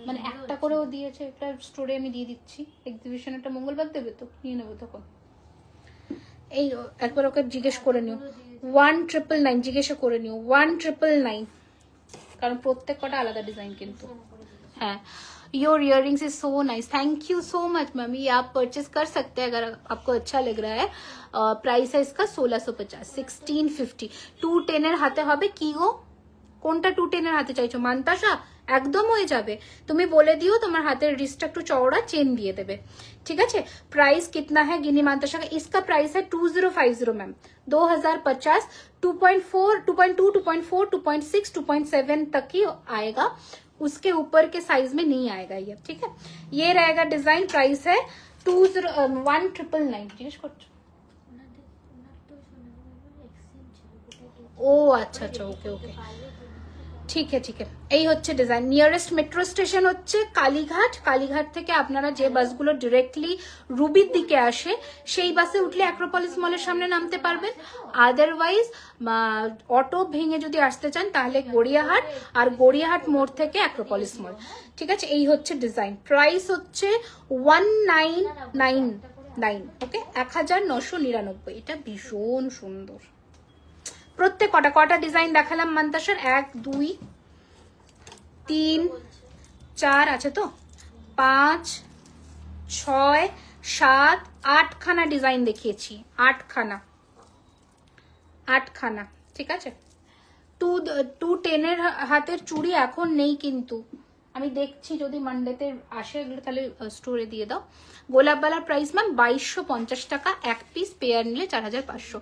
মানে একটা করেও দিয়েছে। একটা স্টোরে আমি দিয়ে দিচ্ছি, এক্সিবিশন একটা মঙ্গলবার দেবে তো নিয়ে নেবো তখন। এই একবার ওকে জিজ্ঞেস করে নিও, 1999 জিজ্ঞেস করে নিও, 1999, কারণ প্রত্যেক কটা আলাদা ডিজাইন কিন্তু। हाँ, your earrings is so nice, thank you so much ma'am. ये आप परचेज कर सकते हैं अगर आपको अच्छा लग रहा है। प्राइस है इसका 1650, 1650। 210 হাতে হবে কি গো, কোনটা 210 হাতে চাইছো মান্তাসা? একদম হয়ে যাবে, তুমি বলে দিও তোমার হাতের রিস্টটা একটু চওড়া, চেন দিয়ে দেবে, ঠিক আছে। प्राइस कितना है गिनी मांताशा का? इसका प्राइस है 2050 मैम, 2050। 2.4, 2.2, 2.4, 2.6, 2.7 तक ही आएगा, उसके ऊपर के साइज में नहीं आएगा ये, ठीक है। ये रहेगा डिजाइन। प्राइस है 1999। ও আচ্ছা আচ্ছা, ওকে ওকে, ঠিক আছে ঠিক আছে। এই হচ্ছে ডিজাইন। নিয়ারেস্ট মেট্রো স্টেশন হচ্ছে কালীঘাট। কালীঘাট থেকে আপনারা যে বাসগুলো ডিরেক্টলি রুবির দিকে আসে সেই বাসে উঠলে অ্যাক্রোপলিস মলের সামনে নামতে পারবেন। আদারওয়াইজ অটো ভেঙে যদি আসতে চান তাহলে গড়িয়াহাট, আর গড়িয়াহাট মোড় থেকে অ্যাক্রোপলিস মল, ঠিক আছে। এই হচ্ছে ডিজাইন। প্রাইস হচ্ছে 1999, ওকে, 1999। এটা ভীষণ সুন্দর। প্রত্যেক কটা ডিজাইন দেখালাম মান্তাসার? 1 2 3 4 আছে তো, 5 6 7 8 খানা ডিজাইন দেখিয়েছি, 8 খানা, ঠিক আছে। 210 হাতের চুড়ি এখন নেই কিন্তু, আমি দেখছি যদি মানডেতে আসে এগুলো তাহলে স্টোরে দিয়ে দাও। গোলাপবালার প্রাইস ম্যাম 2250 টাকা, এক পিস পেয়ার নিলে 4500।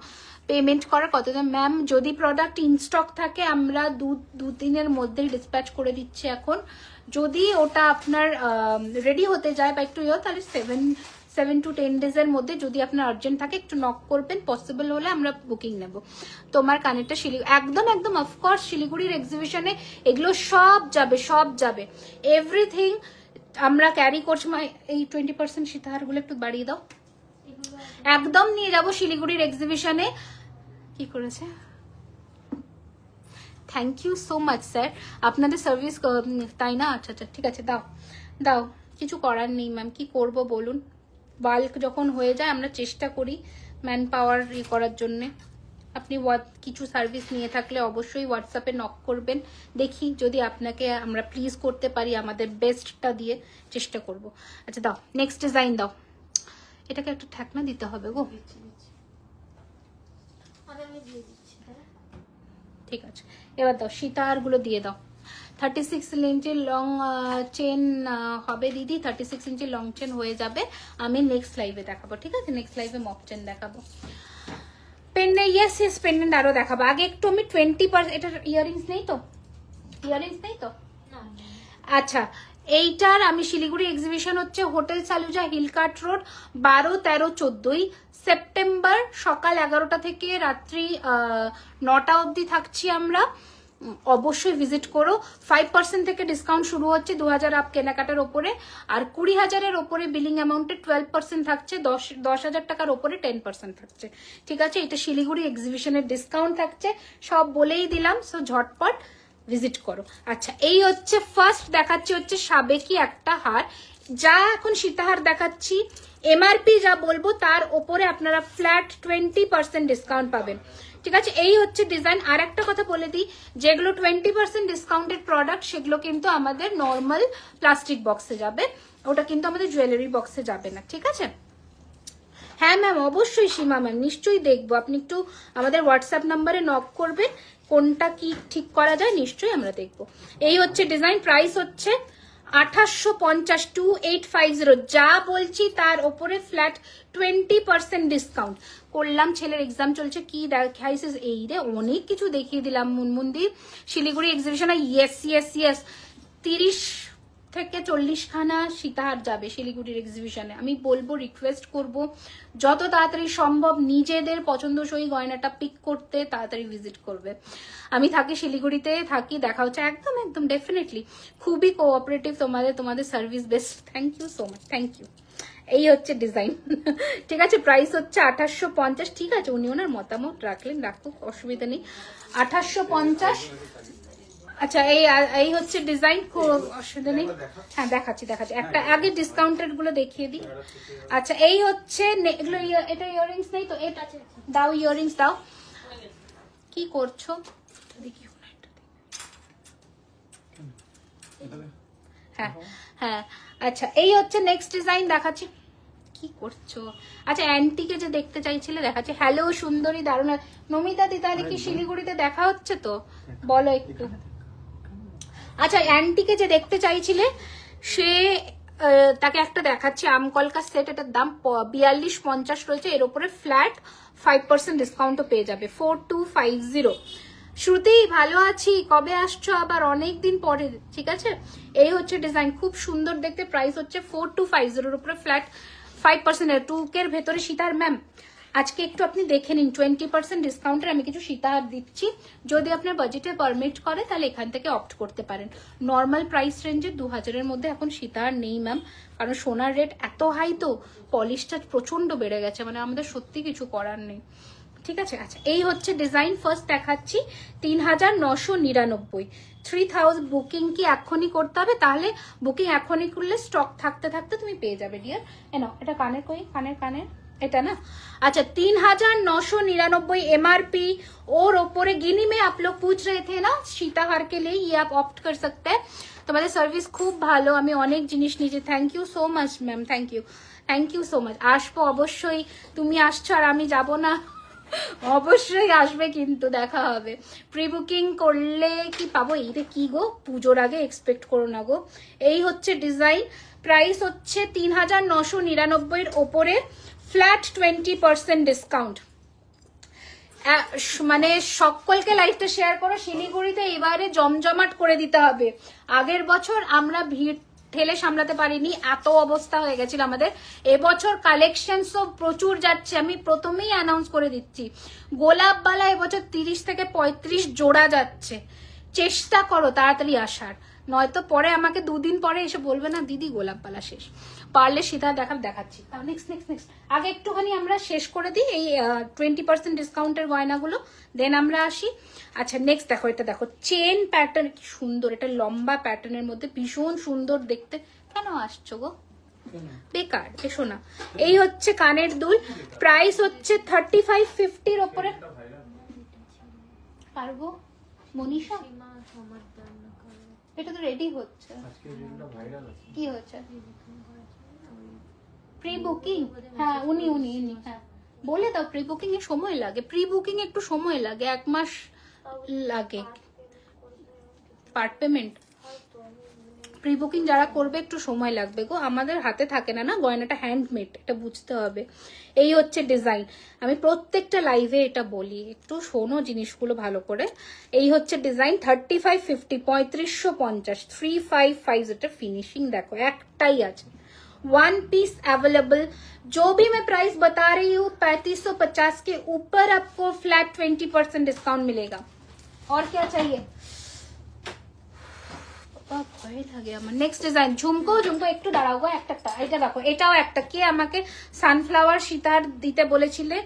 পেমেন্ট করার কত ম্যাম? যদি প্রোডাক্ট ইনস্টক থাকে আমরা দু দিনের মধ্যেই ডিসপ্যাচ করে দিচ্ছি এখন। যদি ওটা আপনার রেডি হতে যায় বা একটু তাহলে 7 to 10 ডেজের মধ্যে, যদি আপনার আর্জেন্ট থাকে একটু নক করবেন, পসিবল হলে আমরা বুকিং নেব। তোমার কানেরটা একদম একদম অফকোর্স শিলিগুড়ির এক্সিবিশনে এগুলো সব যাবে এভরিথিং আমরা ক্যারি করছি। এই 20% সীতাহারগুলো একটু বাড়িয়ে দাও, একদম নিয়ে যাব শিলিগুড়ির এক্সিবিশনে। কি করেছে? Thank you so much sir, আপনাদের সার্ভিস তাই না? আচ্ছা আচ্ছা ঠিক আছে, দাও দাও, কিছু করার নেই ম্যাম, কি করব বলুন। বাল্ক যখন হয়ে যায় আমরা চেষ্টা করি ম্যান পাওয়ার করার জন্যে। আপনি কিছু সার্ভিস নিয়ে থাকলে অবশ্যই হোয়াটসঅ্যাপে নক করবেন, দেখি যদি আপনাকে আমরা প্লিজ করতে পারি, আমাদের বেস্টটা দিয়ে চেষ্টা করব। আচ্ছা দাও, নেক্সট ডিজাইন দাও। এটাকে একটা ঠেকনা দিতে হবে গো। ঠিক আছে, এবার দাও সীতাহারগুলো দিয়ে দাও। 36 ইঞ্চির লং চেন হবে দিদি, 36 ইঞ্চির লং চেন হয়ে যাবে। আমি নেক্সট লাইভে দেখাবো, ঠিক আছে? নেক্সট লাইভে মক চেন দেখাবো। পেন্ডেন্ট, ইয়েস পেন্ডেন্ট আরো দেখাবো। আগে একটু আমি 20%, এটার ইয়ারিংস নেই তো? ইয়ারিংস নেই তো? আচ্ছা, এইটার আমি শিলিগুড়ি এক্সিবিশন হচ্ছে hotel Saluja, Hill Cart road, 12, 13, 14 September সকাল 11টা থেকে রাত্রি 9টা অবধি থাকছি আমরা। অবশ্যই ভিজিট করো। 5% থেকে ডিসকাউন্ট শুরু হচ্ছে 2000 আপ কেনাকাটার ওপরে, আর 20,000-এর ওপরে বিলিং অ্যামাউন্টে 12% থাকছে, 10,000 টাকার ওপরে 10% থাকছে, ঠিক আছে? এটা শিলিগুড়ি এক্সিবিশনের ডিসকাউন্ট থাকছে, সব বলেই দিলাম, সো ঝটপট ভিজিট করো। আচ্ছা, এই হচ্ছে ফার্স্ট দেখাচ্ছি হচ্ছে সাবেকি একটা হার, যা এখন সীতাহার দেখাচ্ছি, এমআরপি যা বলবো তার ওপরে আপনারা ফ্ল্যাট 20% ডিসকাউন্ট পাবেন, ঠিক আছে? এই হচ্ছে ডিজাইন। আর একটা কথা বলে দিই, যেগুলো 20% ডিসকাউন্টেড প্রোডাক্ট সেগুলো কিন্তু আমাদের নর্মাল প্লাস্টিক বক্সে যাবে, ওটা কিন্তু আমাদের জুয়েলারি বক্সে যাবে না, ঠিক আছে? হ্যাঁ ম্যাম, অবশ্যই সীমা ম্যাম, নিশ্চয়ই দেখবো। আপনি একটু আমাদের হোয়াটসঅ্যাপ নাম্বারে নক করবেন, কোনটা কি ঠিক করা যায় নিশ্চয়ই আমরা দেখবো। এই হচ্ছে ডিজাইন, প্রাইস হচ্ছে 2850, 2850। যা বলছি তার ওপরে ফ্ল্যাট 20% ডিসকাউন্ট করলাম। ছেলের এক্সাম চলছে, কি দেখাইছিস? এই রে অনেক কিছু দেখিয়ে দিলাম মুনমুন্দি। শিলিগুড়ি এক্সিবিশনে ইয়েস ইয়েস ইয়েস 30 থেকে 40 খানা সীতাহার যাবে শিলিগুড়ির এক্সিবিশনে। আমি বলবো, রিকোয়েস্ট করব যত তাড়াতাড়ি সম্ভব নিজেদের পছন্দসই গয়নাটা পিক করতে তাড়াতাড়ি ভিজিট করবে। আমি থাকি শিলিগুড়িতে, থাকি, দেখা হচ্ছে একদম একদম ডেফিনেটলি। খুবই কোঅপারেটিভ তোমাদের service best. Thank you so much, thank you. এই হচ্ছে ডিজাইন, ঠিক আছে? প্রাইস হচ্ছে 2850, ঠিক আছে? উনি ওনার মতামত রাখলেন, রাখুক, অসুবিধা নেই। 2850। আচ্ছা, এই হচ্ছে ডিজাইন, অসুবিধা নেই। হ্যাঁ দেখাচ্ছি একটা আগে ডিসকাউন্টেড গুলো দেখিয়ে দিই। আচ্ছা, এই হচ্ছে এগুলো, এটা ইয়ারিংস নেই তো? এটা দাও, ইয়ারিংস দাও। কি করছো দেখি? হ্যাঁ হ্যাঁ, আচ্ছা এই হচ্ছে নেক্সট ডিজাইন দেখাচ্ছি। কি করছো? আচ্ছা, অ্যান্টিকে যে দেখতে চাইছিলে দেখাচ্ছি। হ্যালো সুন্দরী, দারুণ। নমিতা দি, তাহলে কি শিলিগুড়িতে দেখা হচ্ছে তো? বলো একটু। আচ্ছা, অ্যান্টিকে যে দেখতে চাইছিলে সে তাকে একটা দেখাচ্ছি, আমকলকা সেট। এটার দাম 4250 রয়েছে, এর উপরে ফ্ল্যাট 5% ডিসকাউন্টও পেয়ে যাবে, 4250। শ্রুতি, ভালো আছি, কবে আসছো আবার? অনেক দিন পরে, ঠিক আছে? এই হচ্ছে ডিজাইন, খুব সুন্দর দেখতে। প্রাইস হচ্ছে 4250, উপরে ফ্ল্যাট 5%। 2K এর ভেতরে সীতাহার। ম্যাম আজকে একটু আপনি দেখে নিন, 20% ডিসকাউন্টের আমি কিছু সীতাহার দিচ্ছি, যদি আপনার বাজেটে পারমিট করে তাহলে এখান থেকে অপ্ট করতে পারেন। নর্মাল প্রাইস রেঞ্জে 2000-এর মধ্যে এখন সীতাহার নেই ম্যাম, কারণ সোনার রেট এত হাই, তো পলিশটা প্রচন্ড বেড়ে গেছে, মানে আমাদের সত্যি কিছু করার নেই, ঠিক আছে? আচ্ছা, এই হচ্ছে ডিজাইন, ফার্স্ট দেখাচ্ছি 3999। 3000 বুকিং কি এখনই করতে হবে? তাহলে বুকিং এখনই করলে স্টক থাকতে থাকতে তুমি পেয়ে যাবে ডিয়ার। এনো, এটা কানের কই? কানের এটা না? अच्छा 3999 एमआरपी। और ऊपर गिनी में आप लोग पूछ रहे थे ना सीताहार के लिए, ये आप ऑप्ट कर सकते हैं। তোমাদের সার্ভিস খুব ভালো, আমি অনেক জিনিস নিয়েছি। Thank you so much ma'am, thank you so much. আসবো অবশ্যই, তুমি আসছো আর আমি যাব না, অবশ্যই আসবে, কিন্তু দেখা হবে। প্রি বুকিং করলে কি পাবো? এইটা কি গো, পুজোর আগে এক্সপেক্ট করো না গো। এই হচ্ছে ডিজাইন, প্রাইস হচ্ছে 3999 ওপরে, ফ্ল্যাট 20% ডিসকাউন্ট। মানে সকলকে লাইভটা শেয়ার করো, শিলিগুড়িতে এবারে জমজমাট করে দিতে হবে। আগের বছর আমরা ভিড় ঠেলে সামলাতে পারিনি, এত অবস্থা হয়ে গেছিল আমাদের। এবছর কালেকশন সব প্রচুর যাচ্ছে, আমি প্রথমেই অ্যানাউন্স করে দিচ্ছি। গোলাপবালা এবছর 30 থেকে 35 জোড়া যাচ্ছে, চেষ্টা করো তাড়াতাড়ি আসার, নয়তো পরে আমাকে 2 দিন পরে এসে বলবে না দিদি গোলাপবালা শেষ। পারলে সেটা দেখাচ্ছি। নেক্সট আগে একটুখানি আমরা শেষ করে দিই এই 20% ডিসকাউন্টের গয়নাগুলো, দেন আমরা আসি। আচ্ছা নেক্সট দেখো, এটা দেখো চেন প্যাটার্ন, কি সুন্দর, এটা লম্বা প্যাটার্নের মধ্যে ভীষণ সুন্দর দেখতে। কেন আসছো গো, বেকার, এসো না। এই হচ্ছে কানের দুল, প্রাইস হচ্ছে 3550-র ওপরে। পারবো মনীষা, এটা তো রেডি হচ্ছে, কি হচ্ছে প্রি বুকিং? হ্যাঁ উনি হ্যাঁ বলে দাও, প্রি বুকিং এ সময় লাগে, প্রি বুকিং একটু সময় লাগে, 1 মাস লাগে পার্ট পেমেন্ট। প্রি বুকিং যারা করবে একটু সময় লাগবে গো, আমাদের হাতে থাকে না, গয়নাটা হ্যান্ডমেড, এটা বুঝতে হবে। এই হচ্ছে ডিজাইন, আমি প্রত্যেকটা লাইভে এটা বলি, একটু শোনো জিনিসগুলো ভালো করে। এই হচ্ছে ডিজাইন 3550, 3550, 355, এটা ফিনিশিং দেখো, একটাই আছে, 1 पीस अवेलेबल। जो भी मैं प्राइस बता रही हूँ 3550 के ऊपर आपको फ्लैट 20% डिस्काउंट मिलेगा। और क्या चाहिए? ভয় লাগে আমার। নেক্সট ডিজাইন ঝুমকো একটু দাঁড়াও গো, একটা এটা দেখো, এটাও একটা, কে আমাকে সানফ্লাওয়ার সীতার দিতে বলেছিলে,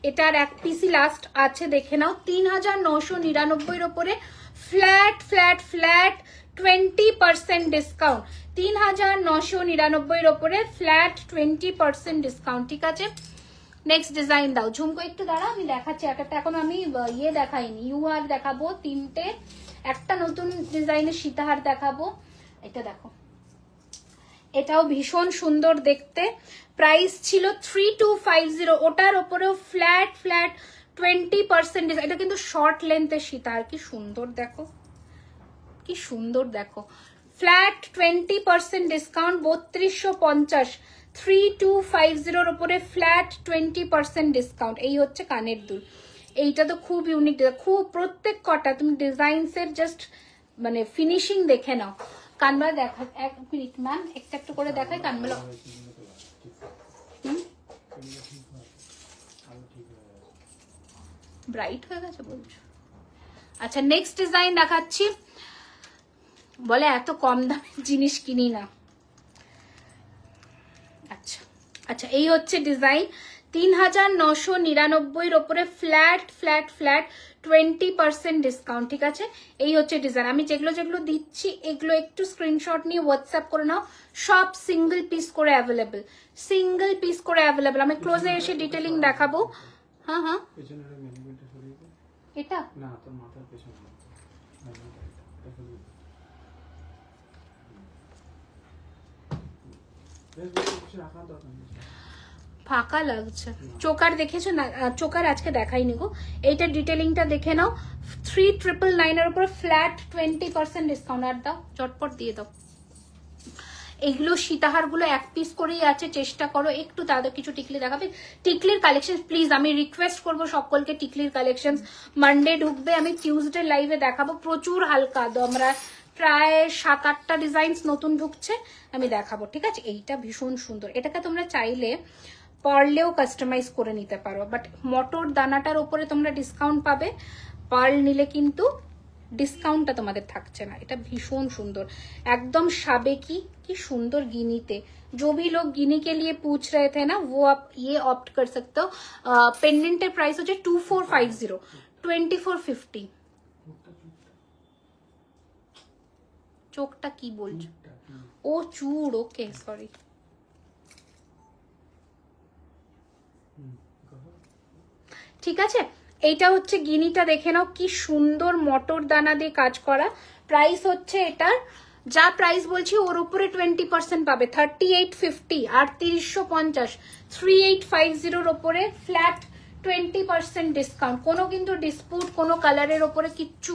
এটার 1 পিসই লাস্ট আছে, দেখে নাও। 3999 ওপরে ফ্ল্যাট 20% ডিসকাউন্ট, 3999 ওপরে ফ্ল্যাট 20% ডিসকাউন্ট, ঠিক আছে। নেক্সট ডিজাইন দাও ঝুমকো, একটু দাঁড়াও আমি দেখাচ্ছি একটা, এখন আমি ইয়ে দেখাইনি, ইউআর দেখাবো 3টে, একটা নতুন ডিজাইনের সীতাহার দেখাবো। এটা দেখো, এটাও ভীষণ সুন্দর দেখতে, প্রাইস ছিল 3250, ওটার উপরেও ফ্ল্যাট 20%। এটা কিন্তু শর্ট লেন্থের সীতাহার, কি সুন্দর দেখো, কি সুন্দর দেখো, ফ্ল্যাট 20% ডিসকাউন্ট, 3250, 3250-র উপরে ফ্ল্যাট 20% ডিসকাউন্ট। এই হচ্ছে কানের দুল, এইটা তো খুব ইউনিক, খুব প্রত্যেক কটা তুমি ডিজাইনসের জাস্ট মানে ফিনিশিং দেখে নাও। কানবালা দেখা, 1 মিনিট ম্যাম, একটু করে দেখাই কানবালা। ব্রাইট হয়ে গেছে বলছো? আচ্ছা নেক্সট ডিজাইন দেখাচ্ছি, বলে এত কম দামের জিনিস কিনি না। আচ্ছা এই হচ্ছে ডিজাইন, 3999-র ওপরে ফ্ল্যাট 20% ডিসকাউন্ট, ঠিক আছে। এই হচ্ছে ডিজাইন, আমি যেগুলো দিচ্ছি এগুলো একটু স্ক্রিনশট নিয়ে হোয়াটসঅ্যাপ করে নাও, সব সিঙ্গেল পিস করে অ্যাভেলেবেল, আমি ক্লোজে এসে ডিটেলিং দেখাবো। হ্যাঁ এটা না, তোর মাথার পেছনে ফাঁকা লাগছে, চোকার দেখেছো না? চোকার আজকে দেখাইনি গো, এইটা ডিটেলিংটা দেখে নাও। 3999-এর উপর ফ্ল্যাট 20% ডিসকাউন্ট, আর দাও চটপট দিয়ে দাও। এইগুলো সীতাহার গুলো 1 পিস করেই আছে, চেষ্টা করো একটু তাদের কিছু টিকলি দেখাবে। টিকলির কালেকশন প্লিজ আমি রিকোয়েস্ট করবো সকলকে, টিকলির কালেকশন মানডে ঢুকবে, আমি টিউসডে লাইভে দেখাবো, প্রচুর হালকা আমরা প্রায় 7-8টা ডিজাইন নতুন ঢুকছে, আমি দেখাবো, ঠিক আছে। এইটা ভীষণ সুন্দর, এটাকে তোমরা চাইলে পার্লেও কাস্টমাইজ করে নিতে পারো, বাট মটর দানাটার উপরে তোমরা ডিসকাউন্ট পাবে, পার্ল নিলে কিন্তু ডিসকাউন্টটা তোমাদের থাকছে না। এটা ভীষণ সুন্দর, একদম সাবেকি, কি সুন্দর গিনিতে। जो भी लोग गिनी के लिए पूछ रहे थे ना, वो आप ये ऑप्ट कर सकते हो। पेंडेंटेर प्राइस হচ্ছে 2450, 2450। চোখটা কি বলছো? ও চুড়, ওকে সরি। ঠিক আছে, এইটা হচ্ছে গিনিটা, দেখে নাও কি সুন্দর মটর দানা দিয়ে কাজ করা। প্রাইস হচ্ছে এটার, যা প্রাইস বলছি ওর উপরে 20% পাবে, 3850, 3850, 3850-র উপরে ফ্ল্যাট 20% ডিসকাউন্ট। কোনো কিন্তু ডিসপুট কোনো কালারের ওপরে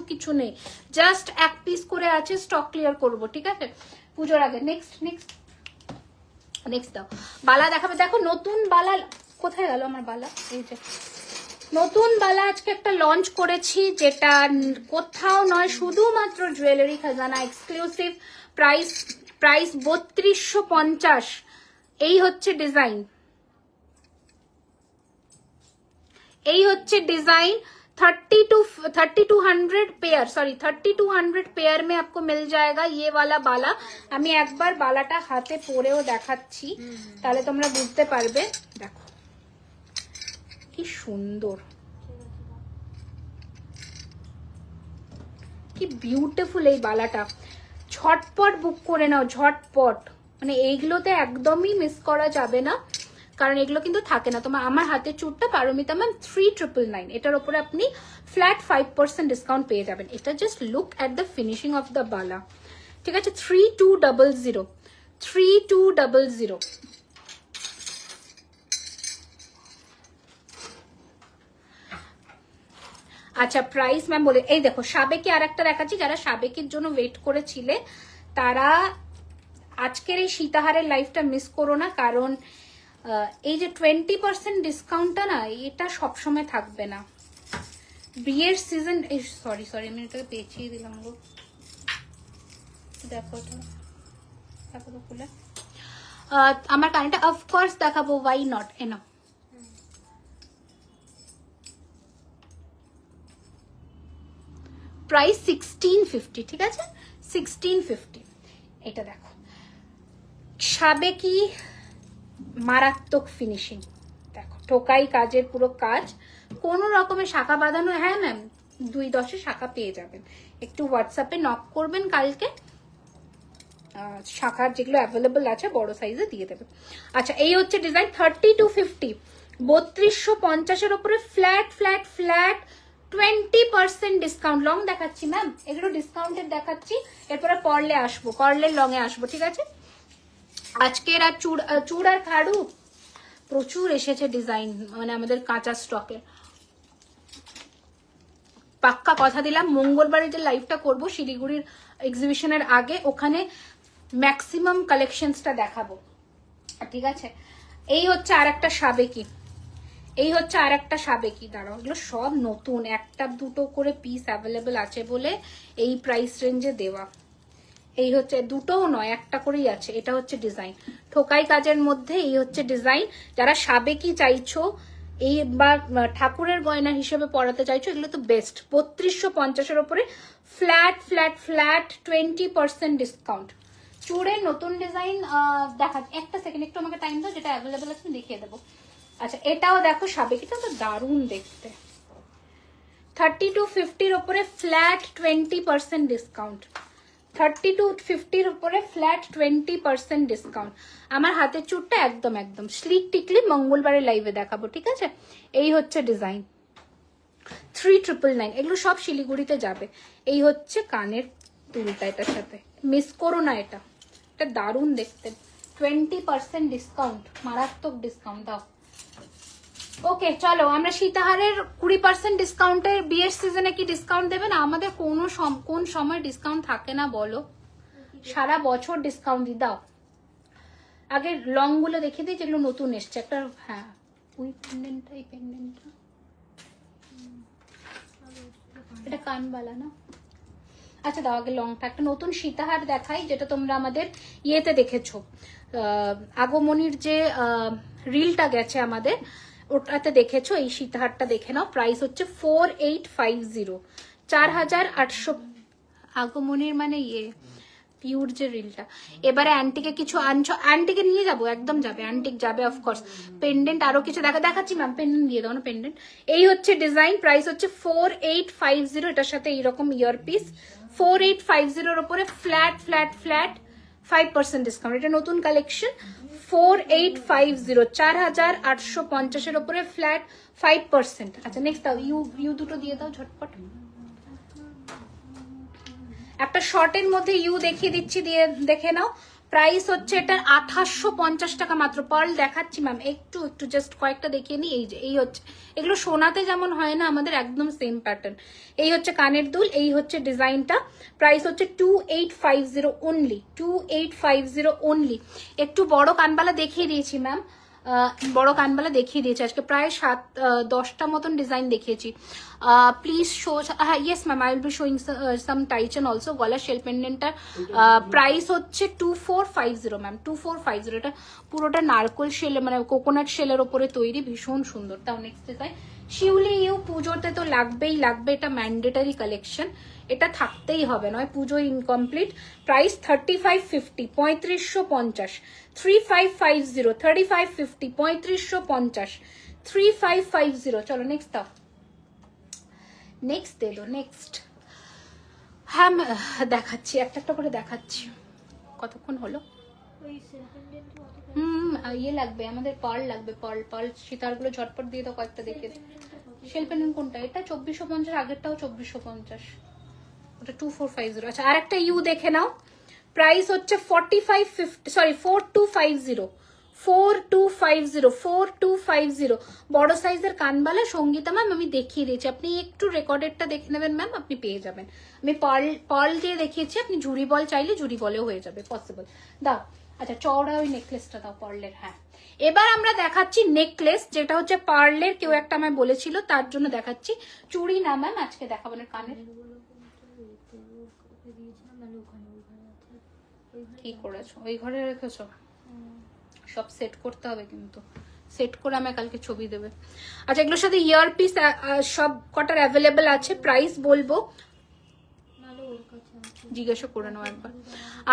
কিচ্ছু নেই, জাস্ট এক পিস করে আছে, স্টক ক্লিয়ার করব, ঠিক আছে পুজোর আগে। নেক্সট দাও বালা দেখাবে। দেখো নতুন বালা, কোথায় গেল আমার বালা, এই যে নতুন বালা আজকে একটা লঞ্চ করেছি, যেটা কোথাও নয়, শুধুমাত্র জুয়েলারি খাজানা এক্সক্লুসিভ। প্রাইস 3250। এই হচ্ছে ডিজাইন, 3200 पेयर, सॉरी 3200 पेयर में आपको मिल जाएगा ये वाला बाला। আমি একবার বালাটা হাতে পরেও দেখাচ্ছি, তাহলে তোমরা বুঝতে পারবে। দেখো কি সুন্দর, কি বিউটিফুল এই বালাটা। ঝটপট বুক করে নাও, ঝটপট, মানে এইগুলোতে একদমই মিস করা যাবে না, কারণ এগুলো কিন্তু থাকে না। তোমার আমার হাতে চুটটা পারমিতা ম্যাম 3999, এটার উপরে আপনি ফ্ল্যাট 5% ডিসকাউন্ট পেয়ে যাবেন। এটা just look at the finishing of the বালা, ঠিক আছে। 3200। আচ্ছা প্রাইস ম্যাম বলে, এই দেখো সাবেকি আর একটা দেখাচ্ছি, যারা সাবেকির জন্য ওয়েট করেছিলে তারা আজকের এই সীতাহারের লাইফটা মিস করো না, কারণ এই যে 20% ডিসকাউন্টটা না, এটা সবসময় থাকবে না। বিয়ের সিজন, সরি আমি এটাকে পেঁচিয়ে দিলাম গো, দেখো তো খুলে আমার কানেরটা অফকোর্স দেখাবো, ওয়াই নট, এনো প্রাইস 1650, ঠিক আছে 1650। এটা দেখো সাবেকি মারাত্মক ফিনিশিং, দেখো টোকাই কাজের পুরো কাজ, কোনো রকমের শাখা বাঁধানো। হ্যাঁ ম্যাম 210 শাখা পেয়ে যাবেন, একটু হোয়াটসঅ্যাপে নক করবেন কালকে, শাখার যেগুলো অ্যাভেলেবল আছে বড় সাইজে দিয়ে দেবে। আচ্ছা এই হচ্ছে ডিজাইন 3250, 3250-এর উপরে ফ্ল্যাট 20% ডিসকাউন্ট। লং দেখাচ্ছি ম্যাম, এগুলো ডিসকাউন্টের দেখাচ্ছি, এরপরে পরলে আসবো, পরলে লং এ আসবো, ঠিক আছে। আজকের আর চুড় আর খাড়ু প্রচুর এসেছে ডিজাইন, মানে আমাদের কাঁচা স্টকে। পাক্কা কথা দিলাম, মঙ্গলবারে যে লাইভটা করবো শিলিগুড়ির এক্সিবিশনের আগে, ওখানে ম্যাক্সিমাম কালেকশনসটা দেখাবো, ঠিক আছে। এই হচ্ছে আর একটা সাবেকি, দাঁড়াও এগুলো সব নতুন, একটা দুটো করে পিস অ্যাভেলেবেল আছে বলে এই প্রাইস রেঞ্জে দেওয়া। এই হচ্ছে, দুটোও নয় একটা করেই আছে। এটা হচ্ছে ডিজাইন ঠোকাই কাজের মধ্যে, এই হচ্ছে ডিজাইন। যারা সাবেকি চাইছো এই বা ঠাকুরের গয়না হিসেবে পরাতে চাইছো, এগুলো তো বেস্ট। 3250-এর উপরে ফ্ল্যাট 20% ডিসকাউন্ট। চুড়ের নতুন ডিজাইন দেখা, একটা সেকেন্ড একটু আমাকে টাইম দাও, যেটা অ্যাভেলেবেল আছে আমি দেখিয়ে দেবো। আচ্ছা এটাও দেখো সাবেকিটা তো দারুণ দেখতে, 3250-এর উপরে ফ্ল্যাট 20% ডিসকাউন্ট, 3250-এর উপরে ফ্ল্যাট 20% ডিসকাউন্ট। আমার হাতের চুটটা একদম স্লিক টিকলি মঙ্গলবারের লাইভে দেখাবো, ঠিক আছে। এই হচ্ছে ডিজাইন 3999, এগুলো সব শিলিগুড়িতে যাবে। এই হচ্ছে কানের দুলটা, এটার সাথে মিস করো না, এটা দারুণ দেখতে। 20% ডিসকাউন্ট, মারাত্মক ডিসকাউন্ট দাও। ওকে চলো, আমরা সীতাহারের 20% ডিসকাউন্টের, বিয়ের সিজনে কি ডিসকাউন্ট দেবে না? আমাদের কোন সময় ডিসকাউন্ট থাকে না বলো, সারা বছর ডিসকাউন্ট দাও। আগে লং গুলো দেখিয়ে দিই যেগুলো নতুন এসছে। একটা হ্যাঁ ওই পেন্ডেন্টটা, এই পেন্ডেন্টটা, এটা কানবালা না। আচ্ছা দাও আগে লংটা। একটা নতুন সীতাহার দেখাই, যেটা তোমরা আমাদের ইয়েতে দেখেছো, আগমনীর যে রিলটা গেছে আমাদের, ওটাতে দেখেছো। এই সীতাহারটা দেখে নাও, প্রাইস হচ্ছে 4850, 4800। আগমনীর মানে ইয়ে পিওর যে রিলটা। এবারে অ্যান্টিকে কিছু আনছো, অ্যান্টিকে নিয়ে যাবো, একদম যাবে, অ্যান্টিক যাবে অফকোর্স। পেন্ডেন্ট আরো কিছু দেখাচ্ছি ম্যাম, পেন্ডেন্ট দিয়ে দাও না পেন্ডেন্ট। এই হচ্ছে ডিজাইন, প্রাইস হচ্ছে 4850, এটার সাথে এইরকম ইয়ারপিস। 4850-এর উপরে ফ্ল্যাট 5% ডিসকাউন্ট, এটা নতুন কালেকশন। 4850, 4850-এর উপরে ফ্ল্যাট 5%। আচ্ছা নেক্সট দাও, ইউ দুটো দিয়ে দাও ঝটপট। একটা শর্টের মধ্যে ইউ দেখিয়ে দিচ্ছি, দিয়ে দেখে নাও। প্রাইস হচ্ছে এটা 2850 টাকা মাত্র। পার্ল দেখাচ্ছি ম্যাম, একটু একটু জাস্ট কয়েকটা দেখিয়ে নিই। এই যে এই হচ্ছে, এগুলো সোনাতে যেমন হয় না আমাদের, একদম সেম প্যাটার্ন। এই হচ্ছে কানের দুল, এই হচ্ছে ডিজাইনটা। প্রাইস হচ্ছে 2850 অনলি, 2850 অনলি। একটু বড় কানবালা দেখিয়ে দিয়েছি ম্যাম, বড় কানবালা দেখিয়ে দিয়েছি আজকে, প্রায় 7-10টা মতন ডিজাইন দেখিয়েছি। প্লিজ শো, হ্যাঁ yes ma'am, I will be showing some টাইচেন also. গলার শেল পেন্ডেন্টটার প্রাইস হচ্ছে 2450 ম্যাম, 2450। এটা পুরোটা নারকোল শেল, মানে কোকোনাট শেলের ওপরে তৈরি, ভীষণ সুন্দর। তাও নেক্সট ডিজাইন শিউলি ইউ, পুজোতে তো লাগবেই লাগবে, এটা ম্যান্ডেটারি কালেকশন, এটা থাকতেই হবে, নয় পুজো ইনকমপ্লিট। প্রাইস 3550, 3550, 3550, 3550, 3550, 3550। চলো নেক্সট দাও, নেক্সট দে দো, নেক্সট। হ্যাঁ দেখাচ্ছি, একটা একটা করে দেখাচ্ছি। কতক্ষণ হলো? ওই সেলফেন্ডেন্ট ইয়ে লাগবে আমাদের, পার্ল লাগবে, পার্ল পার্ল সীতারগুলো ঝটপট দিয়ে দাও কয়েকটা দেখে। শেল পেন্ডেন্ট কোনটা? এটা 2450, আগেরটাও 2450, ওটা 2450। আচ্ছা আর একটা ইউ দেখে নাও, প্রাইস হচ্ছে 4550, সরি 4250, 4250, 4250। বড় সাইজের কানবালা সঙ্গীতা ম্যাম আমি দেখিয়ে দিয়েছি, আপনি একটু রেকর্ডেডটা দেখে নেবেন ম্যাম, আপনি পেয়ে যাবেন। আমি পার্ল দিয়ে দেখিয়েছি, আপনি ঝুড়ি বল চাইলে ঝুড়ি বলেও হয়ে যাবে, পসিবল। দাও আচ্ছা চওড়া ওই নেকলেসটা দাও পার্লের। হ্যাঁ এবার আমরা দেখাচ্ছি নেকলেস, যেটা হচ্ছে পার্লের, কেউ একটা আমায় বলেছিল তার জন্য দেখাচ্ছি। চুড়ি না ম্যাম আজকে দেখাবো না, কানের। কি করেছো? ওই ঘরে রেখেছো? সব সেট করতে হবে কিন্তু, সেট করে আমায় কালকে ছবি দেবে। আচ্ছা এগুলোর সাথে ইয়ার পিস সব কটার অ্যাভেলেবেল আছে, প্রাইস বলবো, জিজ্ঞাসা করে নাও একবার।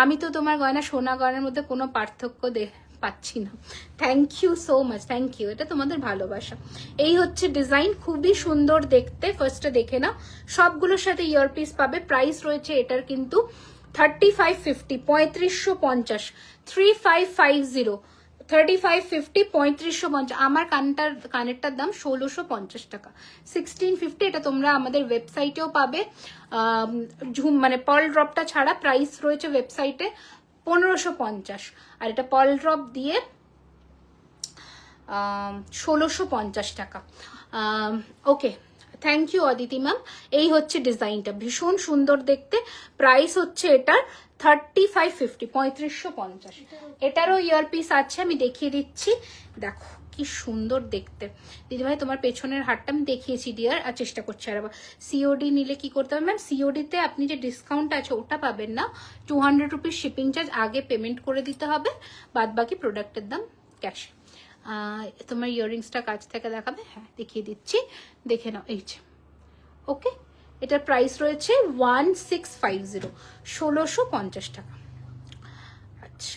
আমি তো তোমার গয়না সোনা গয়নার মধ্যে কোনো পার্থক্য পাচ্ছি না। Thank you so much, thank you, এটা তোমাদের ভালোবাসা। এই হচ্ছে ডিজাইন, খুবই সুন্দর দেখতে। ফার্স্টে দেখে নাও, সবগুলোর সাথে ইয়ার পিস পাবে। প্রাইস রয়েছে এটার কিন্তু 3550, 3550, 3550, 3550, 3550। আমার কানেরটার দাম 1650 টাকা, 1650। এটা তোমরা আমাদের ওয়েবসাইটেও পাবে, মানে পার্ল ড্রপটা ছাড়া প্রাইস রয়েছে ওয়েবসাইটে 1550, আর এটা পার্ল ড্রপ দিয়ে 1650 টাকা। Okay thank you Aditi ma'am. এই হচ্ছে ডিজাইনটা, ভীষণ সুন্দর দেখতে। প্রাইস হচ্ছে এটার 3550, 3550। এটারও ইয়ার পিস আছে, আমি দেখিয়ে দিচ্ছি, দেখো কি সুন্দর দেখতে। দিদিভাই তোমার পেছনের হারটা আমি দেখিয়েছি ডিয়ার, আর চেষ্টা করছি আর আবার। সিওডি নিলে কি করতে হবে ম্যাম? সিওডিতে আপনি যে ডিসকাউন্ট আছে ওটা পাবেন না, 200 রুপিস শিপিং চার্জ আগে পেমেন্ট করে দিতে হবে, বাদ বাকি প্রোডাক্টের দাম ক্যাশ। তোমার ইয়াররিংসটা কাছ থেকে দেখাবে, হ্যাঁ দেখিয়ে দিচ্ছি, দেখে নাও। এই যে ওকে, এটার প্রাইস রয়েছে 1650, 1650 টাকা। আচ্ছা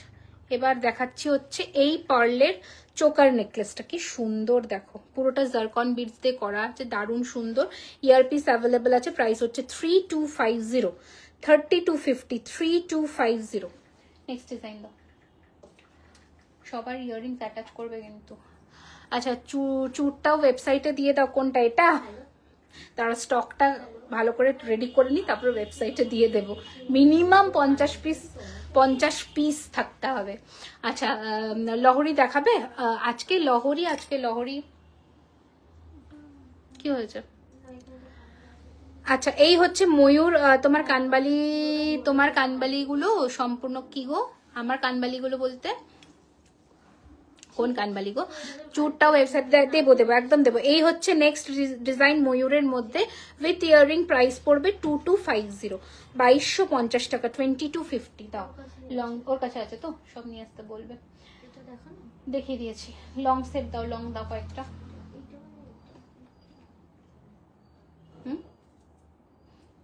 এবার দেখাচ্ছি হচ্ছে এই পার্লের চোকার নেকলেসটা, কি সুন্দর দেখো, পুরোটা জারকন বিডস দিয়ে করা আছে, দারুণ সুন্দর। ইয়ারপিস অ্যাভেলেবেল আছে, প্রাইস হচ্ছে 3250, 3250, 3250। নেক্সট ডিজাইন দাও, সবার ইয়াররিংস অ্যাটাচ করবে কিন্তু। আচ্ছা চুরটাও ওয়েবসাইটে দিয়ে দাও। কোনটা এটা? তারা স্টকটা ভালো করে রেডি করে নি, তারপরে ওয়েবসাইটে দিয়ে দেবো। মিনিমাম 50 পিস থাকতে হবে। আচ্ছা লহরি দেখাবে আজকে? লহরি কি হয়েছে? আচ্ছা এই হচ্ছে ময়ূর। তোমার কানবালিগুলো সম্পূর্ণ কি গো? আমার কানবালিগুলো বলতে কোন কানবালি গো? চুরটাও ওয়েবসাইট দেবো একদম দেবো। এই হচ্ছে নেক্সট ডিজাইন ময়ূরের মধ্যে উইথ ইয়ারিং, প্রাইস পড়বে 2250, 2250 টাকা, 2250। দাও লং, ওর কাছে আছে তো, সব নিয়ে আসতে বলবে। দেখিয়ে দিয়েছি, লং সেট দাও, লং দাও কয়েকটা।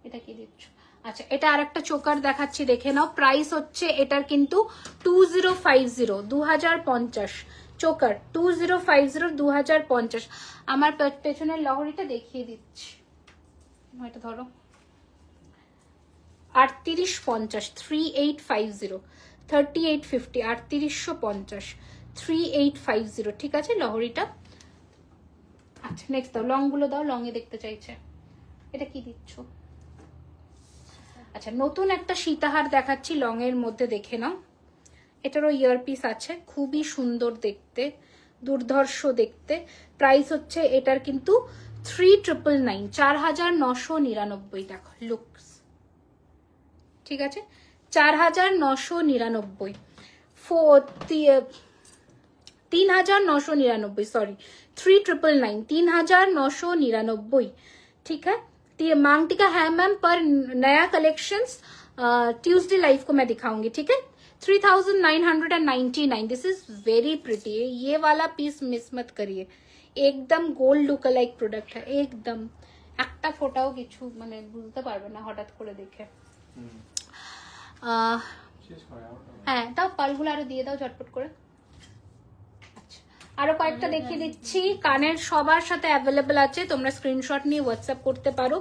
এটা কি দিচ্ছ? আচ্ছা এটা আর একটা চোকার দেখাচ্ছি, দেখে নাও। প্রাইস হচ্ছে এটার কিন্তু 2050, 2050 চোকার, 2050, 2050। আমার পেছনের লহরিটা দেখিয়ে দিচ্ছি, এটা ধরো 3850, 3850, 3850, 3850, 3850। ঠিক আছে লহরিটা। আচ্ছা নেক্সট দাও, লং গুলো দাও, লং এ দেখতে চাইছে। এটা কি দিচ্ছ? আচ্ছা নতুন একটা সীতাহার দেখাচ্ছি লং এর মধ্যে, দেখে নাও। এটারও ইয়ারপিস আছে, খুবই সুন্দর দেখতে, দুর্ধর্ষ দেখতে। প্রাইস হচ্ছে এটার কিন্তু 3999, 4999। দেখো লুকস, ঠিক আছে, 4999, 3999, सॉरी 3999, 3999, ठीक है। तो ये मांग टीका है मैम, पर नया कलेक्शंस ट्यूसडे लाइव को मैं दिखाऊंगी, ठीक है। 3999, दिस इज वेरी प्रिटी। ये वाला पीस मिस मत करिए, एकदम गोल्ड लुक लाइक प्रोडक्ट है, एकदम একটা ফোটাও কিছু মানে বুঝতে পারবে না হঠাৎ করে দেখে। হ্যাঁ দাও, পালগুলো আরো দিয়ে দাও ঝটপট করে। আরো কয়েকটা দেখিয়ে দিচ্ছি, কানের সবার সাথে অ্যাভেলেবেল আছে, তোমরা স্ক্রিনশট নিয়ে হোয়াটসঅ্যাপ করতে পারো।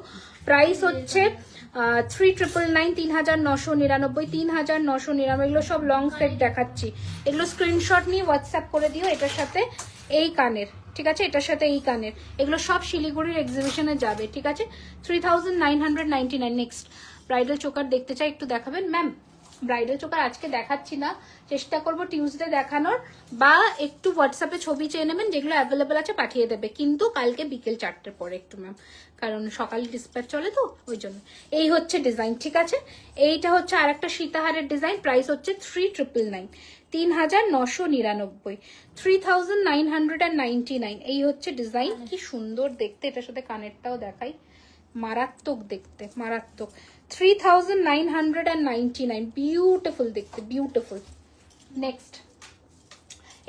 প্রাইস হচ্ছে 3999, 3999, 3999। এগুলো সব লং সেট দেখাচ্ছি, এগুলো স্ক্রিনশট নিয়ে হোয়াটসঅ্যাপ করে দিও। এটার সাথে এই কানের, ঠিক আছে, এটার সাথে এই কানের, এগুলো সব শিলিগুড়ির এক্সিবিশনে যাবে, ঠিক আছে। 3999। নেক্সট ব্রাইডাল চোকার দেখতে চাই, একটু দেখাবেন ম্যাম? ব্রাইডাল চোকার আজকে দেখাচ্ছি না, চেষ্টা করবো টিউসডে দেখানোর, বা একটু হোয়াটসঅ্যাপে ছবি চেয়ে নেবেন, যেগুলো অ্যাভেলেবেল আছে পাঠিয়ে দেবে, কিন্তু কালকে বিকেল 4টের পরে একটু ম্যাম, কারণ সকালে ডিসপ্যাচ চলে তো ওই জন্য। এই হচ্ছে ডিজাইন, ঠিক আছে। এইটা হচ্ছে আর একটা সীতাহারের ডিজাইন, প্রাইস হচ্ছে 3999, 3999, 3999। এই হচ্ছে ডিজাইন, কি সুন্দর দেখতে। এটার সাথে কানেরটাও দেখাই, মারাত্মক দেখতে, মারাত্মক। 3999, বিউটিফুল দেখতে, বিউটিফুল। নেক্সট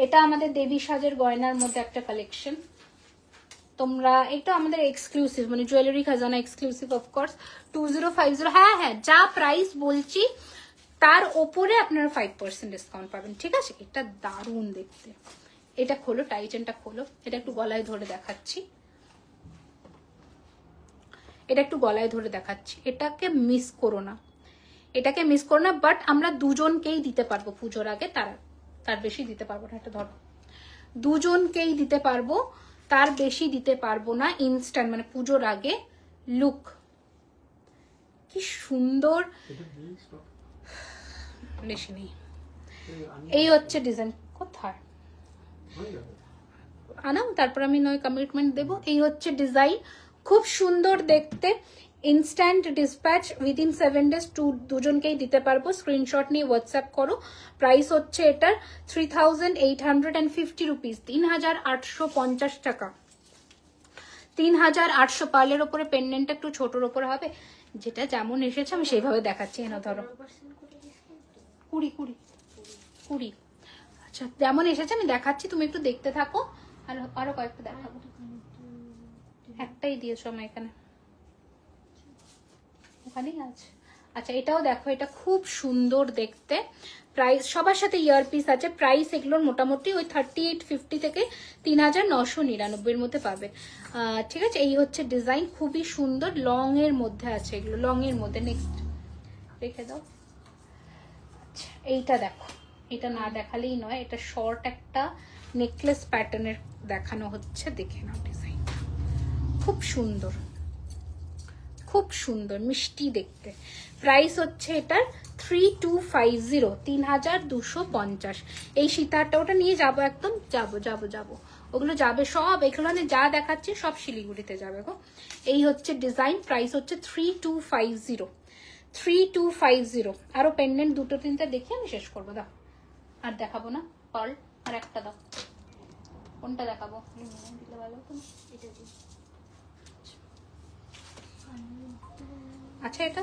এটা আমাদের দেবী সাজের গয়নার মধ্যে একটা কালেকশন, তোমরা এটা আমাদের এক্সক্লুসিভ, মানে জুয়েলারি খাজানা এক্সক্লুসিভ অফকোর্স। 2050, হ্যাঁ হ্যাঁ, যা প্রাইস বলছি তার ওপরে আপনারা 5% ডিসকাউন্ট পাবেন, ঠিক আছে। এটা দারুণ দেখতে। এটা খোলো, টাইচেনটা খোলো, এটা একটু গলায় ধরে দেখাচ্ছি, এটা একটু গলায় ধরে দেখাচ্ছি। এটাকে মিস করো না, এটাকে মিস করো না। বাট আমরা দুজনকেই দিতে পারবো পুজোর আগে, তার বেশি দিতে পারবো না। এটা ধরো, দুজনকেই দিতে পারবো, তার বেশি দিতে পারবো না। ইনস্ট্যান্ট, মানে পুজোর আগে লুক কি সুন্দর, বেশি নেই। এই হচ্ছে ডিজাইন, কোথায় আনাম, তারপর আমি নয় কমিটমেন্ট দেবো। এই হচ্ছে ডিজাইন, খুব সুন্দর দেখতে। ইনস্ট্যান্ট ডিসপ্যাচ উইদিন 7 days, দুজনকেই দিতে পারবো। স্ক্রিনশট নিয়ে হোয়াটসঅ্যাপ করো। প্রাইস হচ্ছে এটার 3850 রুপিস, 3850 টাকা, 3800। পার্লের ওপরে পেন্ডেন্টটা একটু ছোটর ওপরে হবে, যেটা যেমন এসেছে আমি সেইভাবে দেখাচ্ছি। এনে ধরো 20। আচ্ছা, যেমন এসেছে আমি দেখাচ্ছি, তুমি একটু দেখতে থাকো। আরো কয়েকটা দেখাবো, একটাই দিয়েছো আমার এখানে, ওখানেই আছে। আচ্ছা এটাও দেখো, এটা খুব সুন্দর দেখতে। প্রাইস সবার সাথে ইয়ারপিস আছে। প্রাইস এগুলোর মোটামুটি ওই 3850 থেকে 3999 মধ্যে পাবে, ঠিক আছে। এই হচ্ছে ডিজাইন, খুবই সুন্দর, লং এর মধ্যে আছে এগুলো, লং এর মধ্যে। নেক্সট রেখে দাও। আচ্ছা এইটা দেখো, এটা না দেখালেই নয়, এটা শর্ট একটা নেকলেস প্যাটার্নের দেখানো হচ্ছে, দেখে নাও ডিজাইন, খুব সুন্দর, খুব সুন্দর মিষ্টি দেখতে। প্রাইস হচ্ছে এটার 3250, 3250। এই সীতাহারটা ওটা নিয়ে যাবো, একদম যাবো, ওগুলো যাবে সব, এখানে যা দেখাচ্ছে সব শিলিগুড়িতে যাবে গো। এই হচ্ছে ডিজাইন, প্রাইস হচ্ছে 3250। আরো পেন্ডেন্ট দুটো তিনটা দেখে আমি শেষ করবো, দাও আর দেখাবো না। পার্ল আর একটা দাও, কোনটা দেখাবো? দিলে ভালো হতো না, এটা দিই। আচ্ছা এটা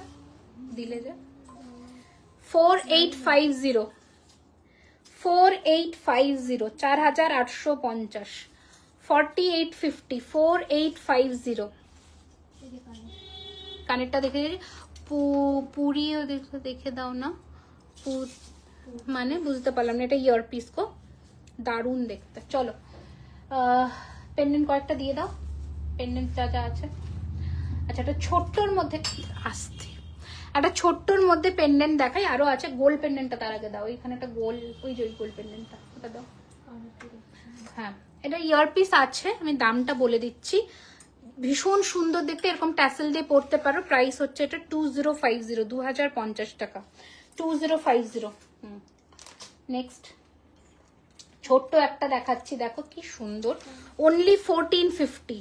দিলে যে 4850, 4850, 4850, 4850। কানেরটা দেখে পুরিও দেখে দাও না, মানে বুঝতে পারলাম না, এটা ইয়ারপিস কো, দারুণ দেখতে। চলো পেন্ডেন্ট কয়েকটা দিয়ে দাও, পেন্ডেন্ট যা যা আছে। আচ্ছা একটা ছোট্টর মধ্যে আসতে, একটা ছোট্টর মধ্যে পেন্ডেন্ট দেখাই, আরো আছে। গোল্ড পেন্ডেন্টটা তার আগে দাও, এখানে একটা গোল, ওই যে ওই গোল্ড পেন্ডেন্টটা ওটা দাও। হ্যাঁ এটা ইয়ারপিস আছে, আমি দামটা বলে দিচ্ছি। ভীষণ সুন্দর দেখতে, এরকম ট্যাসেল দিয়ে পরতে পারো। প্রাইস হচ্ছে এটা 2050, 2050 টাকা, 2050। নেক্সট ছোট্ট একটা দেখাচ্ছি, দেখো কি সুন্দর, অনলি 1450,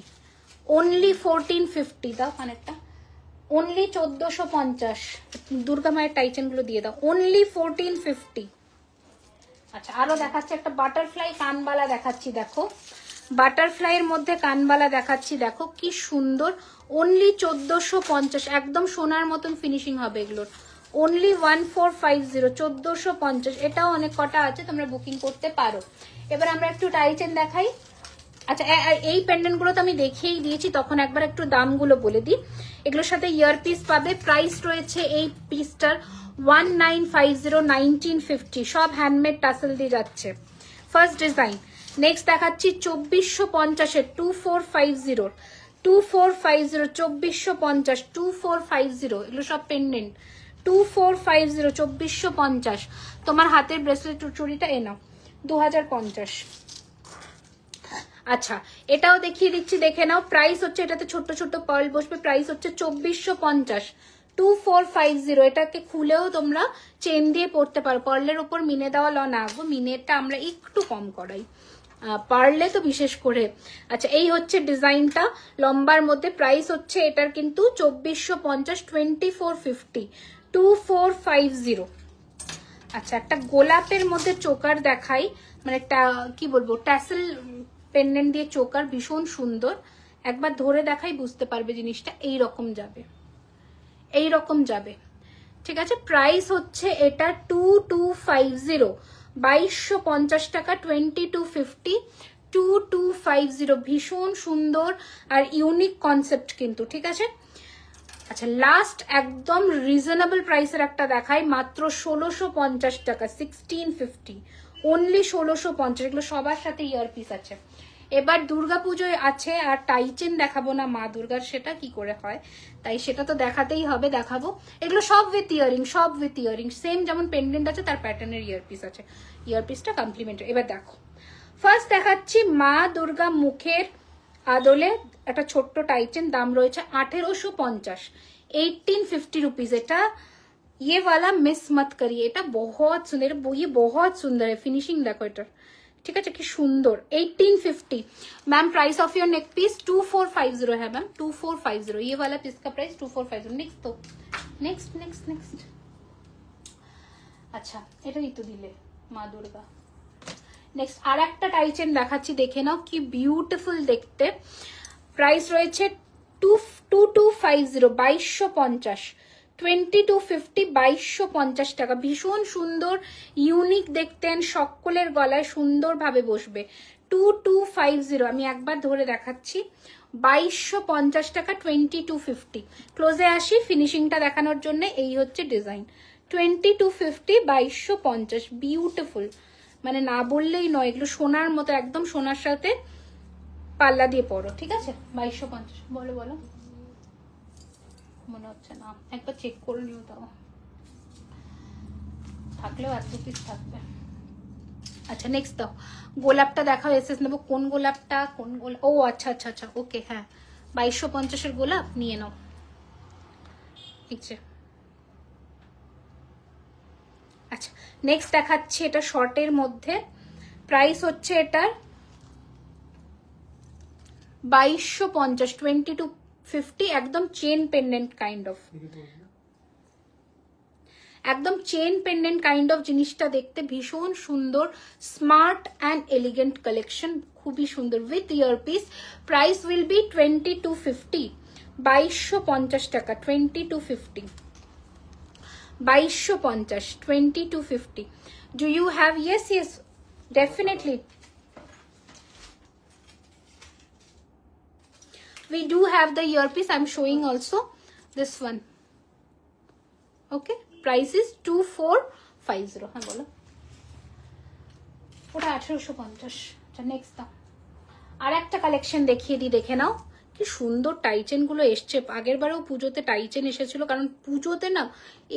অনলি 1450 দাও অনেকটা, অনলি 1450। দুর্গা মায়ের টাইচেন গুলো দিয়ে দাও, অনলি 1450। আচ্ছা আরো দেখাচ্ছি একটা বাটারফ্লাই কানবালা দেখাচ্ছি, দেখো বাটারফ্লাই এর মধ্যে কানবালা দেখাচ্ছি, দেখো কি সুন্দর, অনলি 1450, একদম সোনার মতন ফিনিশিং হবে এগুলোর, অনলি 1450, 1450। এটাও অনেক কটা আছে, তোমরা বুকিং করতে পারো। এবার আমরা একটু টাইচেন দেখাই। আচ্ছা এই পেন্ডেন্ট গুলো তো আমি দেখিয়েই দিয়েছি, তখন একবার একটু দামগুলো বলে দিই। এগুলোর সাথে ইয়ারপিস পাবে, প্রাইস রয়েছে এই পিসটার 1950, 1950, সব হ্যান্ডমেড টাসেল দিয়ে যাচ্ছে। First design. নেক্সট দেখাচ্ছি 2450 2450, 2450, 2450, 2450, এগুলো সব পেন্ডেন্ট, 2450, 2450। তোমার হাতের ব্রেসলেট চুড়িটা এ নাও 2050। আচ্ছা এটাও দেখিয়ে দিচ্ছি, দেখে নাও। প্রাইস হচ্ছে, এটাতে ছোট্ট ছোট্ট পার্ল বসবে, প্রাইস হচ্ছে 2450, 2450। এটাকে খুলেও তোমরা চেন দিয়ে পরতে পারো, পার্লের উপর মিনে দেওয়া ল না গো, মিনেটা আমরা একটু কম করাই, পারলে তো বিশেষ করে। আচ্ছা এই হচ্ছে ডিজাইনটা লম্বার মধ্যে, প্রাইস হচ্ছে এটার কিন্তু 2450, 2450, 2450। আচ্ছা একটা গোলাপের মধ্যে চোকার দেখাই, মানে কি বলবো, ট্যাসেল পেন্ডেন্ট দিয়ে চোকার, ভীষণ সুন্দর। একবার ধরে দেখাই বুঝতে পারবে জিনিসটা, এই রকম যাবে, এই রকম যাবে, ঠিক আছে। প্রাইস হচ্ছে এটা 2250, 2250 টাকা, 2250, 2250। ভীষণ সুন্দর আর ইউনিক কনসেপ্ট কিন্তু, ঠিক আছে। আচ্ছা লাস্ট একদম রিজনেবল প্রাইসের একটা দেখাই, মাত্র 1650 টাকা, 1650, অনলি 1650। এগুলো সবার সাথে ইয়ারপিস আছে। এবার দুর্গাপুজোয় আছে, আর টাইচেন দেখাবো না মা দুর্গার, সেটা কি করে হয়, তাই সেটা তো দেখাতেই হবে, দেখাবো। এগুলো সব উইথ ইয়ারিং, সব উইথ ইয়ারিং, সেম যেমন পেন্ডেন্ট আছে তার প্যাটার্নের ইয়ারপিস আছে, ইয়ারপিসটা কমপ্লিমেন্টারি। এবার দেখো ফার্স্ট দেখাচ্ছি মা দুর্গা মুখের আদলে একটা ছোট্ট টাইচেন, দাম রয়েছে 1850, 1850 रुपीज। এটা ये वाला मिस मत करिए, এটা बहुत सुंदर, ये बहुत सुंदर है, फिनिशिंग देखो এটার, ঠিক আছে কি সুন্দর। 1850 ma'am, price of your neck piece 2450 है मैम, 2450। ये वाला पीस का प्राइस 2450। नेक्स्ट तो नेक्स्ट नेक्स्ट नेक्स्ट। আচ্ছা এটাই তো দিলে মা দুর্গা। নেক্সট আর একটা টাইচেন দেখাচ্ছি, দেখে নাও কি বিউটিফুল দেখতে। প্রাইস রয়েছে 2250, 2250, 2250, 2250 টাকা। ভীষণ সুন্দর ইউনিক দেখতেন, সকলের গলায় সুন্দরভাবে বসবে। 2250, আমি একবার ধরে দেখাচ্ছি, 2250 টাকা, 2250। ক্লোজে আসি ফিনিশিংটা দেখানোর জন্য, এই হচ্ছে ডিজাইন, 2250, 2250, বিউটিফুল, মানে না বললেই নয়, এগুলো সোনার মতো, একদম সোনার সাথে পাল্লা দিয়ে পড়ো, ঠিক আছে। 2250 বলো বলো, মনে হচ্ছে না, একবার চেক করে নিও, তাও থাকলেও এত পিস থাকবে। আচ্ছা নেক্সট দাও, গোলাপটা দেখাও, এসএস নেবো, কোন গোলাপটা, কোন গোলাপ, ও আচ্ছা আচ্ছা আচ্ছা ওকে, হ্যাঁ 2250 গোলাপ নিয়ে নাও, ঠিক আছে। আচ্ছা নেক্সট দেখাচ্ছি, এটা শর্টের মধ্যে, প্রাইস হচ্ছে এটার 2250, 2250, একদম চেন পেন্ডেন্ট কাইন্ড অফ, একদম চেন পেন্ডেন্ট কাইন্ড অফ জিনিসটা দেখতে ভীষণ সুন্দর, স্মার্ট অ্যান্ড এলিগেন্ট কালেকশন, খুবই সুন্দর with earpiece. Price will be 2250, 2250 টাকা, 2250, 2250, 2250। Do you have? Yes, yes, definitely. We do have the earpiece. I'm showing also this one. Okay, price is 2450. হ্যাঁ বলো, ওটা 1850। আচ্ছা নেক্সট দাও, আর একটা কালেকশন দেখিয়ে দিই, দেখে নাও কি সুন্দর টাইচেন গুলো এসছে। আগের বারেও পুজোতে টাইচেন এসেছিল, কারণ পুজোতে না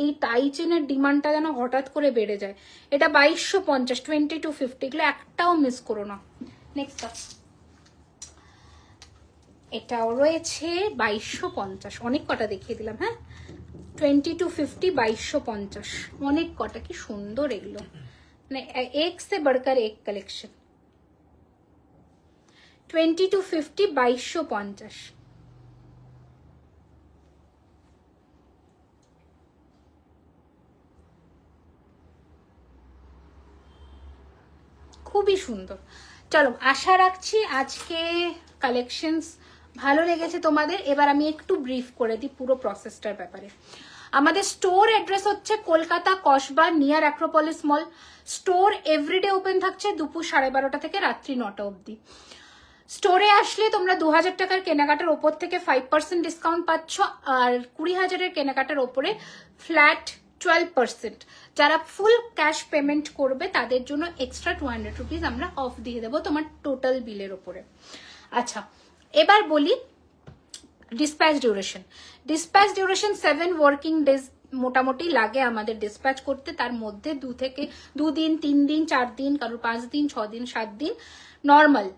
এই টাইচেনের ডিমান্ডটা যেন হঠাৎ করে বেড়ে যায়। এটা 2250, 2250, এগুলো একটাও মিস করো না। নেক্সট এটাও রয়েছে 2250, অনেক কটা দেখিয়ে দিলাম। হ্যাঁ 2250, 2250, অনেক কটা, কি সুন্দর এগুলো, মানে এক সে বড়কর এক কালেকশন। 2250, 2250। খুবই সুন্দর। চলো, আশা রাখছি আজকে কালেকশনস ভালো লেগেছে তোমাদের। এবার আমি একটু ব্রিফ করে দিই পুরো প্রসেসটার ব্যাপারে। আমাদের স্টোর অ্যাড্রেস হচ্ছে Kolkata Kasba, near Acropolis mall. Store everyday open থাকছে দুপুর 12:30 থেকে রাত্রি 9টা অবধি। স্টোরে আসলে তোমরা 2000 টাকার কেনাকাটার ওপর থেকে 5% ডিসকাউন্ট পাচ্ছ, আর 20,000-এর কেনাকাটার ওপরে ফ্ল্যাট 12%। যারা ফুল ক্যাশ পেমেন্ট করবে তাদের জন্য এক্সট্রা 200 রুপিস আমরা অফ দিয়ে দেবো তোমার টোটাল বিলের ওপরে। আচ্ছা, এবার বলি dispatch duration. Dispatch duration 7 working days মোটামুটি লাগে আমাদের ডিসপ্যাচ করতে। তার মধ্যে 2 দিন, 3 দিন, 4 দিন, কারোর 5 দিন, 6 দিন, 7 দিন নর্মাল।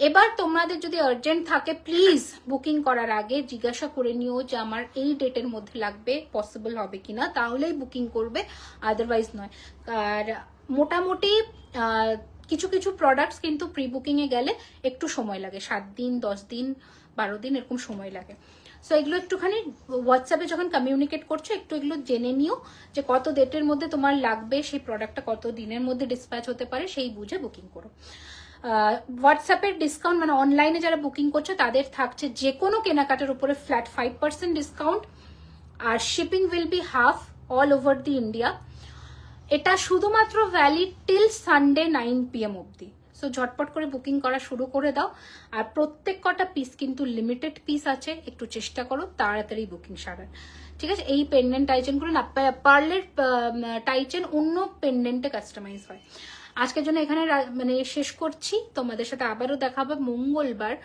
এবার তোমাদের যদি আর্জেন্ট থাকে প্লিজ বুকিং করার আগে জিজ্ঞাসা করে নিও যে আমার এই ডেটের মধ্যে লাগবে, পসিবল হবে কিনা, তাহলেই বুকিং করবে, আদারওয়াইজ নয়। আর মোটামুটি কিছু কিছু প্রোডাক্টস কিন্তু প্রি বুকিংয়ে গেলে একটু সময় লাগে, 7 দিন, 10 দিন, 12 দিন এরকম সময় লাগে। সো এগুলো একটুখানি হোয়াটসঅ্যাপে যখন কমিউনিকেট করছো একটু এগুলো জেনে নিও যে কত ডেটের মধ্যে তোমার লাগবে, সেই প্রোডাক্টটা কত দিনের মধ্যে ডিসপ্যাচ হতে পারে, সেই বুঝে বুকিং করো। হোয়াটসঅ্যাপের ডিসকাউন্ট মানে অনলাইনে যারা বুকিং করছো তাদের থাকছে যে কোনো কেনাকাটার উপরে ফ্ল্যাট 5% ডিসকাউন্ট, আর shipping will be half all over the India. এটা শুধুমাত্র ভ্যালিড টিল সানডে 9 PM অবধি। সো ঝটপট করে বুকিং করা শুরু করে দাও। আর প্রত্যেক কটা পিস কিন্তু লিমিটেড পিস আছে, একটু চেষ্টা করো তাড়াতাড়ি বুকিং সারার, ঠিক আছে? এই পেন্ডেন্ট টাইচেন করে না, পার্লের টাইচেন অন্য পেন্ডেন্টে কাস্টমাইজ হয়। আজকের জন্য এখানে মানে শেষ করছি, তোমাদের সাথে আবারও দেখাবো মঙ্গলবার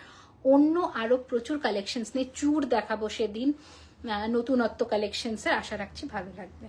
অন্য আরো প্রচুর কালেকশনস নিয়ে। চূড় দেখাবো সেদিন, নতুনত্ব কালেকশনসের। আশা রাখছি ভালো লাগবে।